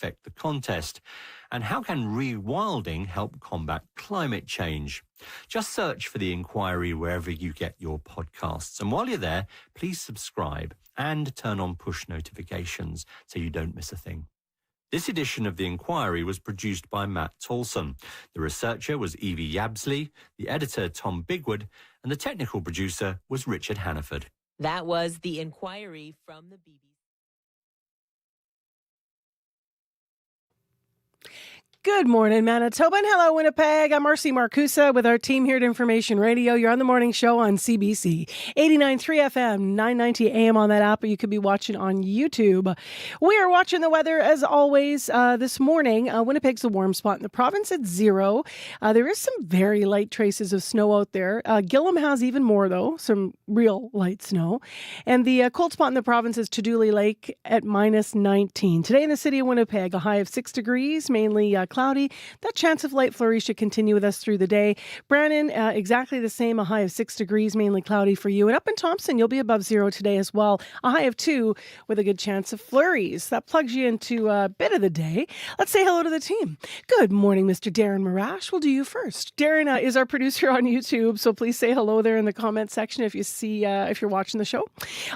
affect the contest? And how can rewilding help combat climate change? Just search for The Inquiry wherever you get your podcasts. And while you're there, please subscribe and turn on push notifications so you don't miss a thing. This edition of The Inquiry was produced by Matt Tolson. The researcher was Evie Yabsley, the editor Tom Bigwood, and the technical producer was Richard Hannaford. That was The Inquiry from the BBC. Good morning, Manitoba, and hello, Winnipeg. I'm Marcy Marcusa with our team here at Information Radio. You're on the morning show on CBC 89.3 FM, 990 AM on that app, or you could be watching on YouTube. We are watching the weather, as always, this morning. Winnipeg's a warm spot in the province at 0. There is some very light traces of snow out there. Gillam has even more, though, some real light snow. And the cold spot in the province is Tuduli Lake at minus 19. Today in the city of Winnipeg, a high of 6 degrees, mainly cloudy. That chance of light flurries should continue with us through the day. Brandon, exactly the same, a high of 6 degrees, mainly cloudy for you. And up in Thompson, you'll be above 0 today as well. A high of 2 with a good chance of flurries. That plugs you into a bit of the day. Let's say hello to the team. Good morning, Mr. Darren Marash. We'll do you first. Darren is our producer on YouTube, so please say hello there in the comment section if you see, if you're watching the show.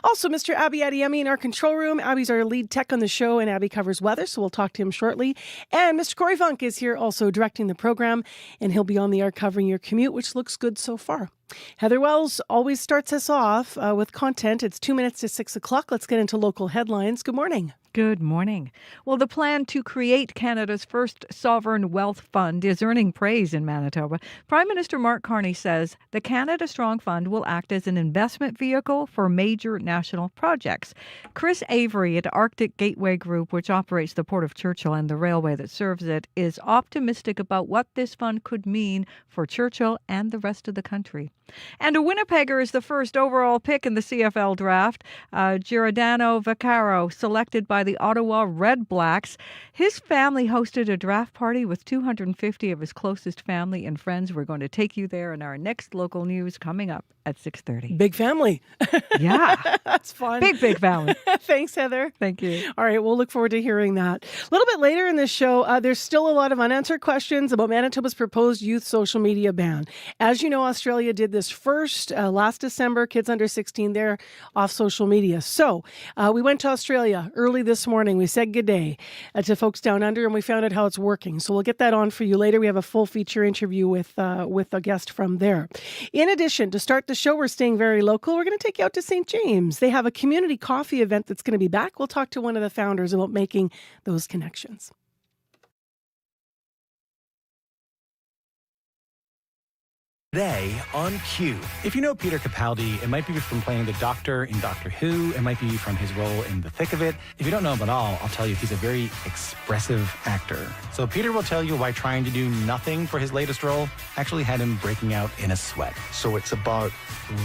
Also, Mr. Abby Adiemi in our control room. Abby's our lead tech on the show, and Abby covers weather, so we'll talk to him shortly. And Mr. Corey Funk is here also directing the program, and he'll be on the air covering your commute, which looks good so far. Heather Wells always starts us off with content. It's 2 minutes to 6 o'clock. Let's get into local headlines. Good morning. Good morning. Well, the plan to create Canada's first sovereign wealth fund is earning praise in Manitoba. Prime Minister Mark Carney says the Canada Strong Fund will act as an investment vehicle for major national projects. Chris Avery at Arctic Gateway Group, which operates the Port of Churchill and the railway that serves it, is optimistic about what this fund could mean for Churchill and the rest of the country. And a Winnipegger is the first overall pick in the CFL draft. Giordano Vaccaro, selected by the Ottawa Red Blacks. His family hosted a draft party with 250 of his closest family and friends. We're going to take you there in our next local news coming up at 6:30. Big family. Yeah. That's fun. Big family. Thanks, Heather. Thank you. All right, we'll look forward to hearing that. A little bit later in this show, there's still a lot of unanswered questions about Manitoba's proposed youth social media ban. As you know, Australia did this first last December. Kids under 16, they're off social media. So we went to Australia early this morning. We said good day to folks down under, and we found out how it's working. So we'll get that on for you later. We have a full feature interview with a guest from there. In addition, to start the show, we're staying very local. We're going to take you out to St. James. They have a community coffee event that's going to be back. We'll talk to one of the founders about making those connections. Today on Q. If you know Peter Capaldi, it might be from playing the Doctor in Doctor Who. It might be from his role in The Thick of It. If you don't know him at all, I'll tell you he's a very expressive actor. So Peter will tell you why trying to do nothing for his latest role actually had him breaking out in a sweat. So it's about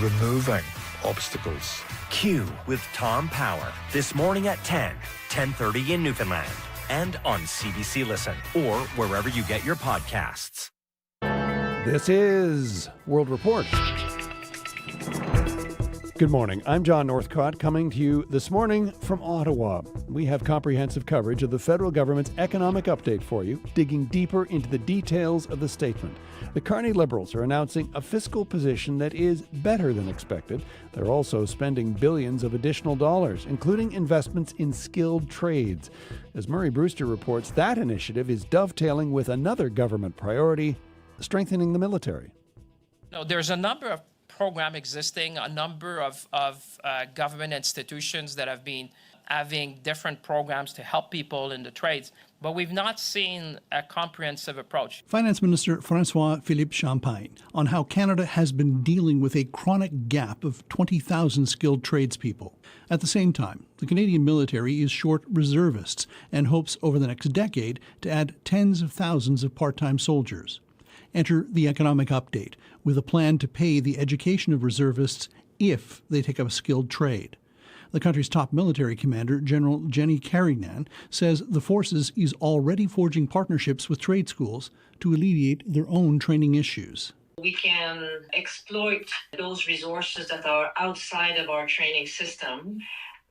removing obstacles. Q with Tom Power. This morning at 10:30 in Newfoundland. And on CBC Listen or wherever you get your podcasts. This is World Report. Good morning. I'm John Northcott coming to you this morning from Ottawa. We have comprehensive coverage of the federal government's economic update for you, digging deeper into the details of the statement. The Carney Liberals are announcing a fiscal position that is better than expected. They're also spending billions of additional dollars, including investments in skilled trades. As Murray Brewster reports, that initiative is dovetailing with another government priority, strengthening the military. No, there's a number of programs existing, a number of government institutions that have been having different programs to help people in the trades, but we've not seen a comprehensive approach. Finance Minister François-Philippe Champagne on how Canada has been dealing with a chronic gap of 20,000 skilled tradespeople. At the same time, the Canadian military is short reservists and hopes over the next decade to add tens of thousands of part-time soldiers. Enter the economic update with a plan to pay the education of reservists if they take up a skilled trade. The country's top military commander, General Jenny Carignan, says the forces is already forging partnerships with trade schools to alleviate their own training issues. We can exploit those resources that are outside of our training system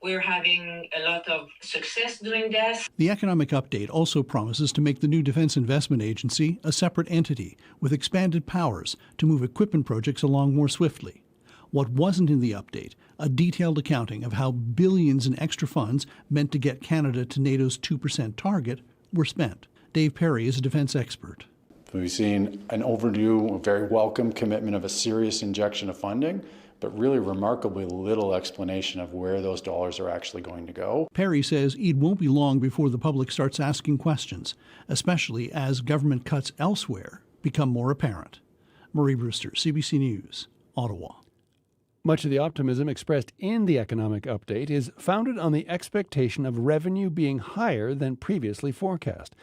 We're having a lot of success doing that. The economic update also promises to make the new Defense Investment Agency a separate entity with expanded powers to move equipment projects along more swiftly. What wasn't in the update, a detailed accounting of how billions in extra funds meant to get Canada to NATO's 2% target were spent. Dave Perry is a defense expert. We've seen an overdue, very welcome commitment of a serious injection of funding, but really remarkably little explanation of where those dollars are actually going to go. Perry says it won't be long before the public starts asking questions, especially as government cuts elsewhere become more apparent. Murray Brewster, CBC News, Ottawa. Much of the optimism expressed in the economic update is founded on the expectation of revenue being higher than previously forecast.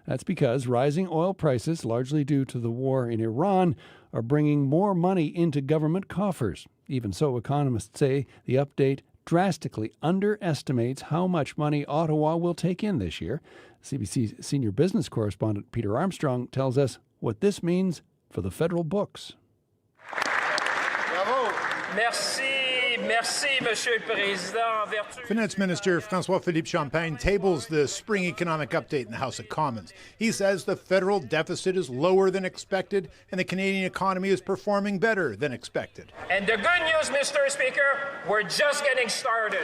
That's because rising oil prices, largely due to the war in Iran, are bringing more money into government coffers. Even so, economists say the update drastically underestimates how much money Ottawa will take in this year. CBC's senior business correspondent Peter Armstrong tells us what this means for the federal books. Bravo. Merci, Monsieur le Président. Finance Minister François-Philippe Champagne tables the spring economic update in the House of Commons. He says the federal deficit is lower than expected and the Canadian economy is performing better than expected. And the good news, Mr. Speaker, we're just getting started.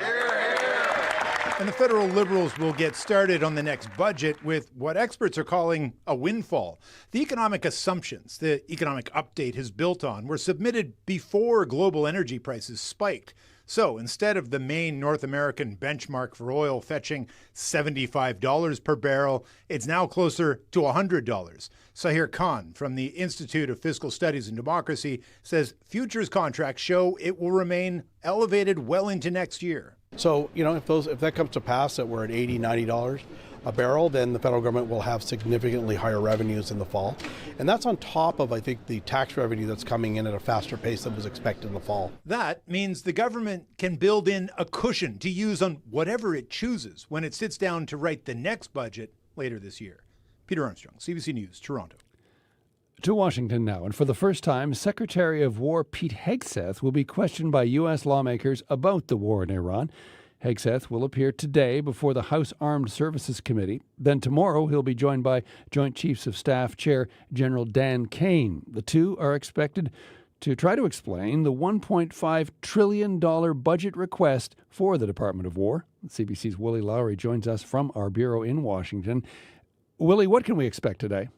And the federal Liberals will get started on the next budget with what experts are calling a windfall. The economic assumptions the economic update has built on were submitted before global energy prices spiked. So instead of the main North American benchmark for oil fetching $75 per barrel, it's now closer to $100. Sahir Khan from the Institute of Fiscal Studies and Democracy says futures contracts show it will remain elevated well into next year. So, if that comes to pass, that we're at $80, $90 a barrel, then the federal government will have significantly higher revenues in the fall. And that's on top of, I think, the tax revenue that's coming in at a faster pace than was expected in the fall. That means the government can build in a cushion to use on whatever it chooses when it sits down to write the next budget later this year. Peter Armstrong, CBC News, Toronto. To Washington now, and for the first time, Secretary of War Pete Hegseth will be questioned by U.S. lawmakers about the war in Iran. Hegseth will appear today before the House Armed Services Committee. Then tomorrow he'll be joined by Joint Chiefs of Staff Chair General Dan Kane. The two are expected to try to explain the $1.5 trillion budget request for the Department of War. CBC's Willie Lowry joins us from our bureau in Washington. Willie, what can we expect today?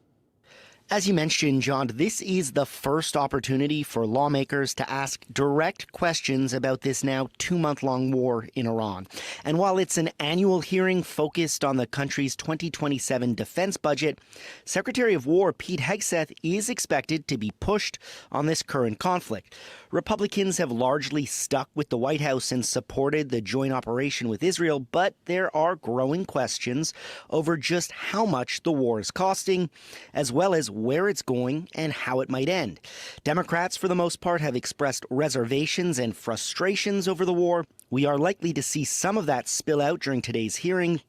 As you mentioned, John, this is the first opportunity for lawmakers to ask direct questions about this now 2-month-long war in Iran. And while it's an annual hearing focused on the country's 2027 defense budget, Secretary of War Pete Hegseth is expected to be pushed on this current conflict. Republicans have largely stuck with the White House and supported the joint operation with Israel, but there are growing questions over just how much the war is costing, as well as where it's going and how it might end. Democrats, for the most part, have expressed reservations and frustrations over the war. We are likely to see some of that spill out during today's hearing,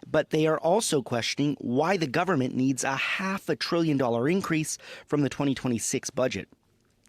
but they are also questioning why the government needs a $500 billion increase from the 2026 budget.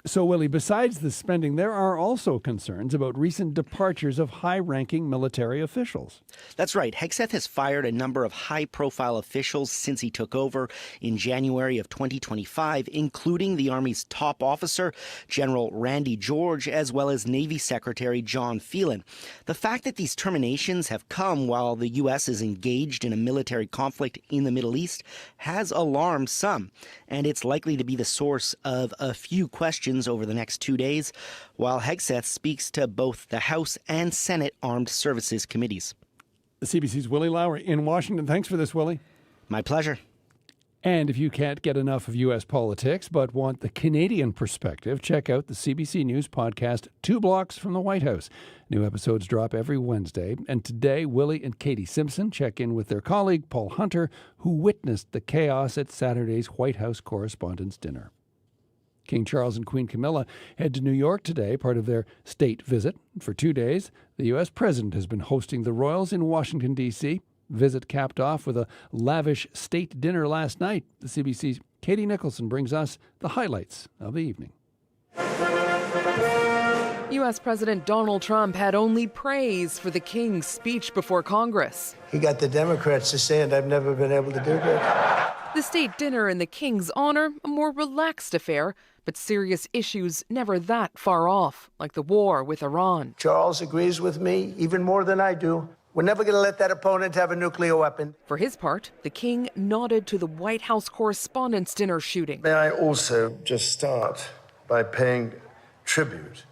So, Willie, besides the spending, there are also concerns about recent departures of high-ranking military officials. That's right. Hegseth has fired a number of high-profile officials since he took over in January of 2025, including the Army's top officer, General Randy George, as well as Navy Secretary John Phelan. The fact that these terminations have come while the U.S. is engaged in a military conflict in the Middle East has alarmed some, and it's likely to be the source of a few questions over the next 2 days, while Hegseth speaks to both the House and Senate Armed Services Committees. CBC's Willie Lowry in Washington. Thanks for this, Willie. My pleasure. And if you can't get enough of U.S. politics but want the Canadian perspective, check out the CBC News podcast, 2 Blocks from the White House. New episodes drop every Wednesday. And today, Willie and Katie Simpson check in with their colleague, Paul Hunter, who witnessed the chaos at Saturday's White House Correspondents' Dinner. King Charles and Queen Camilla head to New York today, part of their state visit. For 2 days, the U.S. president has been hosting the royals in Washington, D.C. Visit capped off with a lavish state dinner last night. The CBC's Katie Nicholson brings us the highlights of the evening. U.S. President Donald Trump had only praise for the King's speech before Congress. He got the Democrats to say it. I've never been able to do that. The state dinner in the King's honor, a more relaxed affair, but serious issues never that far off, like the war with Iran. Charles agrees with me even more than I do. We're never going to let that opponent have a nuclear weapon. For his part, the King nodded to the White House Correspondents' Dinner shooting. May I also just start by paying tribute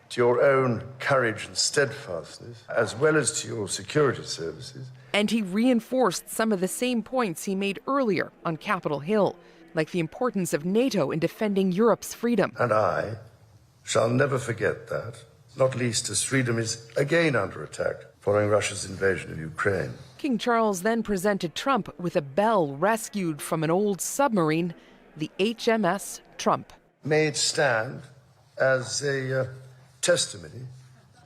to your own courage and steadfastness, as well as to your security services. And he reinforced some of the same points he made earlier on Capitol Hill, like the importance of NATO in defending Europe's freedom. And I shall never forget that, not least as freedom is again under attack following Russia's invasion of Ukraine. King Charles then presented Trump with a bell rescued from an old submarine, the HMS Trump. May it stand as a testimony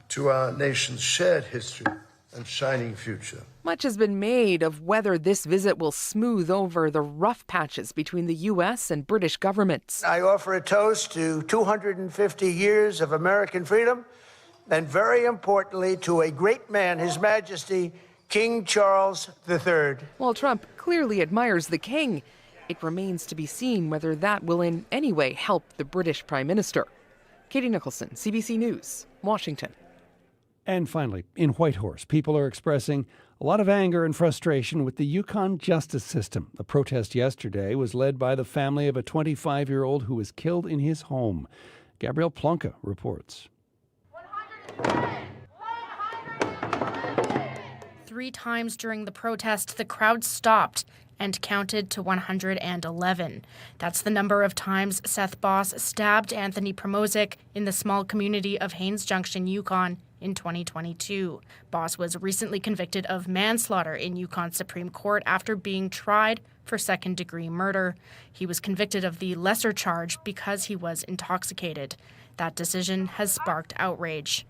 to our nation's shared history and shining future. Much has been made of whether this visit will smooth over the rough patches between the U.S. and British governments. I offer a toast to 250 years of American freedom, and very importantly, to a great man, His Majesty, King Charles III. While Trump clearly admires the King, it remains to be seen whether that will in any way help the British Prime Minister. Katie Nicholson, CBC News, Washington. And finally, in Whitehorse, people are expressing a lot of anger and frustration with the Yukon justice system. The protest yesterday was led by the family of a 25-year-old who was killed in his home. Gabrielle Plonka reports. 3 times during the protest, the crowd stopped and counted to 111. That's the number of times Seth Boss stabbed Anthony Promozic in the small community of Haines Junction, Yukon, in 2022. Boss was recently convicted of manslaughter in Yukon Supreme Court after being tried for second-degree murder. He was convicted of the lesser charge because he was intoxicated. That decision has sparked outrage.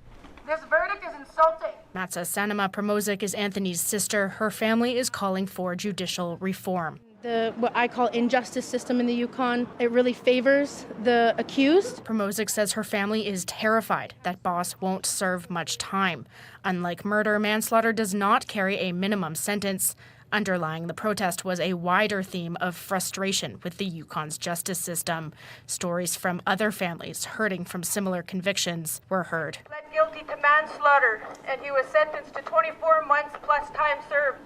This verdict is insulting. Matsa Sanama Promozic is Anthony's sister. Her family is calling for judicial reform. What I call injustice system in the Yukon, it really favors the accused. Promozic says her family is terrified that Boss won't serve much time. Unlike murder, manslaughter does not carry a minimum sentence. Underlying the protest was a wider theme of frustration with the Yukon's justice system. Stories from other families hurting from similar convictions were heard. Pled guilty to manslaughter, and he was sentenced to 24 months plus time served.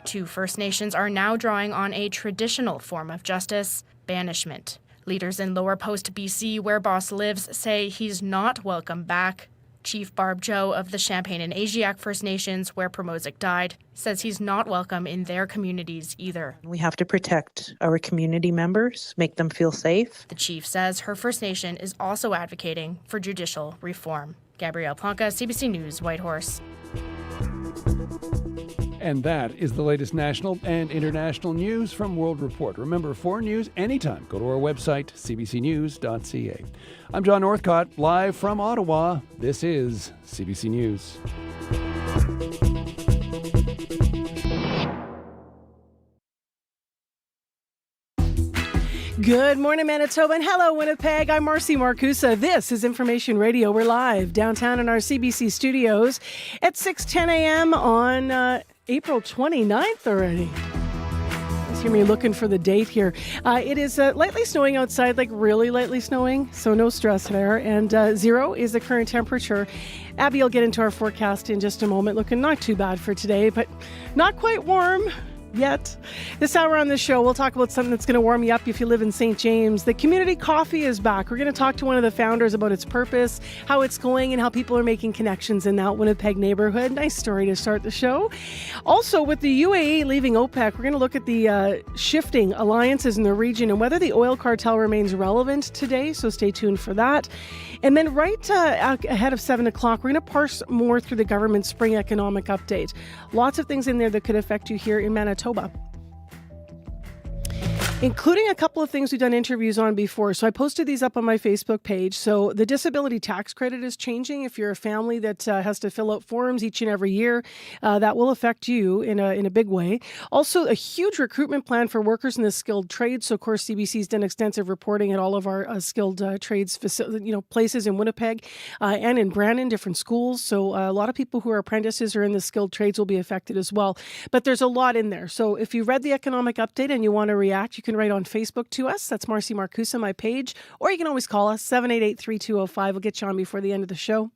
2 First Nations are now drawing on a traditional form of justice, banishment. Leaders in Lower Post, BC, where Boss lives, say he's not welcome back. Chief Barb Joe of the Champagne and Asiac First Nations, where Promozic died, says he's not welcome in their communities either. We have to protect our community members, make them feel safe. The chief says her First Nation is also advocating for judicial reform. Gabrielle Plonka, CBC News, Whitehorse. And that is the latest national and international news from World Report. Remember, for news anytime, go to our website, cbcnews.ca. I'm John Northcott, live from Ottawa. This is CBC News. Good morning, Manitoba, and hello, Winnipeg. I'm Marcy Marcusa. This is Information Radio. We're live downtown in our CBC studios at 6:10 a.m. on April 29th already. Just hear me looking for the date here. It is lightly snowing outside, like really lightly snowing, so no stress there. And 0 is the current temperature. Abby will get into our forecast in just a moment. Looking not too bad for today, but not quite warm yet. This hour on the show, we'll talk about something that's going to warm you up if you live in St. James. The community coffee is back. We're going to talk to one of the founders about its purpose, how it's going, and how people are making connections in that Winnipeg neighborhood. Nice story to start the show. Also, with the UAE leaving OPEC, we're going to look at the shifting alliances in the region and whether the oil cartel remains relevant today, so stay tuned for that. And then right ahead of 7 o'clock, we're going to parse more through the government's spring economic update. Lots of things in there that could affect you here in Manitoba. including a couple of things we've done interviews on before. So I posted these up on my Facebook page. So the disability tax credit is changing. If you're a family that has to fill out forms each and every year, that will affect you in a big way. Also, a huge recruitment plan for workers in the skilled trades. So, of course, CBC's done extensive reporting at all of our skilled trades places in Winnipeg and in Brandon, different schools. So a lot of people who are apprentices or in the skilled trades will be affected as well. But there's a lot in there. So if you read the economic update and you want to react, you can write on Facebook to us. That's Marcy Marcusa, my page. Or you can always call us, 788-3205. We'll get you on before the end of the show.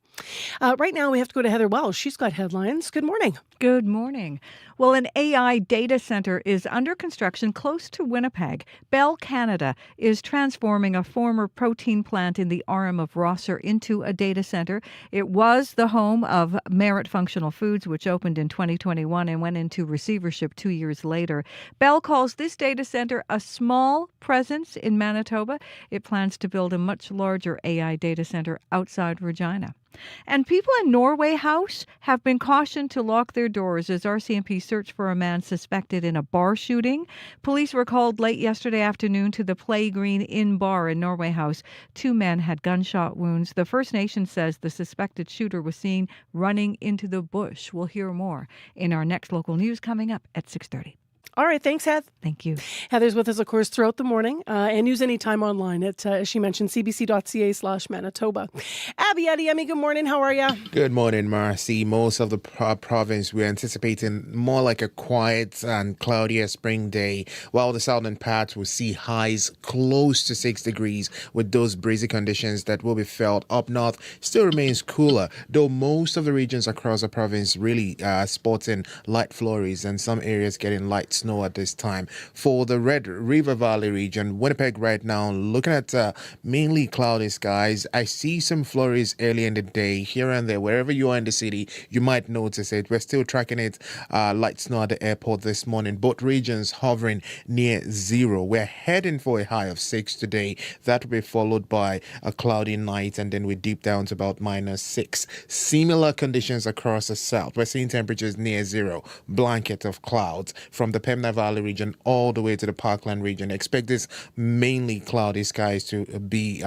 Right now, we have to go to Heather Wells. She's got headlines. Good morning. Good morning. Well, an AI data center is under construction close to Winnipeg. Bell Canada is transforming a former protein plant in the Arm of Rosser into a data center. It was the home of Merit Functional Foods, which opened in 2021 and went into receivership 2 years later. Bell calls this data center a small presence in Manitoba. It plans to build a much larger AI data center outside Regina. And people in Norway House have been cautioned to lock their doors as RCMP search for a man suspected in a bar shooting. Police were called late yesterday afternoon to the Play Green Inn bar in Norway House. 2 men had gunshot wounds. The First Nation says the suspected shooter was seen running into the bush. We'll hear more in our next local news coming up at 6:30. All right. Thanks, Heath. Thank you. Heather's with us, of course, throughout the morning and news anytime online at, as she mentioned, cbc.ca/Manitoba. Abby Adeyemi, good morning. How are you? Good morning, Marcy. Most of the province, we're anticipating more like a quiet and cloudier spring day, while the southern parts will see highs close to 6 degrees with those breezy conditions that will be felt. Up north still remains cooler, though most of the regions across the province really sporting light flurries and some areas getting light snow at this time. For the Red River Valley region, Winnipeg right now, looking at mainly cloudy skies. I see some flurries early in the day here and there. Wherever you are in the city, you might notice it. We're still tracking it. Light snow at the airport this morning. Both regions hovering near zero. We're heading for a high of 6 today. That will be followed by a cloudy night, and then we dip down to about -6. Similar conditions across the south. We're seeing temperatures near zero. Blanket of clouds from the Pembina Valley region all the way to the Parkland region. Expect this mainly cloudy skies to be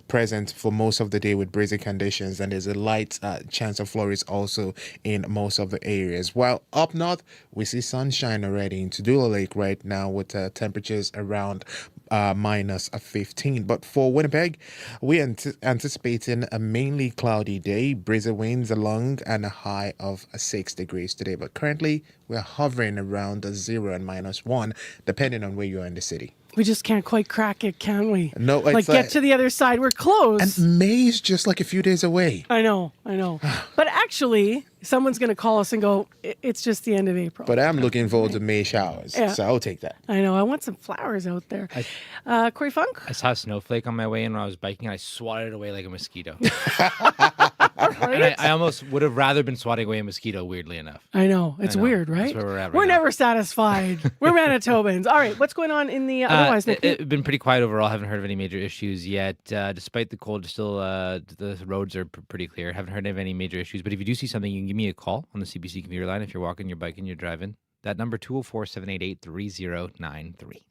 present for most of the day with breezy conditions, and there's a light chance of flurries also in most of the areas. While up north, we see sunshine already in Tudula Lake right now with temperatures around -15. But for Winnipeg, we're anticipating a mainly cloudy day, breezy winds along, and a high of 6 degrees today. But currently, we're hovering around 0 and -1, depending on where you are in the city. We just can't quite crack it, can we? No, it's get to the other side. We're close. And May's just like a few days away. I know. But actually, someone's going to call us and go, it's just the end of April. But I'm looking forward to May showers, so I'll take that. I know. I want some flowers out there. Corey Funk? I saw a snowflake on my way in when I was biking, and I swatted it away like a mosquito. Right? And I almost would have rather been swatting away a mosquito, weirdly enough. I know. It's weird, right? That's where we're at We're right now. never satisfied. We're Manitobans. All right. What's going on in the otherwise? It's been pretty quiet overall. Haven't heard of any major issues yet. Despite the cold, still the roads are pretty clear. Haven't heard of any major issues. But if you do see something, you can give me a call on the CBC commuter line if you're walking, you're biking, you're driving. That number, 204-788-3093.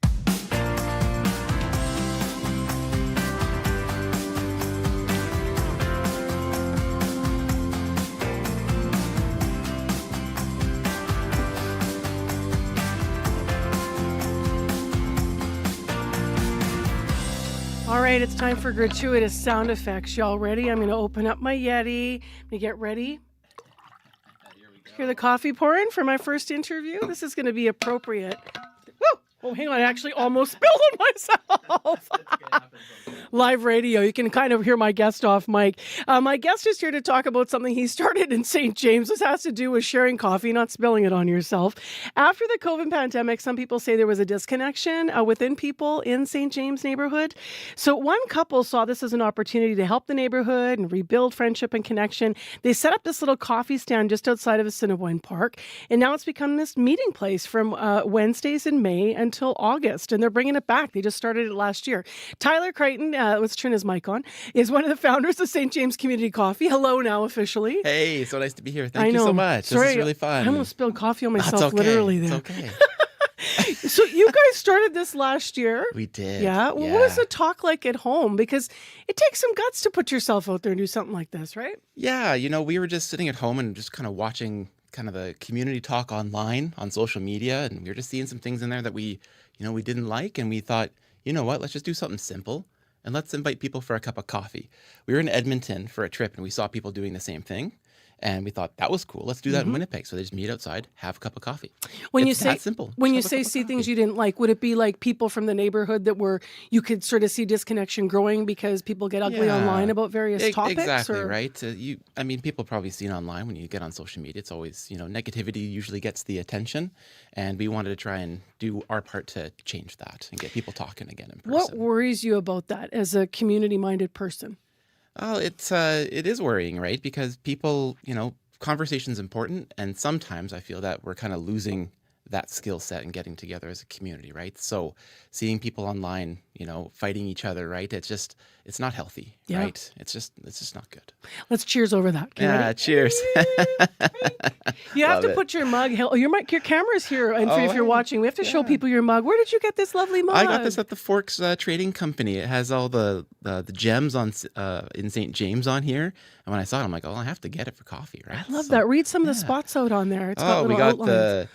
All right, it's time for gratuitous sound effects. Y'all ready? I'm going to open up my Yeti. Let me get ready. Hear the coffee pouring for my first interview? This is going to be appropriate. Woo! Oh, hang on. I actually almost spilled on myself. Live radio. You can kind of hear my guest off mic. My guest is here to talk about something he started in St. James. This has to do with sharing coffee, not spilling it on yourself. After the COVID pandemic, some people say there was a disconnection within people in St. James neighborhood. So one couple saw this as an opportunity to help the neighborhood and rebuild friendship and connection. They set up this little coffee stand just outside of Assiniboine Park, and now it's become this meeting place from Wednesdays in May until August, and they're bringing it back. They just started it last year. Tyler Crichton, let's turn his mic on, is one of the founders of St. James Community Coffee. Hello now officially. Hey, so nice to be here. Thank you so much. Sorry, this is really fun. I almost spilled coffee on myself, That's okay. literally there. It's okay. So you guys started this last year. We did. Yeah. Well, what was the talk like at home? Because it takes some guts to put yourself out there and do something like this, right? Yeah, we were just sitting at home and just kind of watching kind of the community talk online on social media, and we were just seeing some things in there that we didn't like, and we thought, you know what, let's just do something simple and let's invite people for a cup of coffee. We were in Edmonton for a trip and we saw people doing the same thing. And we thought that was cool. Let's do that in Winnipeg. So they just meet outside, have a cup of coffee. When It's that simple. When you Just have a say cup of see things coffee. you didn't like, would it be like people from the neighborhood that were you could sort of see disconnection growing because people get ugly online about various topics? Exactly, or? right? People probably seen online when you get on social media. It's always, negativity usually gets the attention. And we wanted to try and do our part to change that and get people talking again in person. What worries you about that as a community-minded person? Oh, it is worrying, right? Because people, conversation's important, and sometimes I feel that we're kind of losing that skill set and getting together as a community, right? So seeing people online, fighting each other, right? It's not healthy, Yeah. right? It's just not good. Let's cheers over that. You Yeah, ready? cheers. You have Love to it. put your mug. Your camera's here, and Oh, if you're hey. watching, we have to show people your mug. Where did you get this lovely mug? I got this at the Forks Trading Company. It has all the gems on in St. James on here, and when I saw it, I'm like, oh, I have to get it for coffee, right? I love that. Read some of the spots out on there. It's got Oh, little we got outlines.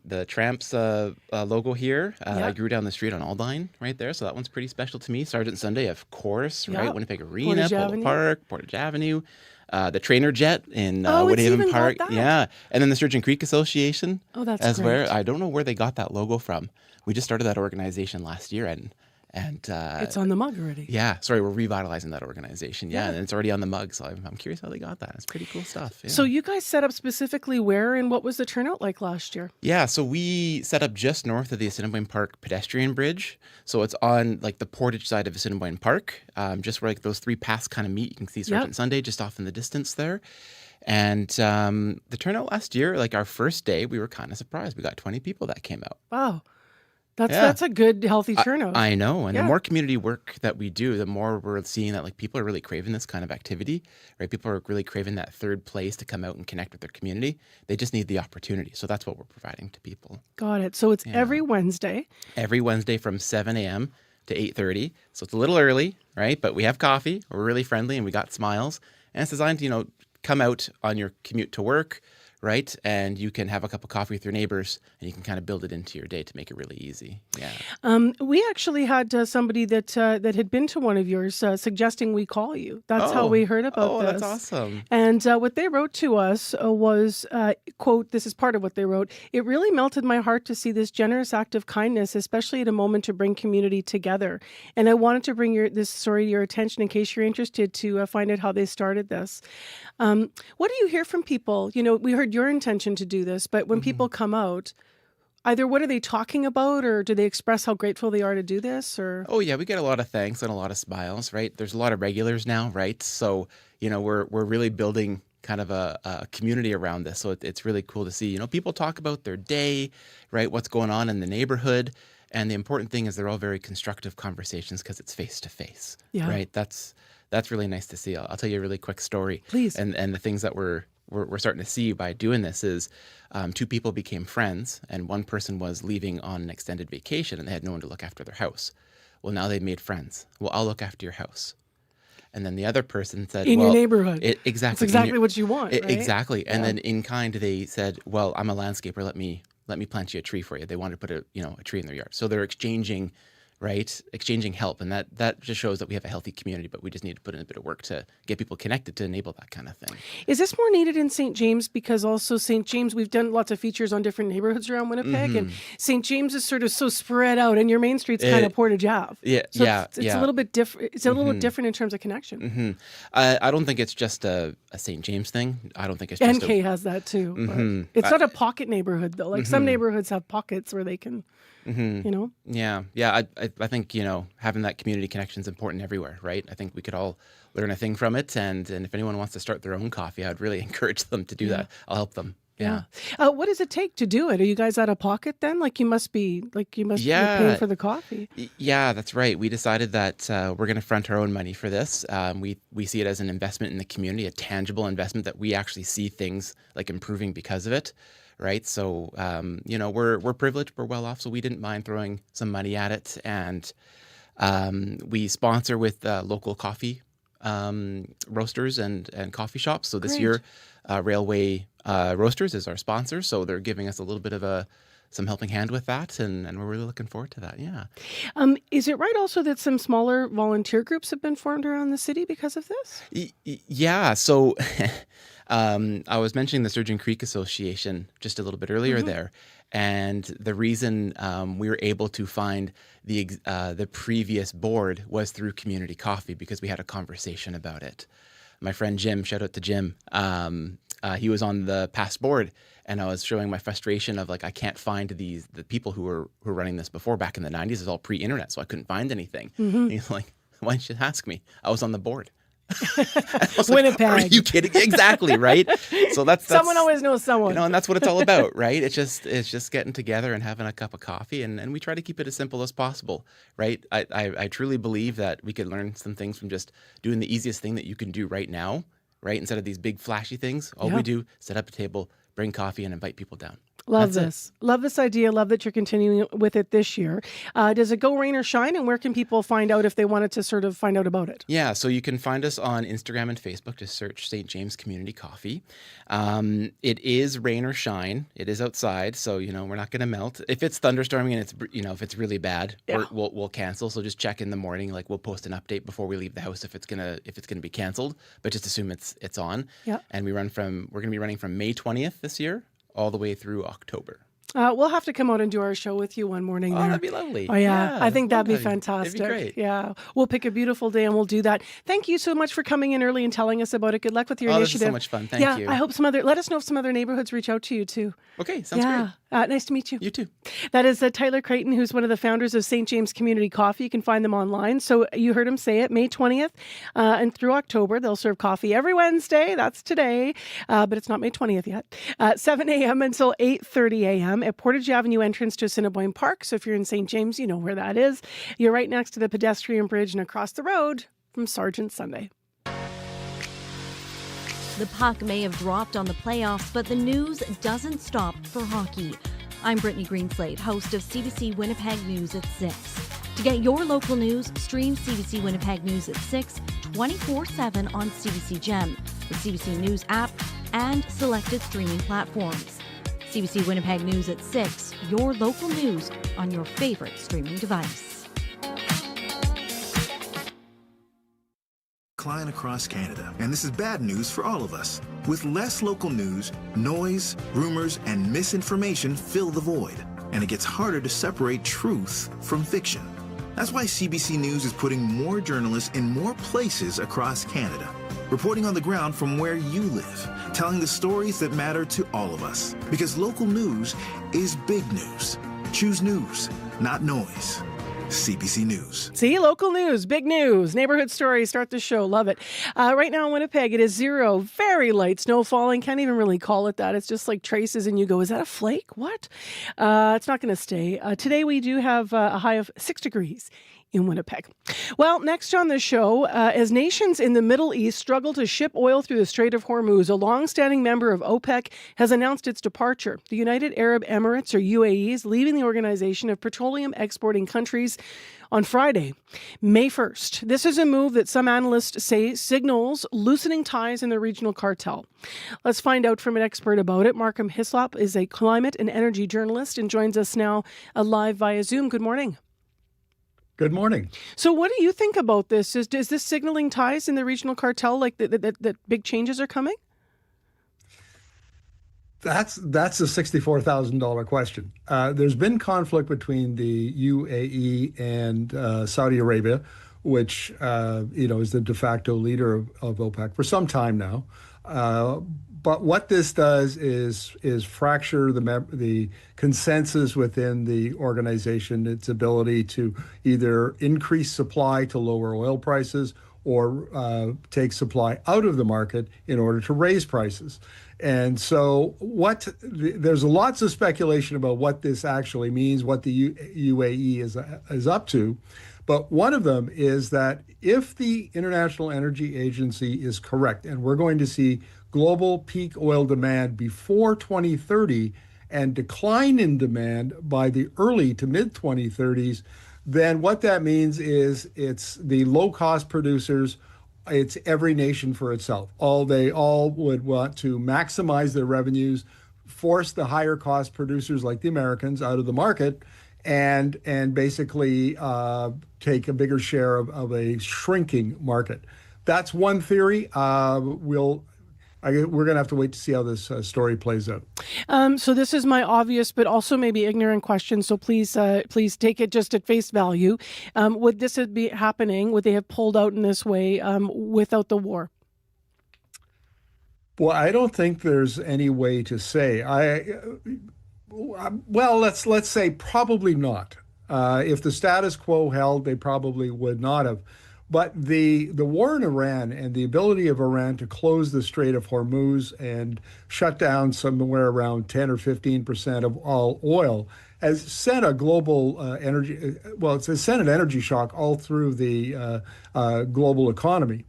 the Tramps logo here. I Yeah. grew down the street on Aldine right there, so that one's pretty special to me. Sergeant Sunday, of course, Yeah. right? Winnipeg Arena, Portage Polo Avenue. Park, Portage Avenue. The Trainer Jet in Oh, it's Woodhaven even got Park. that. Yeah. And then the Sturgeon Creek Association. Oh, that's as great. where I don't know where they got that logo from. We just started that organization last year, and It's on the mug already. yeah, sorry, we're revitalizing that organization. Yeah, Yeah. and it's already on the mug, so I'm curious how they got that. It's pretty cool stuff. Yeah. So you guys set up specifically where, and what was the turnout like last year? Yeah, so we set up just north of the Assiniboine Park pedestrian bridge. So it's on like the Portage side of Assiniboine Park, just where like those three paths kind of meet. You can see Sergeant Sunday just off in the distance there. And the turnout last year, like our first day, we were kind of surprised. We got 20 people that came out. Wow. That's Yeah. that's a good, healthy turnout. I know. And Yeah. the more community work that we do, the more we're seeing that like people are really craving this kind of activity, right? People are really craving that third place to come out and connect with their community. They just need the opportunity. So that's what we're providing to people. Got it. So it's every Wednesday. Every Wednesday from 7 a.m. to 8:30. So it's a little early, right? But we have coffee. We're really friendly and we got smiles. And it's designed to, come out on your commute to work, right? And you can have a cup of coffee with your neighbors and you can kind of build it into your day to make it really easy. Yeah. We actually had somebody that had been to one of yours suggesting we call you. That's how we heard about this. That's awesome. And what they wrote to us was, quote, this is part of what they wrote. It really melted my heart to see this generous act of kindness, especially at a moment to bring community together. And I wanted to bring this story to your attention in case you're interested to find out how they started this. What do you hear from people? We heard your intention to do this, but when people come out, either what are they talking about, or do they express how grateful they are to do this? Or Oh yeah, we get a lot of thanks and a lot of smiles, right? There's a lot of regulars now, right? So, we're really building kind of a community around this. So it's really cool to see, people talk about their day, right? What's going on in the neighborhood. And the important thing is they're all very constructive conversations because it's face to face, right? That's really nice to see. I'll tell you a really quick story. Please. And the things that we're starting to see by doing this is two people became friends, and one person was leaving on an extended vacation and they had no one to look after their house. Well, now they've made friends. Well, I'll look after your house. And then the other person said, in your neighborhood. Exactly. That's exactly what you want, right? Exactly. And Yeah. then in kind, they said, well, I'm a landscaper. Let me plant you a tree for you. They wanted to put a tree in their yard. So they're exchanging help. And that just shows that we have a healthy community, but we just need to put in a bit of work to get people connected to enable that kind of thing. Is this more needed in St. James? Because also St. James, we've done lots of features on different neighborhoods around Winnipeg, and St. James is sort of so spread out, and your main street's kind of Portage Ave. Yeah, So yeah, it's a little bit different. It's a little bit different in terms of connection. I don't think it's just a St. James thing. I don't think it's just NK has that too. but Mhm. It's not a pocket neighborhood though. Like some neighborhoods have pockets where they can, Yeah. I think having that community connection is important everywhere, right? I think we could all learn a thing from it, and if anyone wants to start their own coffee, I'd really encourage them to do that. I'll help them. Yeah. What does it take to do it? Are you guys out of pocket then? Like you must be paying for the coffee. Yeah, that's right. We decided that we're going to front our own money for this. We see it as an investment in the community, a tangible investment that we actually see things like improving because of it. right? So, we're privileged, we're well off, so we didn't mind throwing some money at it. And we sponsor with local coffee roasters and coffee shops. So this Great. year, Railway Roasters is our sponsor. So they're giving us a little bit of some helping hand with that. And we're really looking forward to that. Yeah. Is it right also that some smaller volunteer groups have been formed around the city because of this? Yeah. So I was mentioning the Sturgeon Creek Association just a little bit earlier there. And the reason we were able to find the previous board was through Community Coffee, because we had a conversation about it. My friend Jim, shout out to Jim, he was on the past board, and I was showing my frustration of like, I can't find the people who were running this before. Back in the 90s. It was all pre-internet, so I couldn't find anything. And he's like, why didn't you ask me? I was on the board. Winnipeg. Like, are you kidding? Exactly, right? So that's someone always knows someone. And that's what it's all about, right? It's just getting together and having a cup of coffee, and we try to keep it as simple as possible, right? I truly believe that we could learn some things from just doing the easiest thing that you can do right now, right? Instead of these big flashy things, all we do, set up a table, bring coffee, and invite people down. Love That's this. Love this idea. Love that you're continuing with it this year. Does it go rain or shine? And where can people find out if they wanted to sort of find out about it? Yeah, so you can find us on Instagram and Facebook. Just search St. James Community Coffee. It is rain or shine. It is outside, so we're not going to melt. If it's thunderstorming and it's if it's really bad, we'll cancel. So just check in the morning. Like, we'll post an update before we leave the house if it's gonna be canceled. But just assume it's on. Yeah. And we're going to be running from May 20th this year all the way through October. We'll have to come out and do our show with you one morning. Oh, there. that'd be lovely. Oh, yeah. I think that'd be It'd be fantastic. great. Yeah. We'll pick a beautiful day and we'll do that. Thank you so much for coming in early and telling us about it. Good luck with your This is initiative. so much fun. Thank you. I hope let us know if some other neighborhoods reach out to you too. Okay, sounds great. Nice to meet you. You too. That is Tyler Creighton, who's one of the founders of St. James Community Coffee. You can find them online. So you heard him say it, May 20th and through October. They'll serve coffee every Wednesday. That's today, but it's not May 20th yet. 7 a.m. until 8:30 a.m. at Portage Avenue entrance to Assiniboine Park. So if you're in St. James, you know where that is. You're right next to the pedestrian bridge and across the road from Sergeant Sunday. The puck may have dropped on the playoffs, but the news doesn't stop for hockey. I'm Brittany Greenslade, host of CBC Winnipeg News at 6. To get your local news, stream CBC Winnipeg News at 6, 24/7 on CBC Gem, the CBC News app, and selected streaming platforms. CBC Winnipeg News at 6, your local news on your favorite streaming device. Decline across Canada, and this is bad news for all of us. With less local news, noise, rumors, and misinformation fill the void, and it gets harder to separate truth from fiction. That's why CBC News is putting more journalists in more places across Canada, reporting on the ground from where you live, telling the stories that matter to all of us. Because local news is big news. Choose news, not noise. CBC News. See, local news, big news, neighborhood stories start the show. Love it. Right now in Winnipeg, it is 0, very light snow falling. Can't even really call it that. It's just like traces, and you go, is that a flake? What? It's not going to stay. Today we do have a high of 6 degrees in Winnipeg. Well, next on the show, as nations in the Middle East struggle to ship oil through the Strait of Hormuz, a long-standing member of OPEC has announced its departure. The United Arab Emirates, or UAE, is leaving the Organization of Petroleum Exporting Countries on Friday, May 1st. This is a move that some analysts say signals loosening ties in the regional cartel. Let's find out from an expert about it. Markham Hislop is a climate and energy journalist and joins us now live via Zoom. Good morning. Good morning. So what do you think about this? Is this signaling ties in the regional cartel, like that big changes are coming? That's a $64,000 question. There's been conflict between the UAE and Saudi Arabia, which is the de facto leader of OPEC for some time now. But what this does is fracture the consensus within the organization, its ability to either increase supply to lower oil prices or take supply out of the market in order to raise prices. And so there's lots of speculation about what this actually means, what the UAE is up to. But one of them is that if the International Energy Agency is correct, and we're going to see global peak oil demand before 2030 and decline in demand by the early to mid 2030s, then what that means is it's the low-cost producers, it's every nation for itself. They all would want to maximize their revenues, force the higher cost producers like the Americans out of the market, and basically take a bigger share of a shrinking market. That's one theory. We're going to have to wait to see how this story plays out. So this is my obvious, but also maybe ignorant question. So please take it just at face value. Would this be happening? Would they have pulled out in this way without the war? Well, I don't think there's any way to say. Let's say probably not. If the status quo held, they probably would not have. But the war in Iran and the ability of Iran to close the Strait of Hormuz and shut down somewhere around 10 or 15% of all oil has sent a global it's sent an energy shock all through the global economy.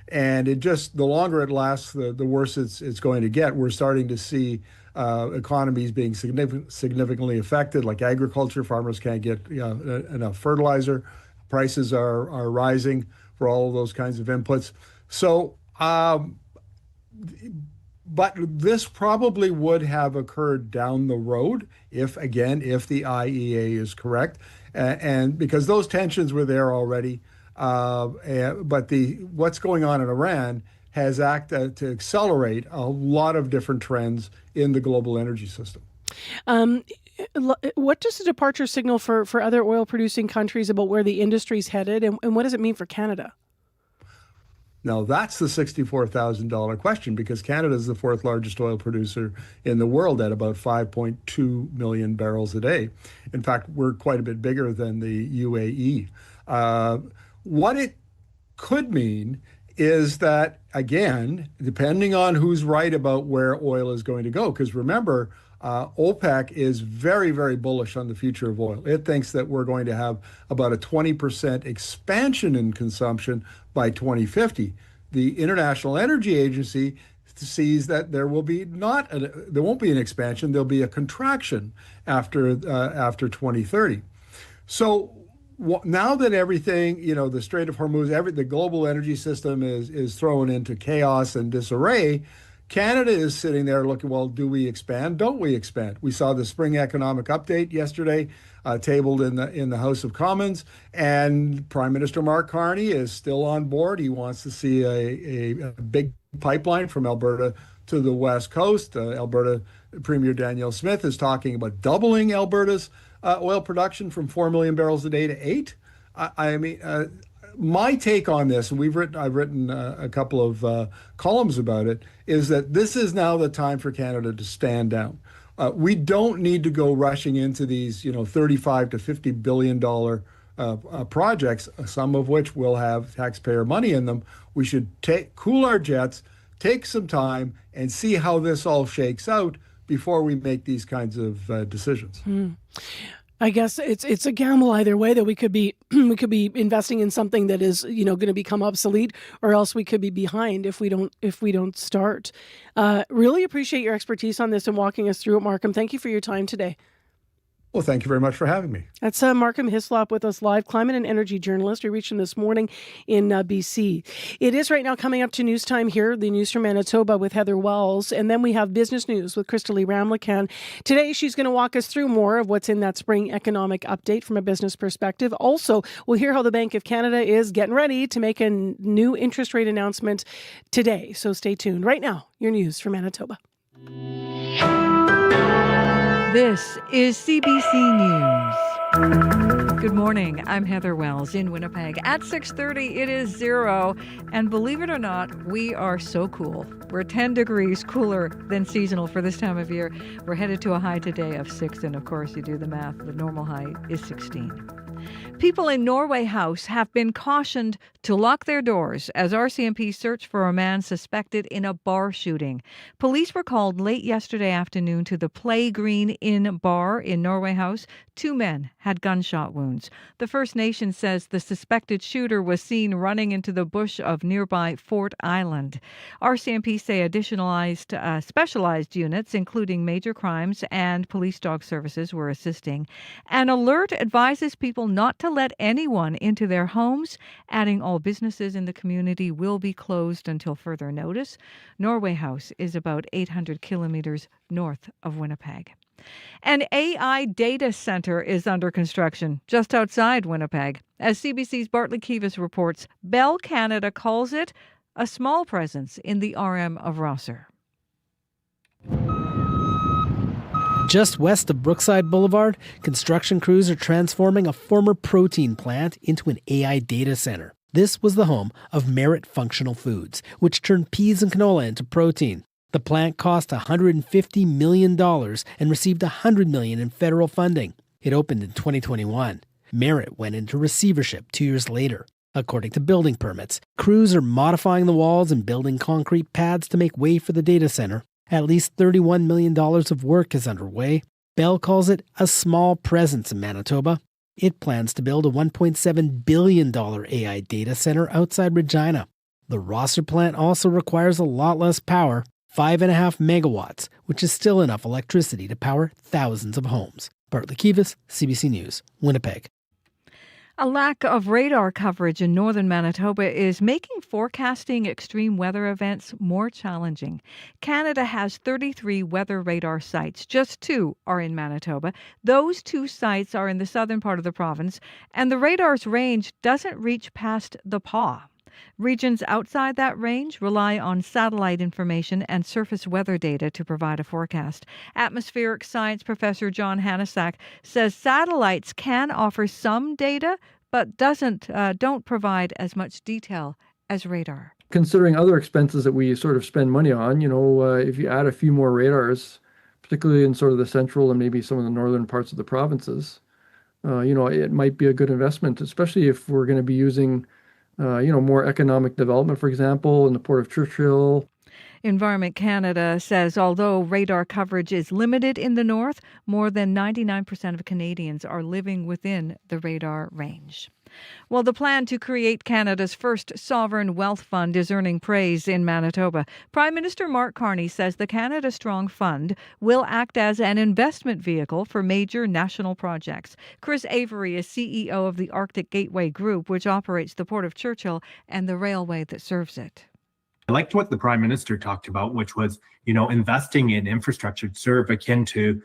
And the longer it lasts, the worse it's going to get. We're starting to see economies being significantly affected, like agriculture. Farmers can't get enough fertilizer. Prices are rising for all of those kinds of inputs. So, but this probably would have occurred down the road if the IEA is correct, and because those tensions were there already. But what's going on in Iran has acted to accelerate a lot of different trends in the global energy system. What does the departure signal for other oil-producing countries about where the industry's headed, and what does it mean for Canada? Now, that's the $64,000 question, because Canada is the fourth largest oil producer in the world at about 5.2 million barrels a day. In fact, we're quite a bit bigger than the UAE. What it could mean is that, again, depending on who's right about where oil is going to go, because remember, OPEC is very, very bullish on the future of oil. It thinks that we're going to have about a 20% expansion in consumption by 2050. The International Energy Agency sees that there won't be an expansion, there'll be a contraction after 2030. So now that everything, the Strait of Hormuz, the global energy system is thrown into chaos and disarray, Canada is sitting there looking, well, do we expand? Don't we expand? We saw the spring economic update yesterday, tabled in the House of Commons, and Prime Minister Mark Carney is still on board. He wants to see a big pipeline from Alberta to the West Coast. Alberta Premier Danielle Smith is talking about doubling Alberta's oil production from 4 million barrels a day to 8. My take on this, and I've written a couple of columns about it, is that this is now the time for Canada to stand down. We don't need to go rushing into these, $35 to $50 billion projects, some of which will have taxpayer money in them. We should cool our jets, take some time, and see how this all shakes out before we make these kinds of decisions. I guess it's a gamble either way, that we could be investing in something that is going to become obsolete, or else we could be behind if we don't start. Really appreciate your expertise on this and walking us through it, Markham. Thank you for your time today. Well, thank you very much for having me. That's Markham Hislop with us live, climate and energy journalist. We reached him this morning in BC. It is right now coming up to news time here, the news from Manitoba with Heather Wells. And then we have business news with Crystalie Ramlakan. Today, she's going to walk us through more of what's in that spring economic update from a business perspective. Also, we'll hear how the Bank of Canada is getting ready to make a new interest rate announcement today. So stay tuned. Right now, your news from Manitoba. This is CBC News. Good morning. I'm Heather Wells in Winnipeg. At 6:30, it is 0. And believe it or not, we are so cool. We're 10 degrees cooler than seasonal for this time of year. We're headed to a high today of 6. And of course, you do the math. The normal high is 16. People in Norway House have been cautioned to lock their doors as RCMP search for a man suspected in a bar shooting. Police were called late yesterday afternoon to the Play Green Inn bar in Norway House. 2 men had gunshot wounds. The First Nation says the suspected shooter was seen running into the bush of nearby Fort Island. RCMP say specialized units, including major crimes and police dog services, were assisting. An alert advises people not to let anyone into their homes, adding all businesses in the community will be closed until further notice. Norway House is about 800 kilometers north of Winnipeg. An AI data center is under construction just outside Winnipeg. As CBC's Bartley Kivas reports, Bell Canada calls it a small presence in the RM of Rosser. Just west of Brookside Boulevard, construction crews are transforming a former protein plant into an AI data center. This was the home of Merit Functional Foods, which turned peas and canola into protein. The plant cost $150 million and received $100 million in federal funding. It opened in 2021. Merit went into receivership 2 years later. According to building permits, crews are modifying the walls and building concrete pads to make way for the data center. At least $31 million of work is underway. Bell calls it a small presence in Manitoba. It plans to build a $1.7 billion AI data center outside Regina. The Rosser plant also requires a lot less power, 5.5 megawatts, which is still enough electricity to power thousands of homes. Bartley Kivas, CBC News, Winnipeg. A lack of radar coverage in northern Manitoba is making forecasting extreme weather events more challenging. Canada has 33 weather radar sites. Just 2 are in Manitoba. Those 2 sites are in the southern part of the province, and the radar's range doesn't reach past the Paw. Regions outside that range rely on satellite information and surface weather data to provide a forecast. Atmospheric science professor John Hanasak says satellites can offer some data, but don't provide as much detail as radar. Considering other expenses that we sort of spend money on, if you add a few more radars, particularly in sort of the central and maybe some of the northern parts of the provinces, it might be a good investment, especially if we're going to be using more economic development, for example, in the Port of Churchill. Environment Canada says although radar coverage is limited in the north, more than 99% of Canadians are living within the radar range. Well, the plan to create Canada's first sovereign wealth fund is earning praise in Manitoba. Prime Minister Mark Carney says the Canada Strong Fund will act as an investment vehicle for major national projects. Chris Avery is CEO of the Arctic Gateway Group, which operates the Port of Churchill and the railway that serves it. I liked what the Prime Minister talked about, which was, investing in infrastructure sort of akin to,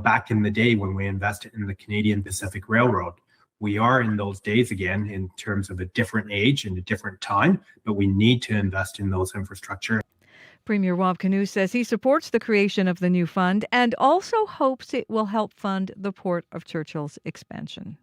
back in the day when we invested in the Canadian Pacific Railroad. We are in those days again in terms of a different age and a different time, but we need to invest in those infrastructure. Premier Rob Canoe says he supports the creation of the new fund and also hopes it will help fund the Port of Churchill's expansion.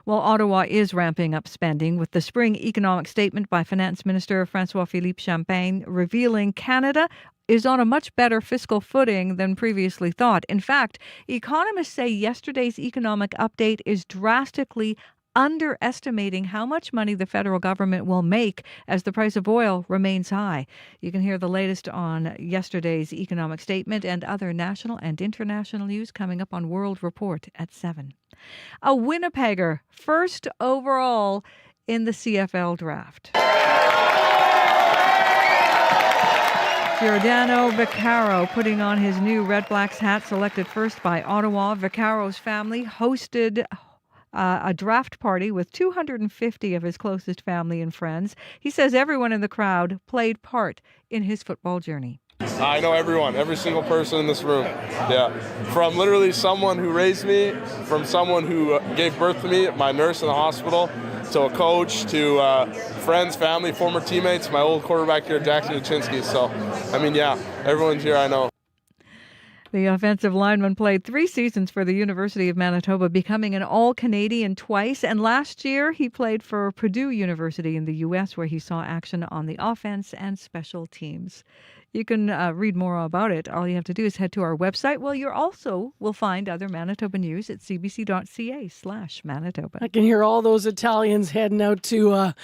Well, Ottawa is ramping up spending with the spring economic statement by Finance Minister François-Philippe Champagne revealing Canada is on a much better fiscal footing than previously thought. In fact, economists say yesterday's economic update is drastically underestimating how much money the federal government will make as the price of oil remains high. You can hear the latest on yesterday's economic statement and other national and international news coming up on World Report at 7. A Winnipegger, first overall in the CFL draft. Giordano Vaccaro putting on his new Red Blacks hat, selected first by Ottawa. Vaccaro's family hosted a draft party with 250 of his closest family and friends. He says everyone in the crowd played part in his football journey. I know everyone, every single person in this room. Yeah. From literally someone who raised me, from someone who gave birth to me, my nurse in the hospital, to a coach, to friends, family, former teammates, my old quarterback here, Jackson Uchinsky. So, everyone's here, I know. The offensive lineman played 3 seasons for the University of Manitoba, becoming an All-Canadian twice. And last year, he played for Purdue University in the U.S., where he saw action on the offense and special teams. You can read more about it. All you have to do is head to our website. Well, you also will find other Manitoba news at cbc.ca/Manitoba. I can hear all those Italians heading out to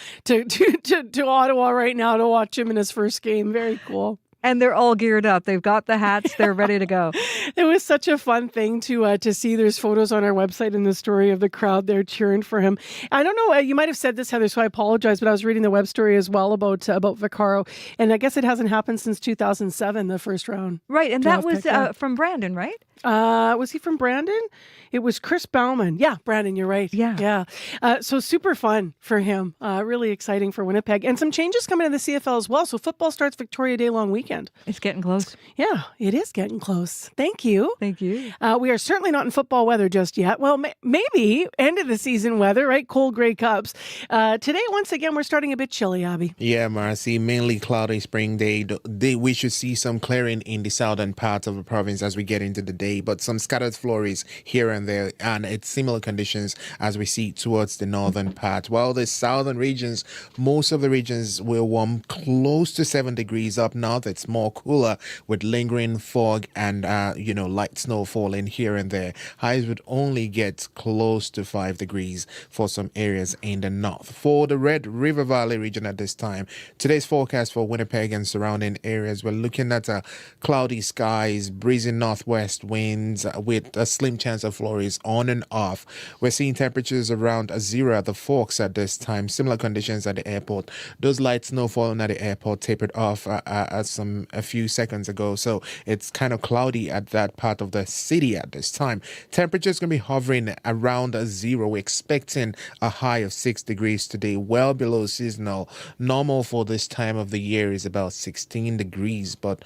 Ottawa right now to watch him in his first game. Very cool. And they're all geared up. They've got the hats. They're ready to go. It was such a fun thing to see. There's photos on our website in the story of the crowd there cheering for him. I don't know. You might have said this, Heather, so I apologize. But I was reading the web story as well about Vaccaro, and I guess it hasn't happened since 2007, the first round. Right, and that was from Brandon, right? Was he from Brandon? It was Chris Bauman. Yeah, Brandon, you're right. Yeah. So super fun for him. Really exciting for Winnipeg. And some changes coming in the CFL as well. So football starts Victoria Day long weekend. It's getting close. Yeah, it is getting close. Thank you. Thank you. We are certainly not in football weather just yet. Well, maybe end of the season weather, right? Cold gray cups. Today, once again, we're starting a bit chilly, Abby. Yeah, Marcy, mainly cloudy spring day. We should see some clearing in the southern part of the province as we get into the day, but some scattered flurries here and there, and it's similar conditions as we see towards the northern part. While the southern regions, most of the regions will warm close to 7 degrees. Up north, it's more cooler with lingering fog and light snow falling here and there. Highs would only get close to 5 degrees for some areas in the north. For the Red River Valley region at this time, today's forecast for Winnipeg and surrounding areas, we're looking at cloudy skies, breezy northwest winds with a slim chance of flurries on and off. We're seeing temperatures around 0 at the Forks at this time. Similar conditions at the airport. Those light snow falling at the airport tapered off a few seconds ago, so it's kind of cloudy at that part of the city at this time. Temperatures going to be hovering around 0. We're expecting a high of 6 degrees today, well below seasonal. Normal for this time of the year is about 16 degrees, but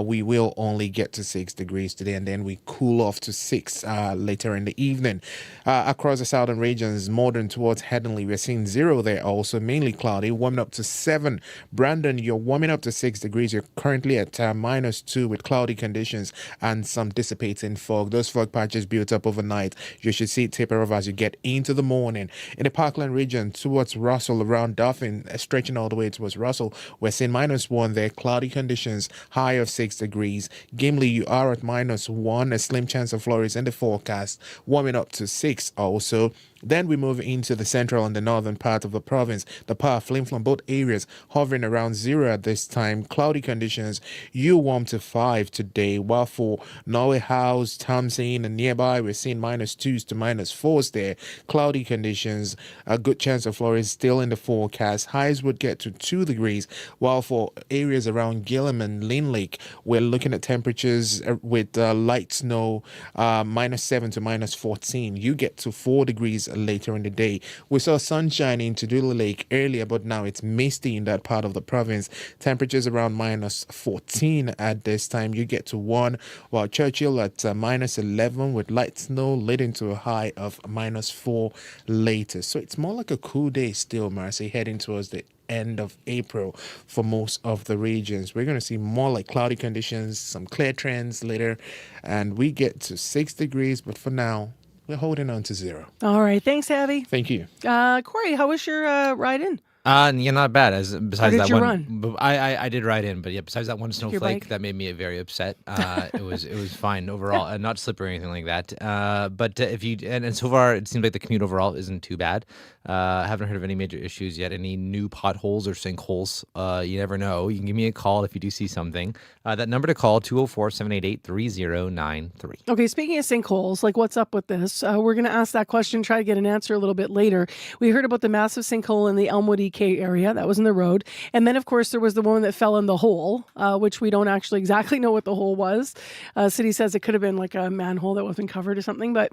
we will only get to 6 degrees today, and then we cool off to 6 later in the evening. Across the southern regions, modern towards Headingley, we're seeing 0 there also, mainly cloudy, warming up to 7. Brandon, you're warming up to 6 degrees. You're currently at -2 with cloudy conditions and some dissipating fog. Those fog patches built up overnight. You should see it taper off as you get into the morning. In the Parkland region, towards Russell, around Dauphin, stretching all the way towards Russell, we're seeing -1 there, cloudy conditions, high of 6 degrees. Gimli, you are at -1, a slim chance of flurries in the forecast, warming up to 6 also. Then we move into the central and the northern part of the province. The Par, Flin Flon, both areas hovering around 0 at this time. Cloudy conditions, you warm to 5 today. While for Norway House, Thompson, and nearby, we're seeing -2s to -4s there. Cloudy conditions, a good chance of flurries still in the forecast. Highs would get to 2 degrees. While for areas around Gillam and Lynn Lake, we're looking at temperatures with light snow, -7 to -14. You get to 4 degrees later in the day. We saw sunshine into Doodle Lake earlier, but now it's misty in that part of the province. Temperatures around -14 at this time. You get to 1, while Churchill at -11 with light snow leading to a high of -4 later. So it's more like a cool day still, Marcy, heading towards the end of April for most of the regions. We're going to see more like cloudy conditions, some clear trends later, and we get to 6 degrees, but for now, we're holding on to 0. All right. Thanks, Abby. Thank you. Corey, how was your ride in? Yeah, not bad. Besides that you one, run? I did ride in, but yeah, besides that one Your snowflake, bike? that made me very upset. It was fine overall, not slippery or anything like that. But if you and so far, it seems like the commute overall isn't too bad. Haven't heard of any major issues yet. Any new potholes or sinkholes? You never know. You can give me a call if you do see something. That number to call 204-788-3093. Okay, speaking of sinkholes, like what's up with this? We're going to ask that question, try to get an answer a little bit later. We heard about the massive sinkhole in the Elmwood EK area. That was in the road. And then, of course, there was the woman that fell in the hole, which we don't actually exactly know what the hole was. City says it could have been like a manhole that wasn't covered or something. But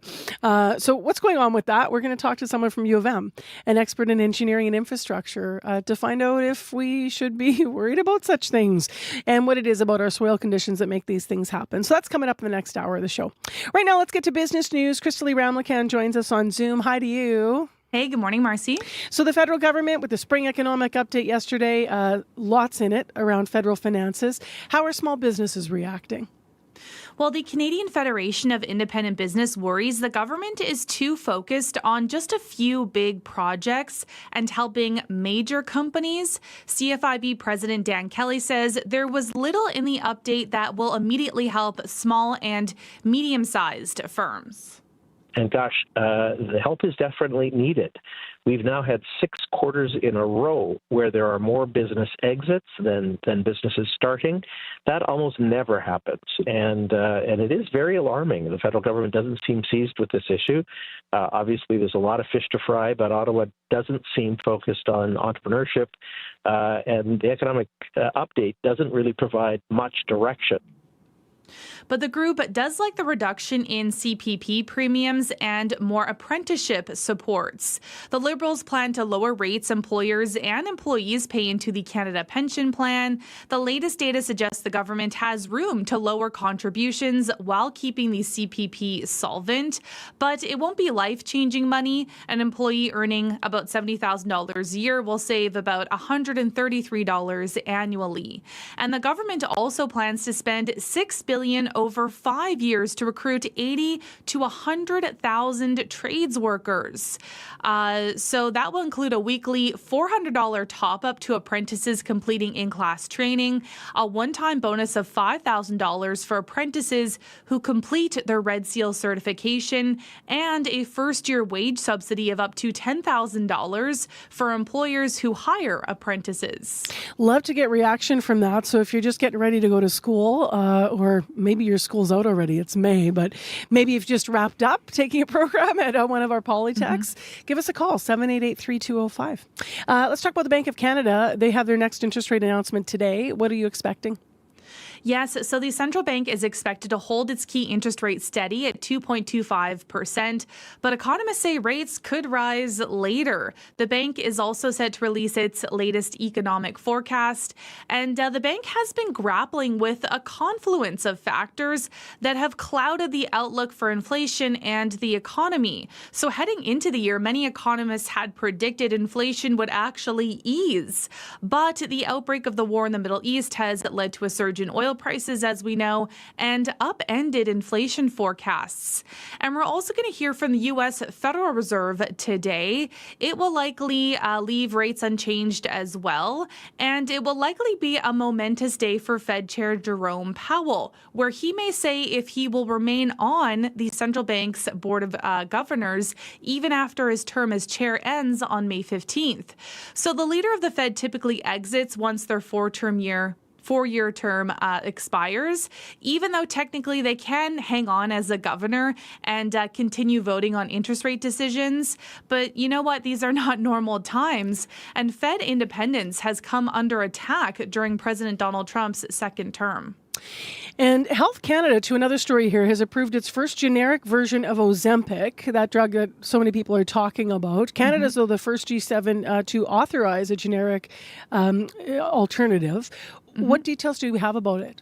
so what's going on with that? We're going to talk to someone from U of M, an expert in engineering and infrastructure, to find out if we should be worried about such things and what it is about our soil conditions that make these things happen. So that's coming up in the next hour of the show. Right now, let's get to business news. Crystalie Ramlakan joins us on Zoom. Hi to you. Hey, good morning, Marcy. So the federal government with the spring economic update yesterday, lots in it around federal finances. How are small businesses reacting? Well, the Canadian Federation of Independent Business worries the government is too focused on just a few big projects and helping major companies. CFIB President Dan Kelly says there was little in the update that will immediately help small and medium-sized firms. And gosh, the help is definitely needed. We've now had 6 quarters in a row where there are more business exits than businesses starting. That almost never happens, and it is very alarming. The federal government doesn't seem seized with this issue. Obviously, there's a lot of fish to fry, but Ottawa doesn't seem focused on entrepreneurship, and the economic update doesn't really provide much direction. But the group does like the reduction in CPP premiums and more apprenticeship supports. The Liberals plan to lower rates employers and employees pay into the Canada Pension Plan. The latest data suggests the government has room to lower contributions while keeping the CPP solvent. But it won't be life-changing money. An employee earning about $70,000 a year will save about $133 annually. And the government also plans to spend $6 billion over 5 years to recruit 80 to 100,000 trades workers. So that will include a weekly $400 top-up to apprentices completing in-class training, a one-time bonus of $5,000 for apprentices who complete their Red Seal certification, and a first-year wage subsidy of up to $10,000 for employers who hire apprentices. Love to get reaction from that. So if you're just getting ready to go to school, or maybe your school's out already, it's May, but maybe you've just wrapped up taking a program at one of our polytechs, give us a call, 788-3205. Let's talk about the Bank of Canada. They have their next interest rate announcement today. What are you expecting? Yes, so the central bank is expected to hold its key interest rate steady at 2.25%, but economists say rates could rise later. The bank is also set to release its latest economic forecast, and the bank has been grappling with a confluence of factors that have clouded the outlook for inflation and the economy. So heading into the year, many economists had predicted inflation would actually ease, but the outbreak of the war in the Middle East has led to a surge in oil prices, as we know, and upended inflation forecasts. And we're also going to hear from the U.S. Federal Reserve today. It will likely leave rates unchanged as well, and it will likely be a momentous day for Fed Chair Jerome Powell, where he may say if he will remain on the central bank's board of governors even after his term as chair ends on May 15th. So the leader of the Fed typically exits once their four-year term expires, even though technically they can hang on as a governor and continue voting on interest rate decisions. But you know what? These are not normal times. And Fed independence has come under attack during President Donald Trump's second term. And Health Canada, to another story here, has approved its first generic version of Ozempic, that drug that so many people are talking about. Canada's, though, the first G7 to authorize a generic alternative. What details do we have about it?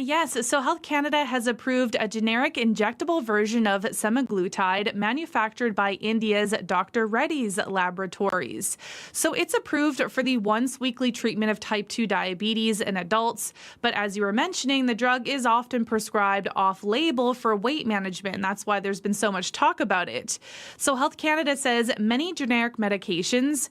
Yes, so Health Canada has approved a generic injectable version of semaglutide manufactured by India's Dr. Reddy's Laboratories. So it's approved for the once-weekly treatment of type 2 diabetes in adults. But as you were mentioning, the drug is often prescribed off-label for weight management. That's why there's been so much talk about it. So Health Canada says many generic medications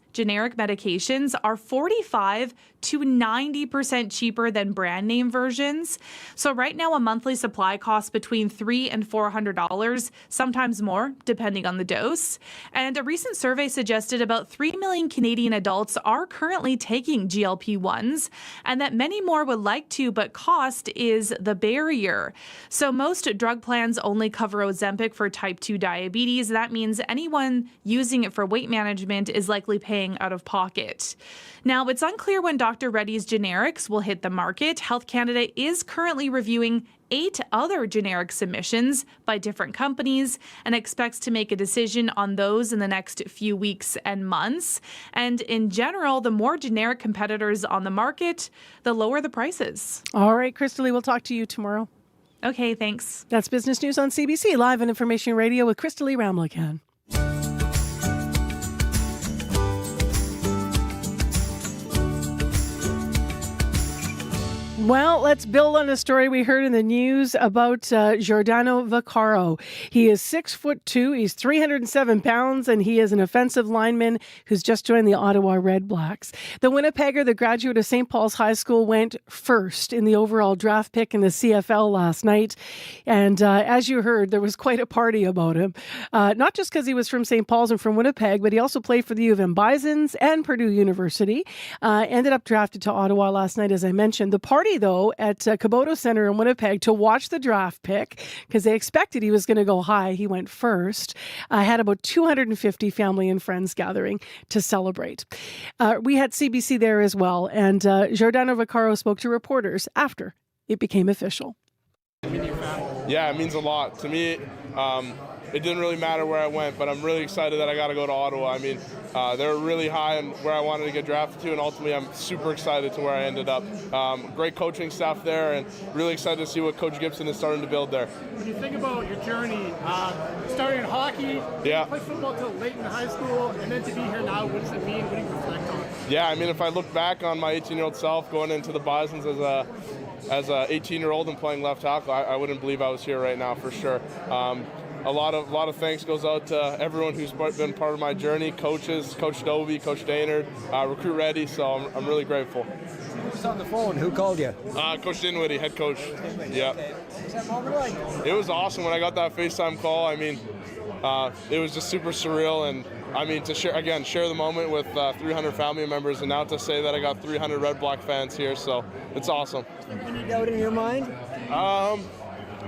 are 45 to 90% cheaper than brand name versions. So right now, a monthly supply costs between $300 and $400, sometimes more, depending on the dose. And a recent survey suggested about 3 million Canadian adults are currently taking GLP-1s, and that many more would like to, but cost is the barrier. So most drug plans only cover Ozempic for type 2 diabetes. That means anyone using it for weight management is likely paying out of pocket. Now, it's unclear when Dr. Reddy's generics will hit the market. Health Canada is currently reviewing 8 other generic submissions by different companies and expects to make a decision on those in the next few weeks and months. And in general, the more generic competitors on the market, the lower the prices. All right, Crystalie, we'll talk to you tomorrow. Okay, thanks. That's Business News on CBC, live on Information Radio with Crystalie Ramlichan. Well, let's build on a story we heard in the news about Giordano Vaccaro. He is 6'2", he's 307 pounds, and he is an offensive lineman who's just joined the Ottawa Red Blacks. The Winnipegger, the graduate of St. Paul's High School, went first in the overall draft pick in the CFL last night. And as you heard, there was quite a party about him. Not just because he was from St. Paul's and from Winnipeg, but he also played for the U of M Bisons and Purdue University. Ended up drafted to Ottawa last night, as I mentioned. The party, though, at Commute Center in Winnipeg to watch the draft pick, because they expected he was going to go high. He went first. Had about 250 family and friends gathering to celebrate. We had CBC there as well, and Giordano Vaccaro spoke to reporters after it became official. Yeah, it means a lot. To me, it didn't really matter where I went, but I'm really excited that I got to go to Ottawa. I mean, they were really high on where I wanted to get drafted to, and ultimately I'm super excited to where I ended up. Great coaching staff there, and really excited to see what Coach Gibson is starting to build there. When you think about your journey, starting in hockey, yeah, you played football till late in high school, and then to be here now, what does it mean? What do you reflect on? Yeah, I mean, if I look back on my 18-year-old self going into the Bisons as a 18-year-old and playing left tackle, I wouldn't believe I was here right now for sure. A lot of thanks goes out to everyone who's been part of my journey, coaches, Coach Dovey, Coach Daynard, Recruit Ready, so I'm really grateful. Who was on the phone? Who called you? Coach Dinwiddie, head coach. Yeah. Okay. What was that moment like? It was awesome when I got that FaceTime call. I mean, it was just super surreal, and I mean, to share the moment with 300 family members, and now to say that I got 300 Red Black fans here, so it's awesome. Any doubt in your mind?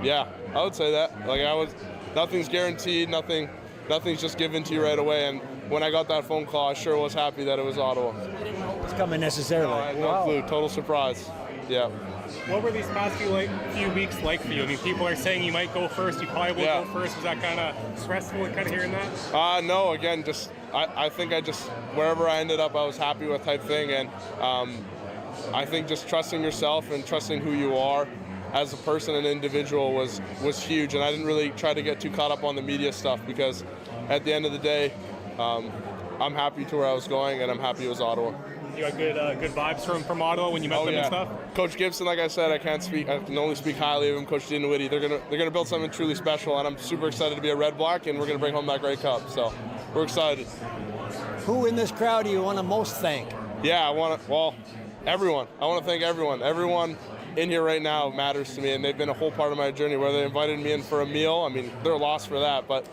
Yeah, I would say that. Nothing's guaranteed, nothing's just given to you right away, and when I got that phone call, I sure was happy that it was Ottawa. I didn't know it was coming necessarily. No, I had no clue, total surprise. Yeah. What were these past few weeks like for you? I mean, people are saying you might go first, you probably will go first. Was that kind of stressful, kind of hearing that? No, again, I think wherever I ended up, I was happy with type thing, and I think just trusting yourself and trusting who you are as a person and individual was huge, and I didn't really try to get too caught up on the media stuff, because at the end of the day, I'm happy to where I was going, and I'm happy it was Ottawa. You got good vibes from Ottawa when you met them and stuff? Coach Gibson, like I said, I can only speak highly of him. Coach Dinwiddie, they're gonna build something truly special, and I'm super excited to be a Red Black, and we're gonna bring home that Grey Cup. So we're excited. Who in this crowd do you want to most thank? Yeah, everyone. I want to thank everyone. Everyone in here right now matters to me, and they've been a whole part of my journey. Whether they invited me in for a meal, I mean, they're lost for that, but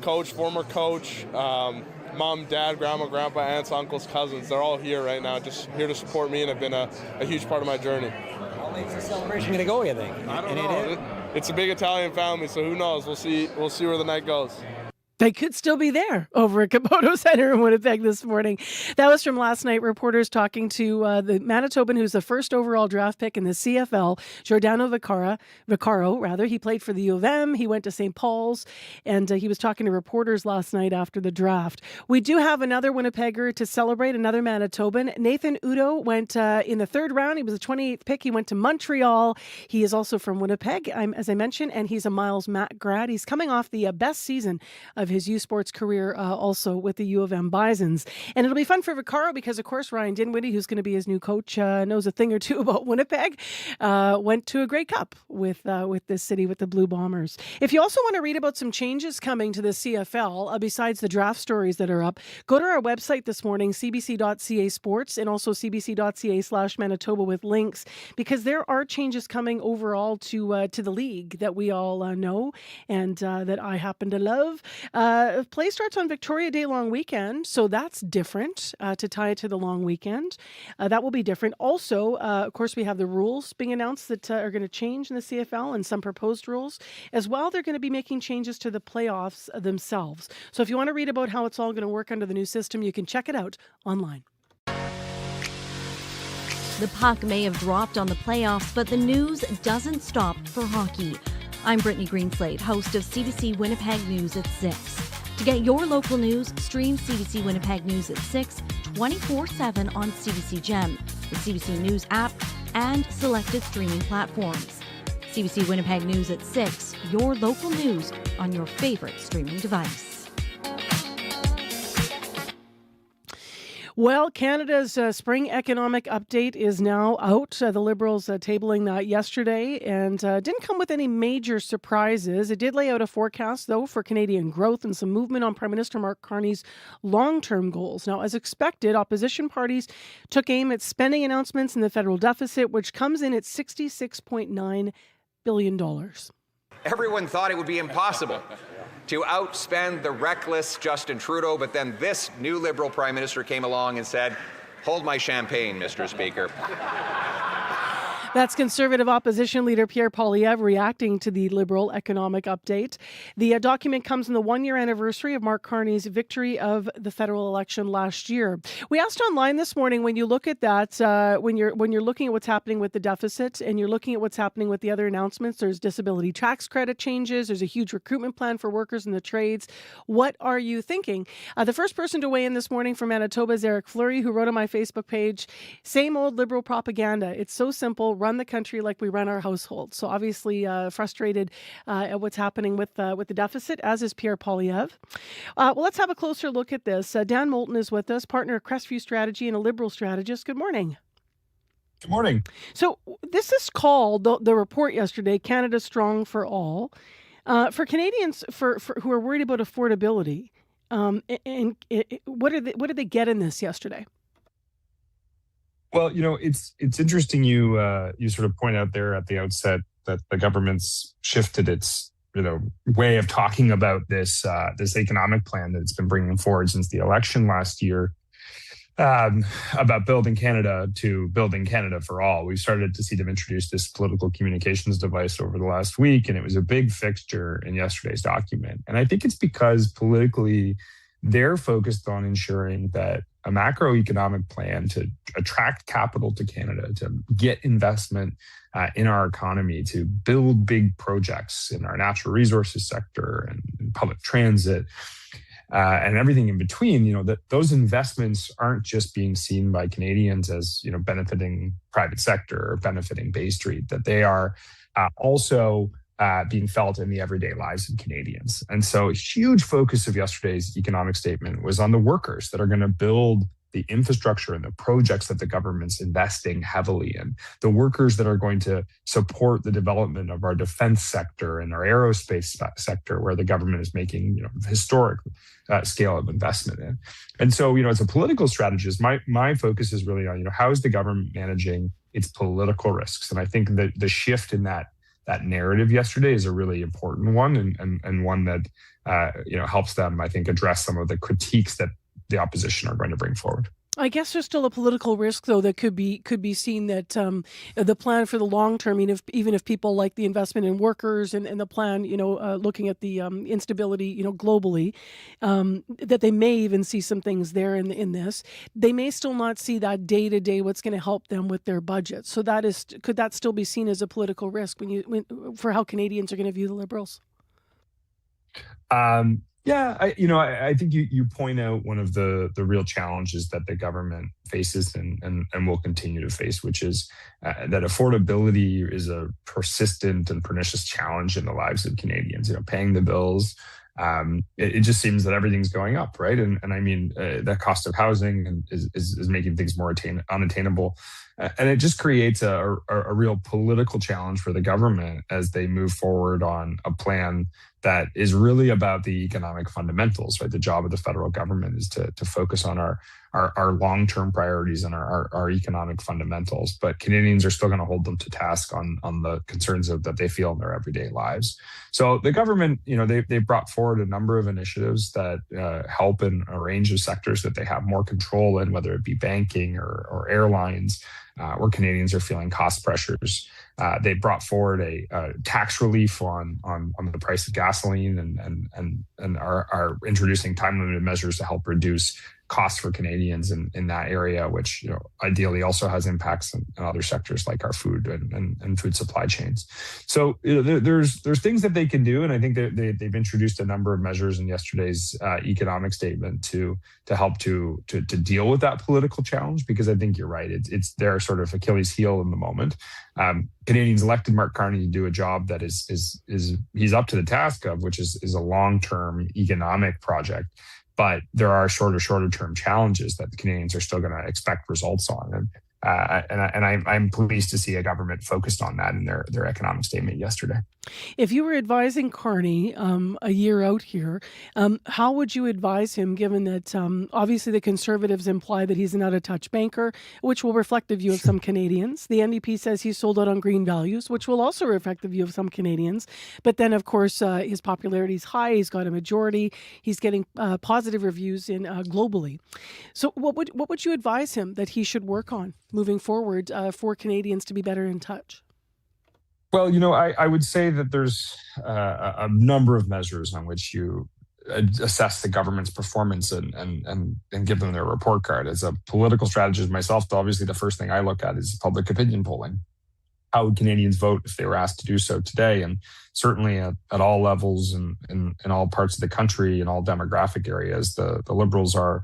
coach, former coach, mom, dad, grandma, grandpa, aunts, uncles, cousins, they're all here right now, just here to support me, and have been a huge part of my journey. How late's the celebration going to go, you think? I don't know. It's a big Italian family, so who knows? We'll see where the night goes. They could still be there over at Commute Center in Winnipeg this morning. That was from last night. Reporters talking to the Manitoban, who's the first overall draft pick in the CFL, Giordano Vaccaro. He played for the U of M. He went to St. Paul's, and he was talking to reporters last night after the draft. We do have another Winnipegger to celebrate, another Manitoban. Nathan Udo went in the third round. He was the 28th pick. He went to Montreal. He is also from Winnipeg, as I mentioned, and he's a Miles Mack grad. He's coming off the best season of his U Sports career, also with the U of M Bisons. And it'll be fun for Vaccaro because, of course, Ryan Dinwiddie, who's going to be his new coach, knows a thing or two about Winnipeg. Went to a Grey Cup with this city, with the Blue Bombers. If you also want to read about some changes coming to the CFL, besides the draft stories that are up, go to our website this morning, cbc.ca sports, and also cbc.ca/Manitoba with links, because there are changes coming overall to the league that we all know and that I happen to love. Play starts on Victoria Day long weekend, so that's different to tie it to the long weekend. That will be different. Also, of course, we have the rules being announced that are going to change in the CFL, and some proposed rules. As well, they're going to be making changes to the playoffs themselves. So if you want to read about how it's all going to work under the new system, you can check it out online. The puck may have dropped on the playoffs, but the news doesn't stop for hockey. I'm Brittany Greenslade, host of CBC Winnipeg News at 6. To get your local news, stream CBC Winnipeg News at 6, 24/7 on CBC Gem, the CBC News app, and selected streaming platforms. CBC Winnipeg News at 6, your local news on your favorite streaming device. Well, Canada's spring economic update is now out. The Liberals tabling that yesterday and didn't come with any major surprises. It did lay out a forecast, though, for Canadian growth and some movement on Prime Minister Mark Carney's long-term goals. Now, as expected, opposition parties took aim at spending announcements in the federal deficit, which comes in at $66.9 billion. Everyone thought it would be impossible to outspend the reckless Justin Trudeau, but then this new Liberal Prime Minister came along and said, "Hold my champagne, Mr. Speaker." That's Conservative opposition leader Pierre Poilievre reacting to the Liberal economic update. The document comes on the one-year anniversary of Mark Carney's victory of the federal election last year. We asked online this morning, when you look at that, when you're looking at what's happening with the deficit and you're looking at what's happening with the other announcements, there's disability tax credit changes, there's a huge recruitment plan for workers in the trades. What are you thinking? The first person to weigh in this morning from Manitoba is Eric Fleury, who wrote on my Facebook page, "Same old Liberal propaganda. It's so simple. Run the country like we run our household." So obviously frustrated at what's happening with the deficit, as is Pierre Poilievre. Well, let's have a closer look at this. Dan Moulton is with us, partner of Crestview Strategy and a Liberal strategist. Good morning. Good morning. So this is called, the report yesterday, Canada Strong for All. For Canadians for who are worried about affordability, what did they get in this yesterday? Well, it's interesting you sort of point out there at the outset that the government's shifted its way of talking about this economic plan that it's been bringing forward since the election last year, about building Canada to building Canada for all. We've started to see them introduce this political communications device over the last week, and it was a big fixture in yesterday's document. And I think it's because politically they're focused on ensuring that a macroeconomic plan to attract capital to Canada, to get investment in our economy, to build big projects in our natural resources sector and public transit, and everything in between, that those investments aren't just being seen by Canadians as, benefiting private sector or benefiting Bay Street, that they are also being felt in the everyday lives of Canadians. And so a huge focus of yesterday's economic statement was on the workers that are going to build the infrastructure and the projects that the government's investing heavily in, the workers that are going to support the development of our defense sector and our aerospace sector, where the government is making historic scale of investment in. And so, as a political strategist, my focus is really on, how is the government managing its political risks? And I think that the shift in that narrative yesterday is a really important one, and one that helps them, I think, address some of the critiques that the opposition are going to bring forward. I guess there's still a political risk, though, that could be seen, that the plan for the long term, even if people like the investment in workers and the plan, looking at the instability, globally, that they may even see some things there in this. They may still not see that day to day what's going to help them with their budget. So could that still be seen as a political risk for how Canadians are going to view the Liberals? Yeah, I think you point out one of the real challenges that the government faces and will continue to face, which is that affordability is a persistent and pernicious challenge in the lives of Canadians. Paying the bills, it just seems that everything's going up, right? And I mean, the cost of housing is making things more unattainable. And it just creates a real political challenge for the government as they move forward on a plan that is really about the economic fundamentals, right? The job of the federal government is to focus on our long-term priorities and our economic fundamentals. But Canadians are still going to hold them to task on the concerns that they feel in their everyday lives. So the government, they brought forward a number of initiatives that help in a range of sectors that they have more control in, whether it be banking or airlines, where Canadians are feeling cost pressures. They brought forward a tax relief on the price of gasoline and are introducing time-limited measures to help reduce costs for Canadians in that area, which ideally also has impacts on other sectors like our food and food supply chains. So there's things that they can do, and I think they've introduced a number of measures in yesterday's economic statement to help to deal with that political challenge, because I think you're right, it's their sort of Achilles heel in the moment. Canadians elected Mark Carney to do a job that is he's up to the task of, which is a long-term economic project. but there are shorter term challenges that the Canadians are still going to expect results on. I'm pleased to see a government focused on that in their economic statement yesterday. If you were advising Carney a year out here, how would you advise him, given that obviously the Conservatives imply that he's an out-of-touch banker, which will reflect the view of some Canadians. The NDP says he's sold out on green values, which will also reflect the view of some Canadians. But then, of course, his popularity is high. He's got a majority. He's getting positive reviews globally. So what would you advise him that he should work on moving forward for Canadians to be better in touch? Well, I would say that there's a number of measures on which you assess the government's performance and give them their report card. As a political strategist myself, obviously the first thing I look at is public opinion polling. How would Canadians vote if they were asked to do so today? And certainly at all levels and in all parts of the country, in all demographic areas, the Liberals are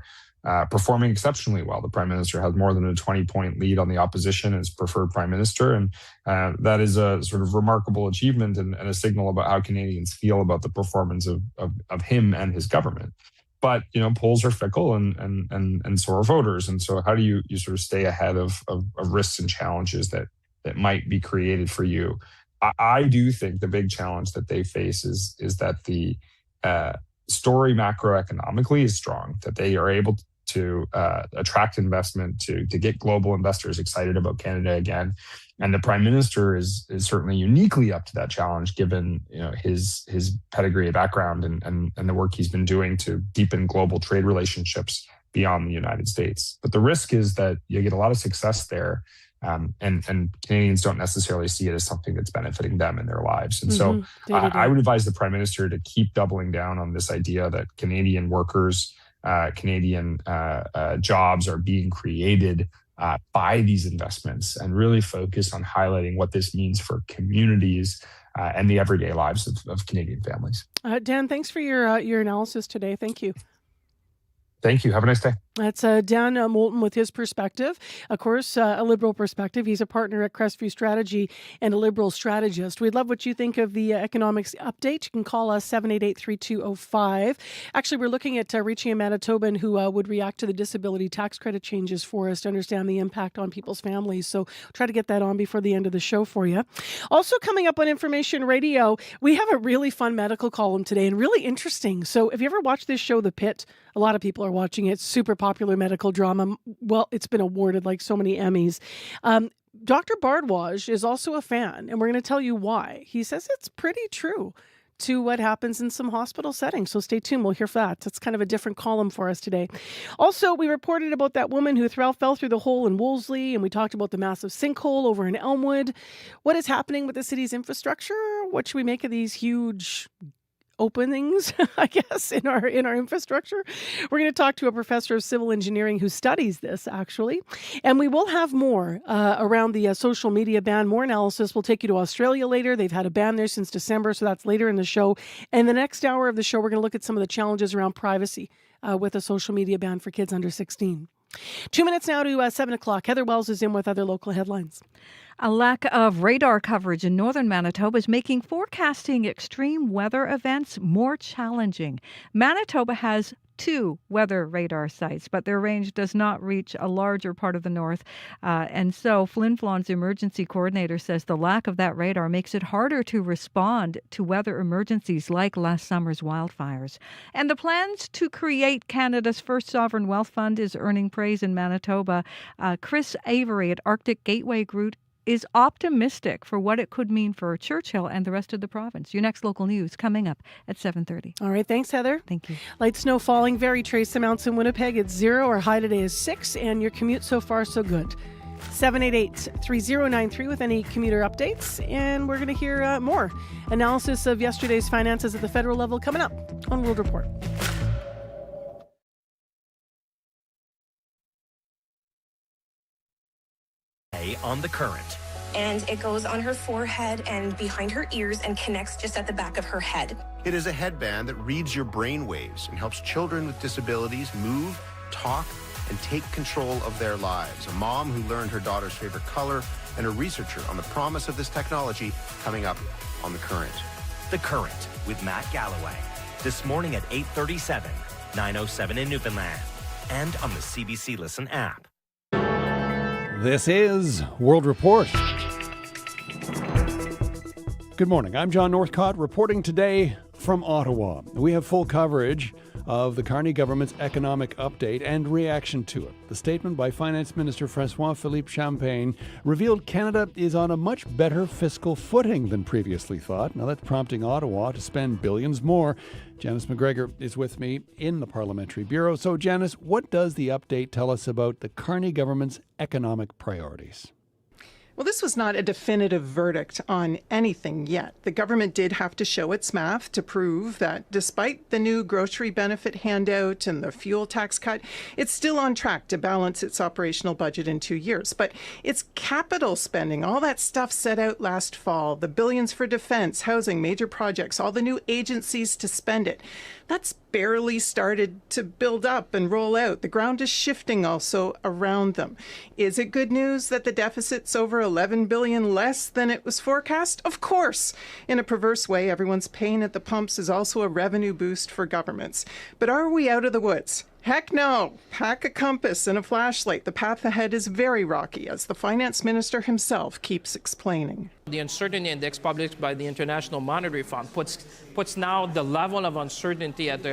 performing exceptionally well. The Prime Minister has more than a 20-point lead on the opposition as preferred Prime Minister. And that is a sort of remarkable achievement and a signal about how Canadians feel about the performance of him and his government. But, polls are fickle and so are voters. And so how do you sort of stay ahead of risks and challenges that might be created for you? I do think the big challenge that they face is that the story macroeconomically is strong, that they are able to attract investment, to get global investors excited about Canada again. And the Prime Minister is certainly uniquely up to that challenge, given his pedigree, background, and the work he's been doing to deepen global trade relationships beyond the United States. But the risk is that you get a lot of success there, and Canadians don't necessarily see it as something that's benefiting them in their lives. And so I would advise the Prime Minister to keep doubling down on this idea that Canadian workers, Canadian jobs are being created by these investments, and really focus on highlighting what this means for communities and the everyday lives of Canadian families. Dan, thanks for your analysis today. Thank you. Thank you. Have a nice day. That's Dan Moulton with his perspective. Of course, a Liberal perspective. He's a partner at Crestview Strategy and a Liberal strategist. We'd love what you think of the economics update. You can call us 788-3205. Actually, we're looking at reaching a Manitoban who would react to the disability tax credit changes for us to understand the impact on people's families. So try to get that on before the end of the show for you. Also coming up on Information Radio, we have a really fun medical column today and really interesting. So if you ever watched this show, The Pit, a lot of people are watching it. Super popular medical drama. Well, it's been awarded like so many Emmys. Dr. Bardwaj is also a fan, and we're going to tell you why. He says it's pretty true to what happens in some hospital settings. So stay tuned. We'll hear that. That's kind of a different column for us today. Also, we reported about that woman who fell through the hole in Wolseley, and we talked about the massive sinkhole over in Elmwood. What is happening with the city's infrastructure? What should we make of these huge openings, I guess, in our infrastructure? We're going to talk to a professor of civil engineering who studies this, actually. And we will have more around the social media ban. More analysis. We'll take you to Australia later. They've had a ban there since December, so that's later in the show. And the next hour of the show, we're going to look at some of the challenges around privacy with a social media ban for kids under 16. 2 minutes now to 7 o'clock. Heather Wells is in with other local headlines. A lack of radar coverage in northern Manitoba is making forecasting extreme weather events more challenging. Manitoba has 2 weather radar sites, but their range does not reach a larger part of the north. And so Flin Flon's emergency coordinator says the lack of that radar makes it harder to respond to weather emergencies like last summer's wildfires. And the plans to create Canada's first sovereign wealth fund is earning praise in Manitoba. Chris Avery at Arctic Gateway Group is optimistic for what it could mean for Churchill and the rest of the province. Your next local news coming up at 7:30. All right. Thanks, Heather. Thank you. Light snow falling, very trace amounts in Winnipeg. It's 0. Our high today is 6. And your commute so far, so good. 788-3093 with any commuter updates. And we're going to hear more analysis of yesterday's finances at the federal level coming up on World Report. On the Current. And it goes on her forehead and behind her ears and connects just at the back of her head. It is a headband that reads your brain waves and helps children with disabilities move, talk, and take control of their lives. A mom who learned her daughter's favorite color and a researcher on the promise of this technology coming up on The Current. The Current with Matt Galloway. This morning at 8:37 907 in Newfoundland, and on the CBC Listen app. This is World Report. Good morning. I'm John Northcott reporting today from Ottawa. We have full coverage of the Carney government's economic update and reaction to it. The statement by Finance Minister François-Philippe Champagne revealed Canada is on a much better fiscal footing than previously thought. Now that's prompting Ottawa to spend billions more. Janice McGregor is with me in the Parliamentary Bureau. So Janice, what does the update tell us about the Carney government's economic priorities? Well, this was not a definitive verdict on anything yet. The government did have to show its math to prove that despite the new grocery benefit handout and the fuel tax cut, it's still on track to balance its operational budget in 2 years. But its capital spending, all that stuff set out last fall, the billions for defense, housing, major projects, all the new agencies to spend it, that's barely started to build up and roll out. The ground is shifting also around them. Is it good news that the deficit's over 11 billion less than it was forecast? Of course. In a perverse way, everyone's pain at the pumps is also a revenue boost for governments. But are we out of the woods? Heck no. Pack a compass and a flashlight. The path ahead is very rocky, as the finance minister himself keeps explaining. The uncertainty index published by the International Monetary Fund puts now the level of uncertainty at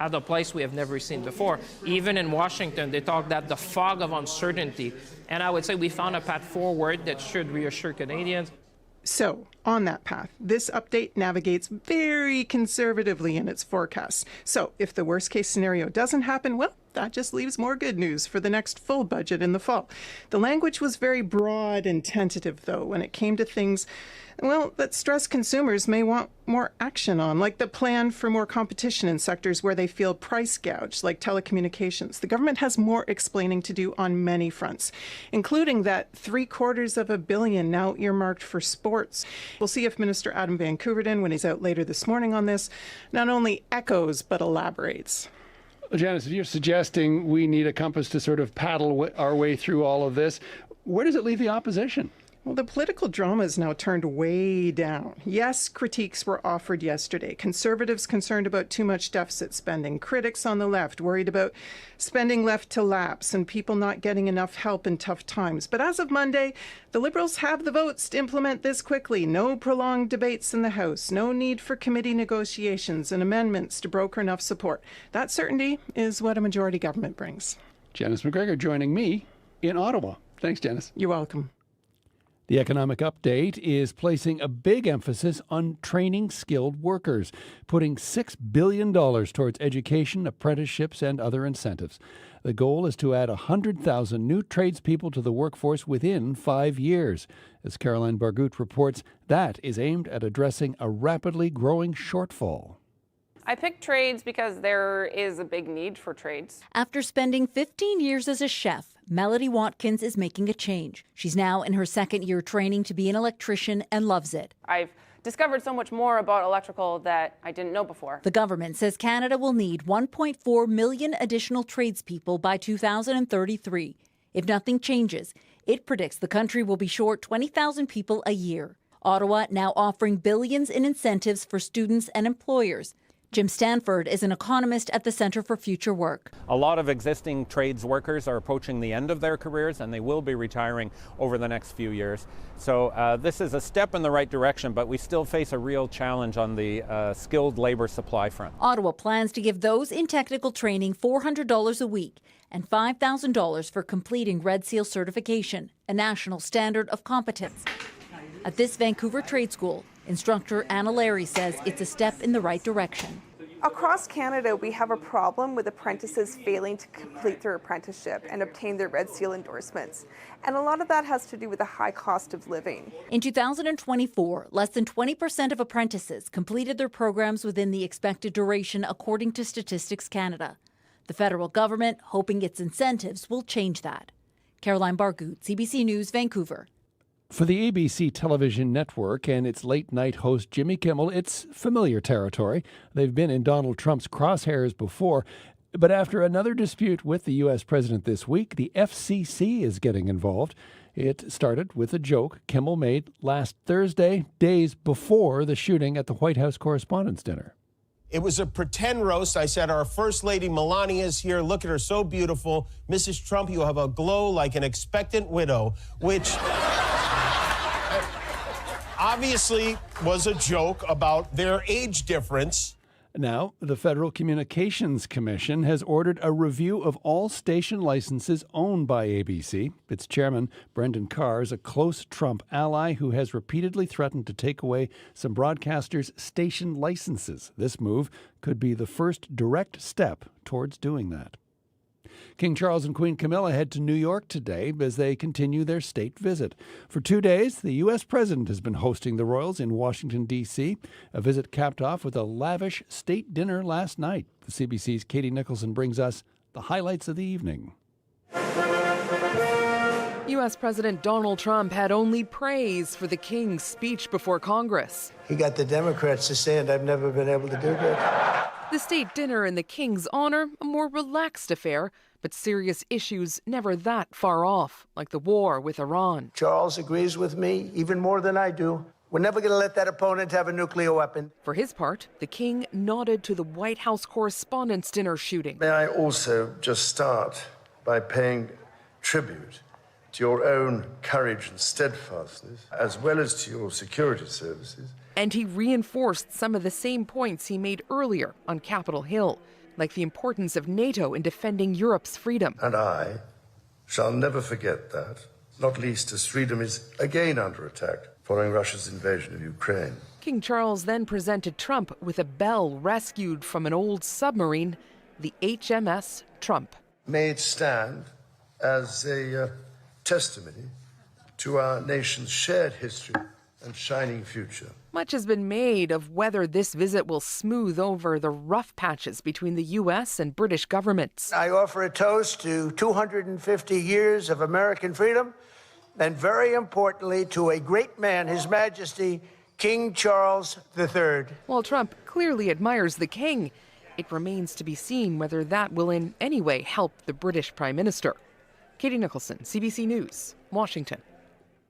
a place we have never seen before. Even in Washington, they talk that the fog of uncertainty. And I would say we found a path forward that should reassure Canadians. So, on that path, this update navigates very conservatively in its forecasts. So, if the worst case scenario doesn't happen, well, that just leaves more good news for the next full budget in the fall. The language was very broad and tentative, though, when it came to things, well, that stressed consumers may want more action on, like the plan for more competition in sectors where they feel price gouged, like telecommunications. The government has more explaining to do on many fronts, including that $750 million now earmarked for sports. We'll see if Minister Adam Van Koeverden, when he's out later this morning on this, not only echoes but elaborates. Janice, if you're suggesting we need a compass to sort of paddle our way through all of this, where does it leave the opposition? Well, the political drama is now turned way down. Yes, critiques were offered yesterday. Conservatives concerned about too much deficit spending. Critics on the left worried about spending left to lapse and people not getting enough help in tough times. But as of Monday, the Liberals have the votes to implement this quickly. No prolonged debates in the House. No need for committee negotiations and amendments to broker enough support. That certainty is what a majority government brings. Janice McGregor joining me in Ottawa. Thanks, Janice. You're welcome. The economic update is placing a big emphasis on training skilled workers, putting $6 billion towards education, apprenticeships, and other incentives. The goal is to add 100,000 new tradespeople to the workforce within 5 years. As Caroline Bargut reports, that is aimed at addressing a rapidly growing shortfall. I picked trades because there is a big need for trades. After spending 15 years as a chef, Melody Watkins is making a change. She's now in her second year training to be an electrician and loves it. I've discovered so much more about electrical that I didn't know before. The government says Canada will need 1.4 million additional tradespeople by 2033. If nothing changes, it predicts the country will be short 20,000 people a year. Ottawa now offering billions in incentives for students and employers. Jim Stanford is an economist at the Centre for Future Work. A lot of existing trades workers are approaching the end of their careers and they will be retiring over the next few years. So this is a step in the right direction, but we still face a real challenge on the skilled labor supply front. Ottawa plans to give those in technical training $400 a week and $5,000 for completing Red Seal certification, a national standard of competence. At this Vancouver trade school, instructor Anna Larry says it's a step in the right direction. Across Canada, we have a problem with apprentices failing to complete their apprenticeship and obtain their Red Seal endorsements. And a lot of that has to do with the high cost of living. In 2024, less than 20% of apprentices completed their programs within the expected duration, according to Statistics Canada. The federal government hoping its incentives will change that. Caroline Bargut, CBC News, Vancouver. For the ABC television network and its late-night host Jimmy Kimmel, it's familiar territory. They've been in Donald Trump's crosshairs before. But after another dispute with the U.S. president this week, the FCC is getting involved. It started with a joke Kimmel made last Thursday, days before the shooting at the White House Correspondents' Dinner. It was a pretend roast. I said, our First Lady Melania is here. Look at her, so beautiful. Mrs. Trump, you have a glow like an expectant widow, which obviously was a joke about their age difference. Now, the Federal Communications Commission has ordered a review of all station licenses owned by ABC. Its chairman, Brendan Carr, is a close Trump ally who has repeatedly threatened to take away some broadcasters' station licenses. This move could be the first direct step towards doing that. King Charles and Queen Camilla head to New York today as they continue their state visit. For 2 days, the U.S. president has been hosting the royals in Washington, D.C., a visit capped off with a lavish state dinner last night. The CBC's Katie Nicholson brings us the highlights of the evening. U.S. President Donald Trump had only praise for the King's speech before Congress. He got the Democrats to say it. I've never been able to do that. The state dinner in the King's honor, a more relaxed affair, but serious issues never that far off, like the war with Iran. Charles agrees with me even more than I do. We're never going to let that opponent have a nuclear weapon. For his part, the King nodded to the White House Correspondents' Dinner shooting. May I also just start by paying tribute to your own courage and steadfastness, as well as to your security services. And he reinforced some of the same points he made earlier on Capitol Hill, like the importance of NATO in defending Europe's freedom. And I shall never forget that, not least as freedom is again under attack following Russia's invasion of Ukraine. King Charles then presented Trump with a bell rescued from an old submarine, the HMS Trump. May it stand as a testimony to our nation's shared history and shining future. Much has been made of whether this visit will smooth over the rough patches between the U.S. and British governments. I offer a toast to 250 years of American freedom, and very importantly, to a great man, His Majesty, King Charles III. While Trump clearly admires the King, it remains to be seen whether that will in any way help the British Prime Minister. Katie Nicholson, CBC News, Washington.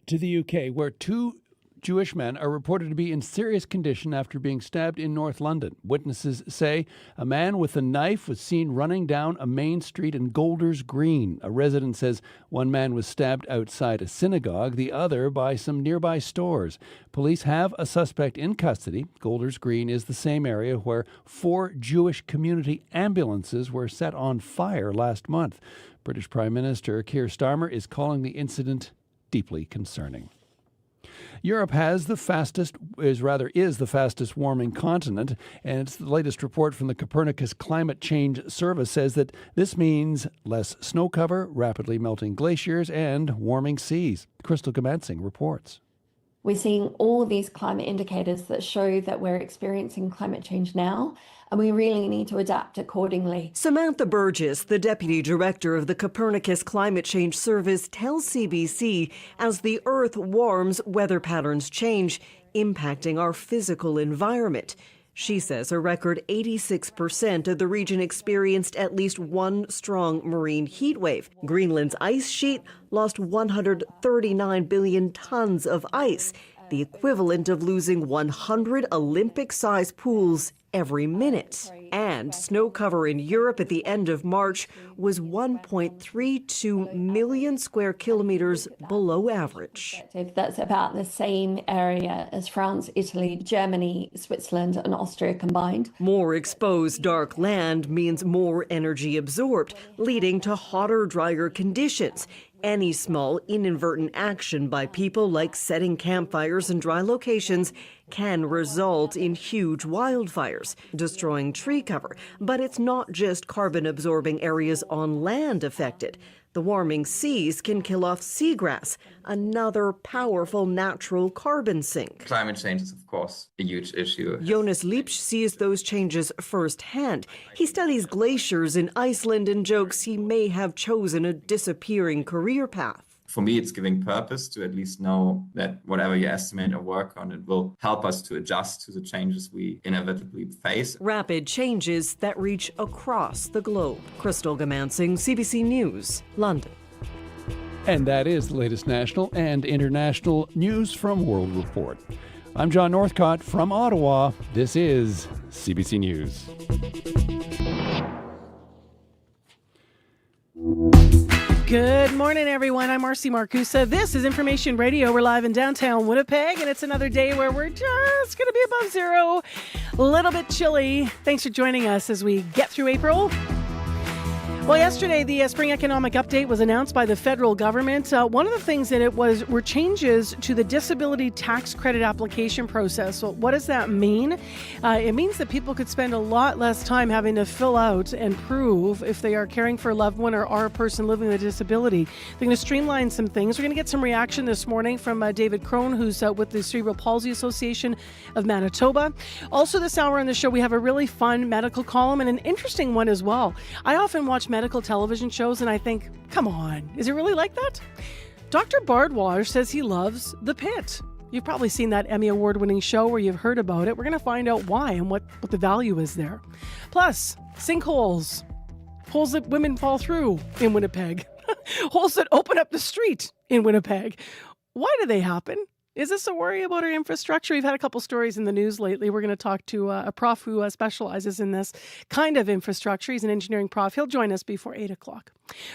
To the UK, where 2 Jewish men are reported to be in serious condition after being stabbed in North London. Witnesses say a man with a knife was seen running down a main street in Golders Green. A resident says one man was stabbed outside a synagogue, the other by some nearby stores. Police have a suspect in custody. Golders Green is the same area where 4 Jewish community ambulances were set on fire last month. British Prime Minister Keir Starmer is calling the incident deeply concerning. Europe is the fastest warming continent, and the latest report from the Copernicus Climate Change Service says that this means less snow cover, rapidly melting glaciers, and warming seas. Crystal Gamansing reports. We're seeing all of these climate indicators that show that we're experiencing climate change now, and we really need to adapt accordingly. Samantha Burgess, the Deputy Director of the Copernicus Climate Change Service, tells CBC as the Earth warms, weather patterns change, impacting our physical environment. She says a record 86% of the region experienced at least one strong marine heat wave. Greenland's ice sheet lost 139 billion tons of ice, the equivalent of losing 100 Olympic-sized pools every minute. And snow cover in Europe at the end of March was 1.32 million square kilometers below average. That's about the same area as France, Italy, Germany, Switzerland, and Austria combined. More exposed dark land means more energy absorbed, leading to hotter, drier conditions. Any small inadvertent action by people, like setting campfires in dry locations, can result in huge wildfires, destroying tree cover. But it's not just carbon-absorbing areas on land affected. The warming seas can kill off seagrass, another powerful natural carbon sink. Climate change is, of course, a huge issue. Jonas Liebsch sees those changes firsthand. He studies glaciers in Iceland and jokes he may have chosen a disappearing career path. For me, it's giving purpose to at least know that whatever you estimate or work on, it will help us to adjust to the changes we inevitably face. Rapid changes that reach across the globe. Crystal Gamansing, CBC News, London. And that is the latest national and international news from World Report. I'm John Northcott from Ottawa. This is CBC News. Good morning, everyone. I'm Marcy Marcusa. This is Information Radio. We're live in downtown Winnipeg, and it's another day where we're just going to be above zero. A little bit chilly. Thanks for joining us as we get through April. Well, yesterday, the Spring Economic Update was announced by the federal government. One of the things in it were changes to the disability tax credit application process. So what does that mean? It means that people could spend a lot less time having to fill out and prove if they are caring for a loved one or are a person living with a disability. They're going to streamline some things. We're going to get some reaction this morning from David Crone, who's with the Cerebral Palsy Association of Manitoba. Also this hour on the show, we have a really fun medical column and an interesting one as well. I often watch medical television shows and I think, come on, is it really like that? Dr. Bardwaj says he loves The Pit. You've probably seen that Emmy Award-winning show where you've heard about it. We're going to find out why and what the value is there. Plus, sinkholes. Holes that women fall through in Winnipeg. Holes that open up the street in Winnipeg. Why do they happen? Is this a worry about our infrastructure? We've had a couple stories in the news lately. We're going to talk to a prof who specializes in this kind of infrastructure. He's an engineering prof. He'll join us before 8 o'clock.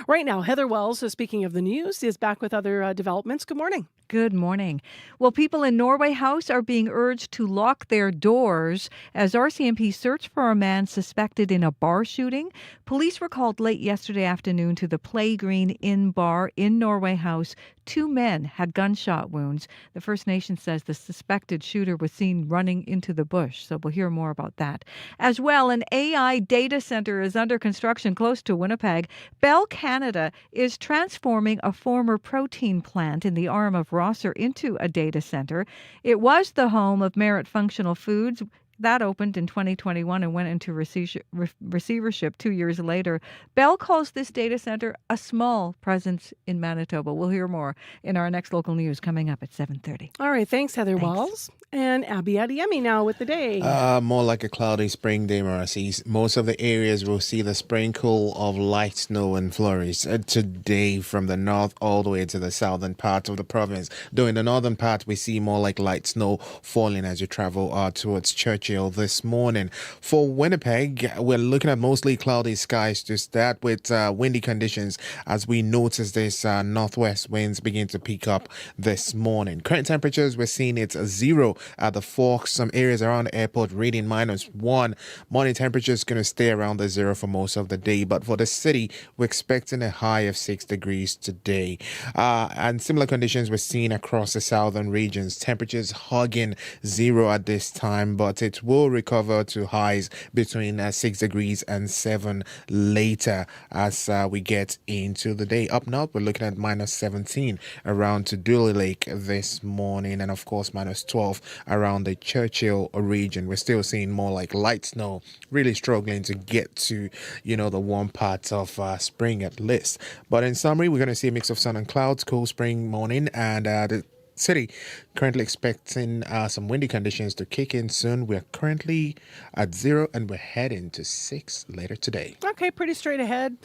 Right now, Heather Wells, speaking of the news, is back with other developments. Good morning. Good morning. Well, people in Norway House are being urged to lock their doors as RCMP search for a man suspected in a bar shooting. Police were called late yesterday afternoon to the Play Green Inn bar in Norway House. 2 men had gunshot wounds. The First Nation says the suspected shooter was seen running into the bush, so we'll hear more about that. As well, an AI data center is under construction close to Winnipeg. Bell Canada is transforming a former protein plant in the arm of Rosser into a data center. It was the home of Merit Functional Foods. That opened in 2021 and went into receivership 2 years later. Bell calls this data center a small presence in Manitoba. We'll hear more in our next local news coming up at 7:30. All right. Thanks, Heather Wells. And Abby Adiemi now with the day. More like a cloudy spring day, Marcy. Most of the areas will see the sprinkle of light snow and flurries today from the north all the way to the southern part of the province. Though in the northern part, we see more like light snow falling as you travel towards Churchill this morning. For Winnipeg, we're looking at mostly cloudy skies to start with windy conditions as we notice this northwest winds begin to pick up this morning. Current temperatures, we're seeing it's 0 at the Forks. Some areas around the airport reading -1. Morning temperatures going to stay around the 0 for most of the day, but for the city, we're expecting a high of 6 degrees today. And similar conditions we're seeing across the southern regions. Temperatures hugging 0 at this time, but it will recover to highs between 6 degrees and 7 later as we get into the day. Up north, we're looking at -17 around to Dooley Lake this morning, and of course -12 around the Churchill region. We're still seeing more like light snow, really struggling to get to, the warm parts of spring at least. But in summary, we're going to see a mix of sun and clouds, cool spring morning, and the city currently expecting some windy conditions to kick in soon. We're currently at 0 and we're heading to 6 later today. Okay, pretty straight ahead.